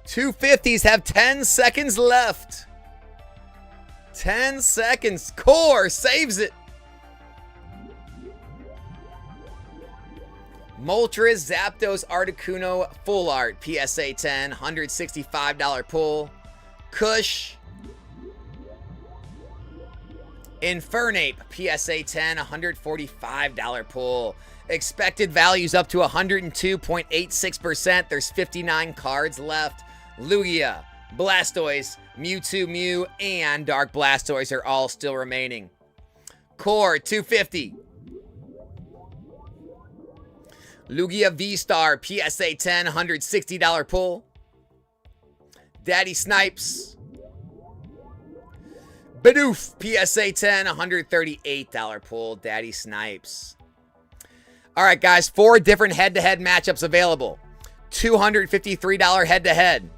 [SPEAKER 1] $250s have 10 seconds left. 10 seconds. Core saves it. Moltres Zapdos Articuno Full Art, PSA 10, $165 pull. Kush. Infernape, PSA 10, $145 pull. Expected values up to 102.86%. There's 59 cards left. Lugia, Blastoise, Mewtwo, Mew, and Dark Blastoise are all still remaining. Core, $250. Lugia V-Star, PSA 10, $160 pull. Daddy Snipes. Bidoof, PSA 10, $138 pull. Daddy Snipes. All right, guys, 4 different head-to-head matchups available. $253 head-to-head.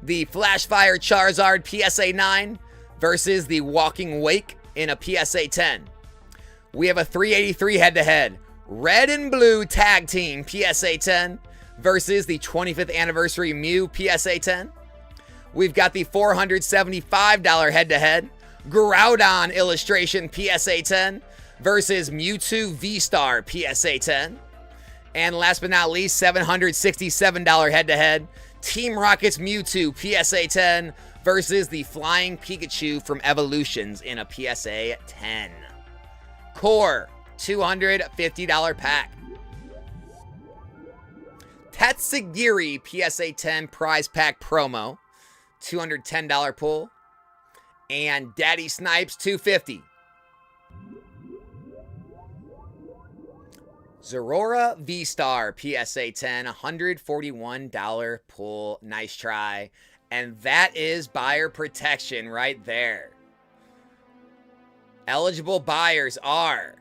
[SPEAKER 1] The Flashfire Charizard PSA 9 versus the Walking Wake in a PSA 10. We have a $383 head-to-head. Red and Blue Tag Team PSA 10 versus the 25th Anniversary Mew PSA 10. We've got the $475 head-to-head. Groudon Illustration PSA 10 versus Mewtwo V-Star PSA 10. And last but not least, $767 head-to-head. Team Rocket's Mewtwo PSA 10 versus the Flying Pikachu from Evolutions in a PSA 10. Core, $250 pack. Tatsugiri PSA 10 prize pack promo, $210 pull. And Daddy Snipes, $250. Zorora V-Star PSA 10, $141 pull. Nice try. And that is buyer protection right there. Eligible buyers are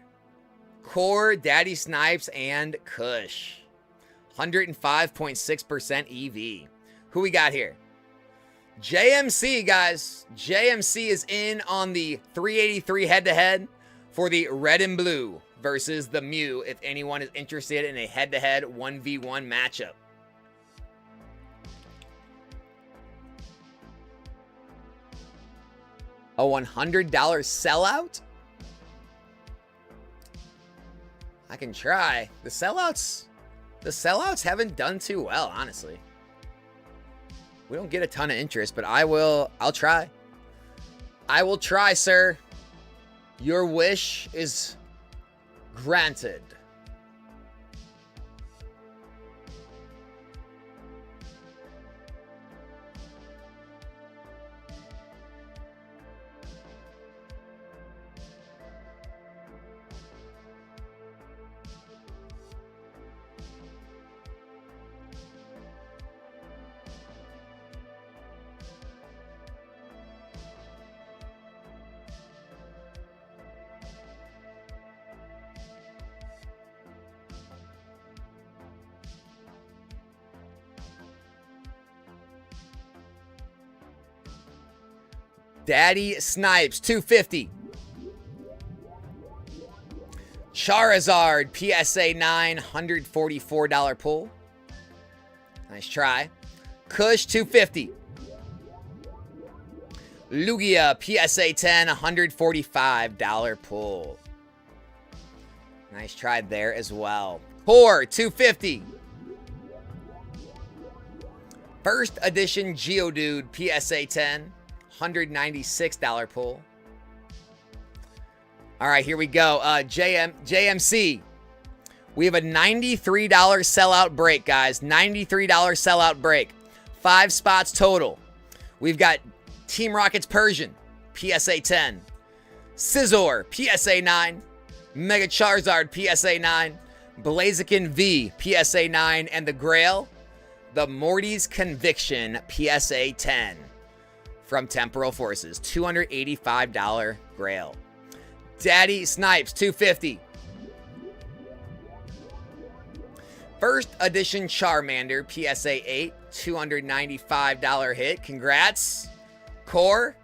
[SPEAKER 1] Core, Daddy Snipes, and Kush. 105.6% EV. Who we got here? JMC, guys. JMC is in on the 383 head-to-head for the Red and Blue versus the Mew, if anyone is interested in a head-to-head 1v1 matchup. A $100 sellout? I can try. The sellouts haven't done too well, honestly. We don't get a ton of interest, but I'll try. I will try, sir. Your wish is granted. Daddy Snipes, 250. Charizard, PSA 9, $144 pull. Nice try. Kush, 250. Lugia, PSA 10, $145 pull. Nice try there as well. Core, 250. First edition Geodude, PSA 10. $196 pull. All right, here we go. JMC. We have a $93 sellout break, guys. $93 sellout break. 5 spots total. We've got Team Rocket's Persian, PSA 10. Scizor, PSA 9. Mega Charizard, PSA 9. Blaziken V, PSA 9. And the Grail, the Morty's Conviction, PSA 10. From Temporal Forces, $285 Grail. Daddy Snipes, 250. First edition Charmander, PSA 8, $295 hit. Congrats. Core.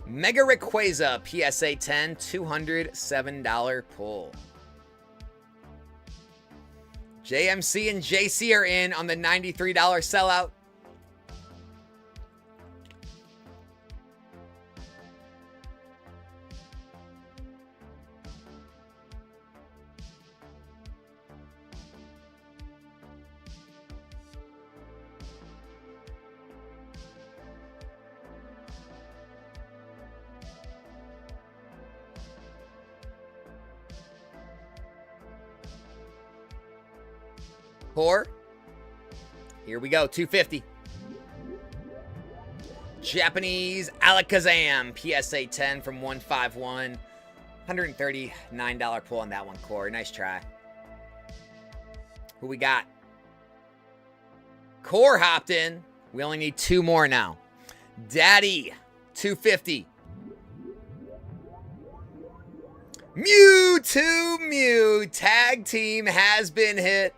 [SPEAKER 1] Mega Rayquaza, PSA 10, $207 pull. JMC and JC are in on the $93 sellout. Core. Here we go, 250. Japanese Alakazam, PSA 10 from 151. $139 pull on that one, Core. Nice try. Who we got? Core hopped in. We only need 2 more now. Daddy, 250. Mew tag team has been hit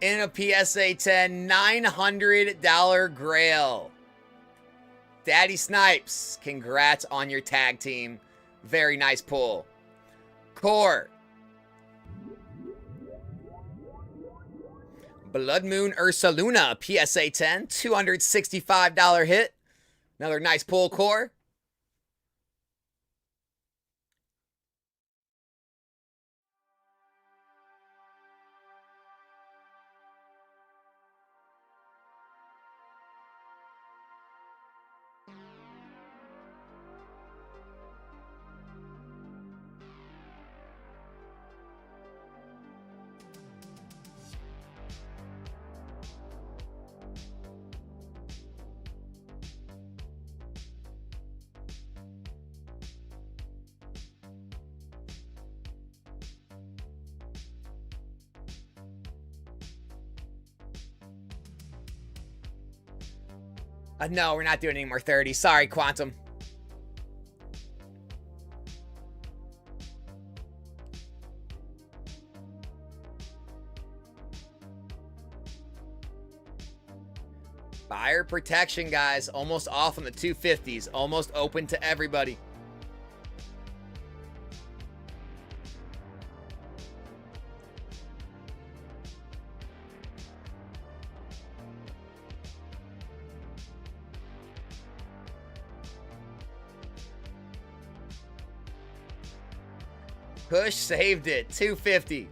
[SPEAKER 1] in a PSA 10, $900 Grail. Daddy Snipes, congrats on your tag team. Very nice pull. Core. Blood Moon Ursaluna, PSA 10, $265 hit. Another nice pull, Core. No, we're not doing any more 30. Sorry, Quantum. Fire protection, guys. Almost off on the 250s. Almost open to everybody. Push saved it. 250.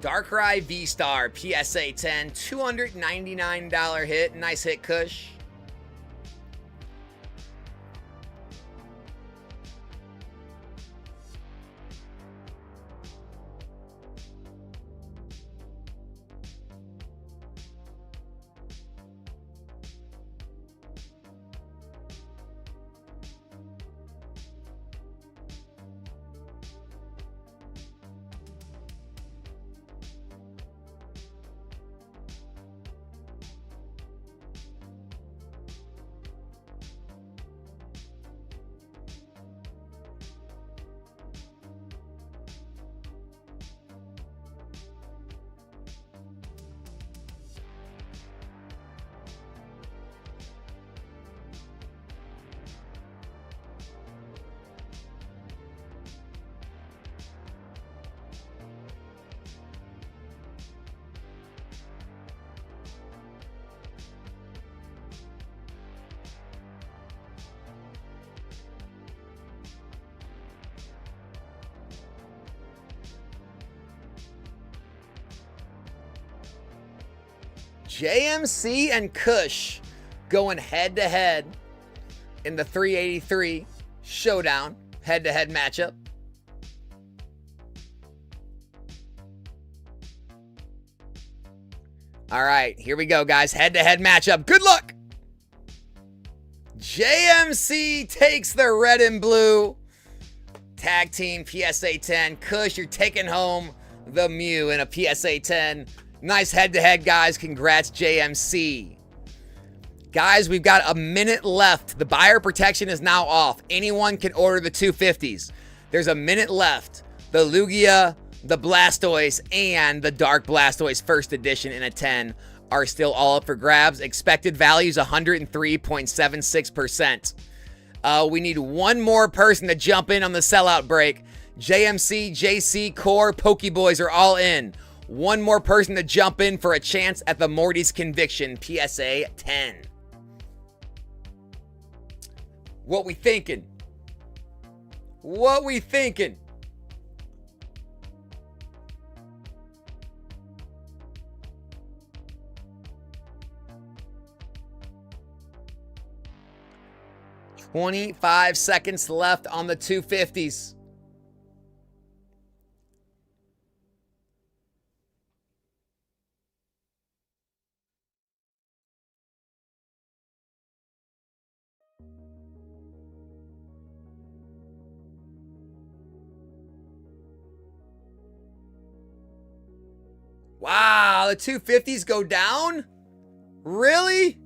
[SPEAKER 1] Darkrai V-Star PSA 10. $299 hit. Nice hit, Kush. JMC and Kush going head-to-head in the 383 showdown head-to-head matchup. All right, here we go, guys. Head-to-head matchup. Good luck. JMC takes the red and blue tag team PSA 10. Kush, you're taking home the Mew in a PSA 10. Nice head-to-head, guys. Congrats, JMC. Guys, we've got a minute left. The buyer protection is now off. Anyone can order the 250s. There's a minute left. The Lugia, the Blastoise, and the Dark Blastoise First Edition in a 10 are still all up for grabs. Expected values 103.76%. We need one more person to jump in on the sellout break. JMC, JC, Core, Pokeboys are all in. One more person to jump in for a chance at the Morty's Conviction PSA 10. What we thinking? What we thinking? $25 seconds left on the 250s. Wow, the 250s go down? Really?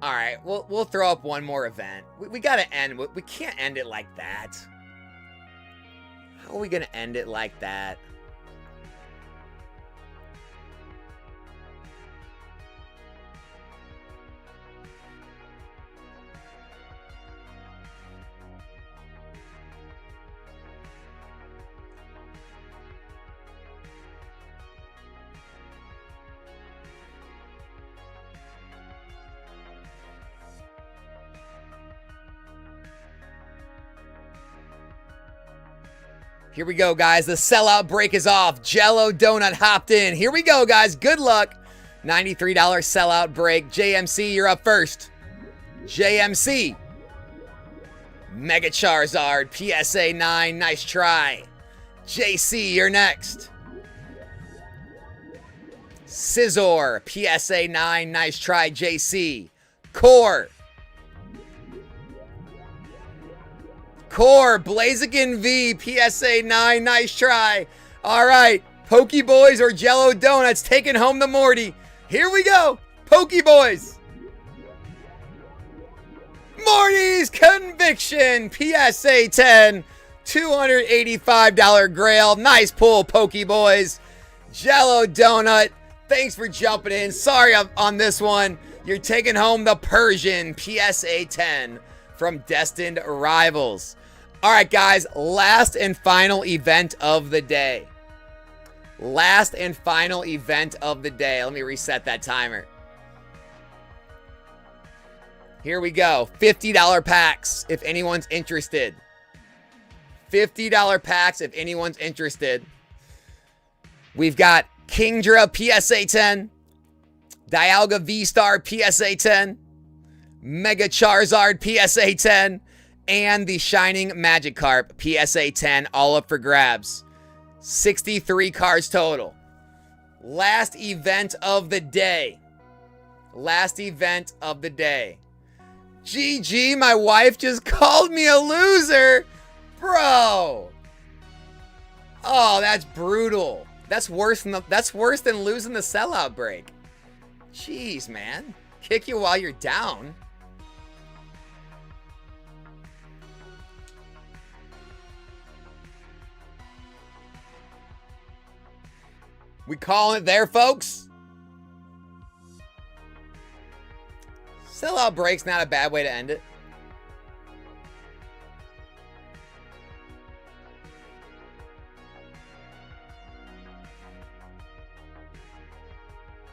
[SPEAKER 1] All right, we'll throw up one more event. We got to end. We can't end it like that. How are we going to end it like that? Here we go, guys. The sellout break is off. Jello Donut hopped in. Here we go, guys. Good luck. $93 sellout break. JMC, you're up first. JMC. Mega Charizard, PSA 9. Nice try. JC, you're next. Scizor, PSA 9. Nice try, JC. Core. Blaziken V, PSA 9. Nice try. All right. Pokeboys or Jello Donuts taking home the Morty. Here we go. Pokeboys. Morty's Conviction, PSA 10. $285 Grail. Nice pull, Pokeboys. Jello Donut, thanks for jumping in. Sorry on this one. You're taking home the Persian, PSA 10 from Destined Rivals. All right, guys, last and final event of the day. Last and final event of the day. Let me reset that timer. Here we go. $50 packs if anyone's interested. $50 packs if anyone's interested. We've got Kingdra PSA 10, Dialga V-Star PSA 10, Mega Charizard PSA 10, and the Shining Magikarp PSA 10, all up for grabs. 63 cards total. Last event of the day. Last event of the day. GG, my wife just called me a loser. Bro. Oh, that's brutal. That's worse than losing the sellout break. Jeez, man. Kick you while you're down. We calling it there, folks. Sellout break's not a bad way to end it.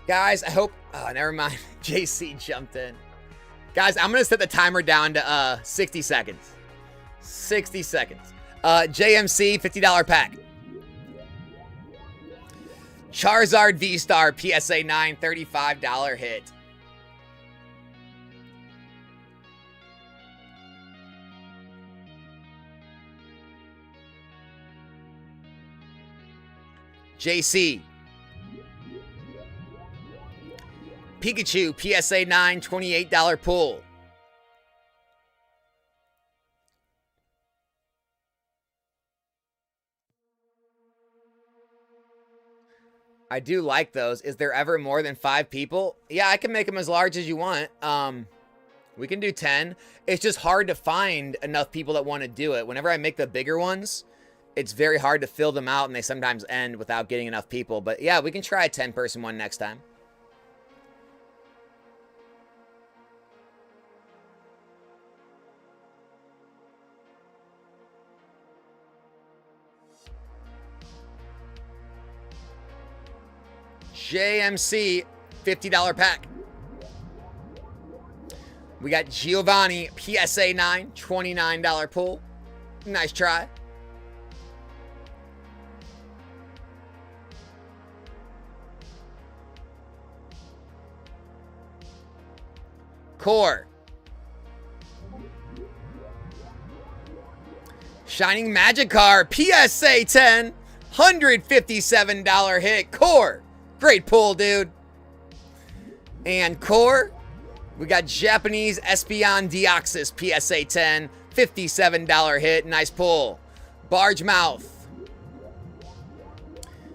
[SPEAKER 1] Guys, I hope... Oh, never mind. JC jumped in. Guys, I'm going to set the timer down to 60 seconds. 60 seconds. JMC, $50 pack. Charizard V-Star PSA 9, $35 hit. JC. Pikachu PSA 9, $28 pull. I do like those. Is there ever more than 5 people? Yeah, I can make them as large as you want. We can do 10. It's just hard to find enough people that want to do it. Whenever I make the bigger ones, it's very hard to fill them out, and they sometimes end without getting enough people. But yeah, we can try a 10-person one next time. JMC, $50 pack. We got Giovanni, PSA 9, $29 pull. Nice try. Core. Shining Magikarp, PSA 10, $157 hit. Core. Great pull, dude. And core, we got Japanese Espeon Deoxys, PSA 10, $57 hit. Nice pull. Barge Mouth.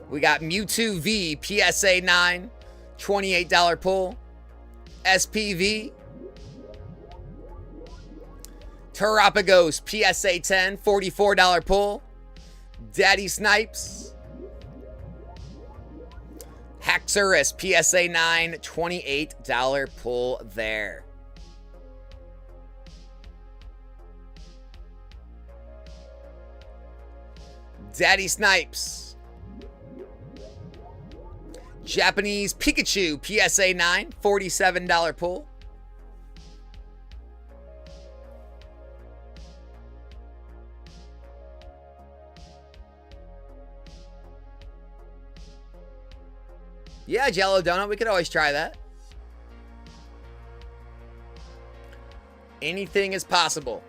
[SPEAKER 1] We got Mewtwo V, PSA 9, $28 pull. SPV. Terapagos, PSA 10, $44 pull. Daddy Snipes. Haxorus, PSA 9, $28 pull there. Daddy Snipes. Japanese Pikachu, PSA 9, $47 pull. Yeah, Jello Donut, we could always try that. Anything is possible.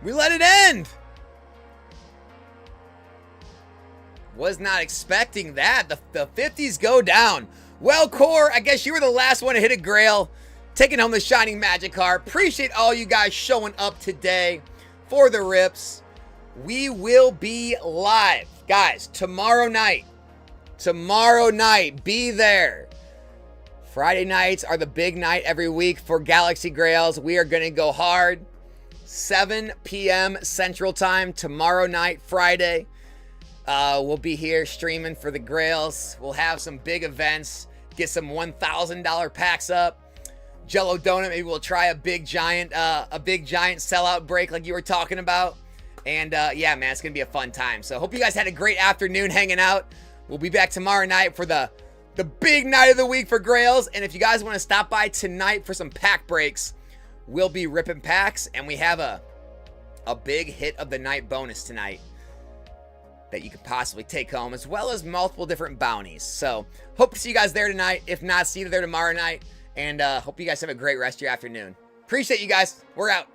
[SPEAKER 1] We let it end! Was not expecting that. The 50s go down. Well, Core, I guess you were the last one to hit a grail. Taking home the Shining Magikarp. Appreciate all you guys showing up today for the Rips. We will be live. Guys, tomorrow night. Tomorrow night. Be there. Friday nights are the big night every week for Galaxy Grails. We are going to go hard. 7 p.m. Central Time tomorrow night, Friday. We'll be here streaming for the Grails. We'll have some big events. Get some $1,000 packs up. Jello Donut, maybe we'll try a big giant sellout break like you were talking about. And yeah, man, it's gonna be a fun time. So hope you guys had a great afternoon hanging out. We'll be back tomorrow night for the big night of the week for Grails. And if you guys want to stop by tonight for some pack breaks, we'll be ripping packs, and we have a big hit of the night bonus tonight that you could possibly take home, as well as multiple different bounties. So hope to see you guys there tonight. If not, see you there tomorrow night. And hope you guys have a great rest of your afternoon. Appreciate you guys. We're out.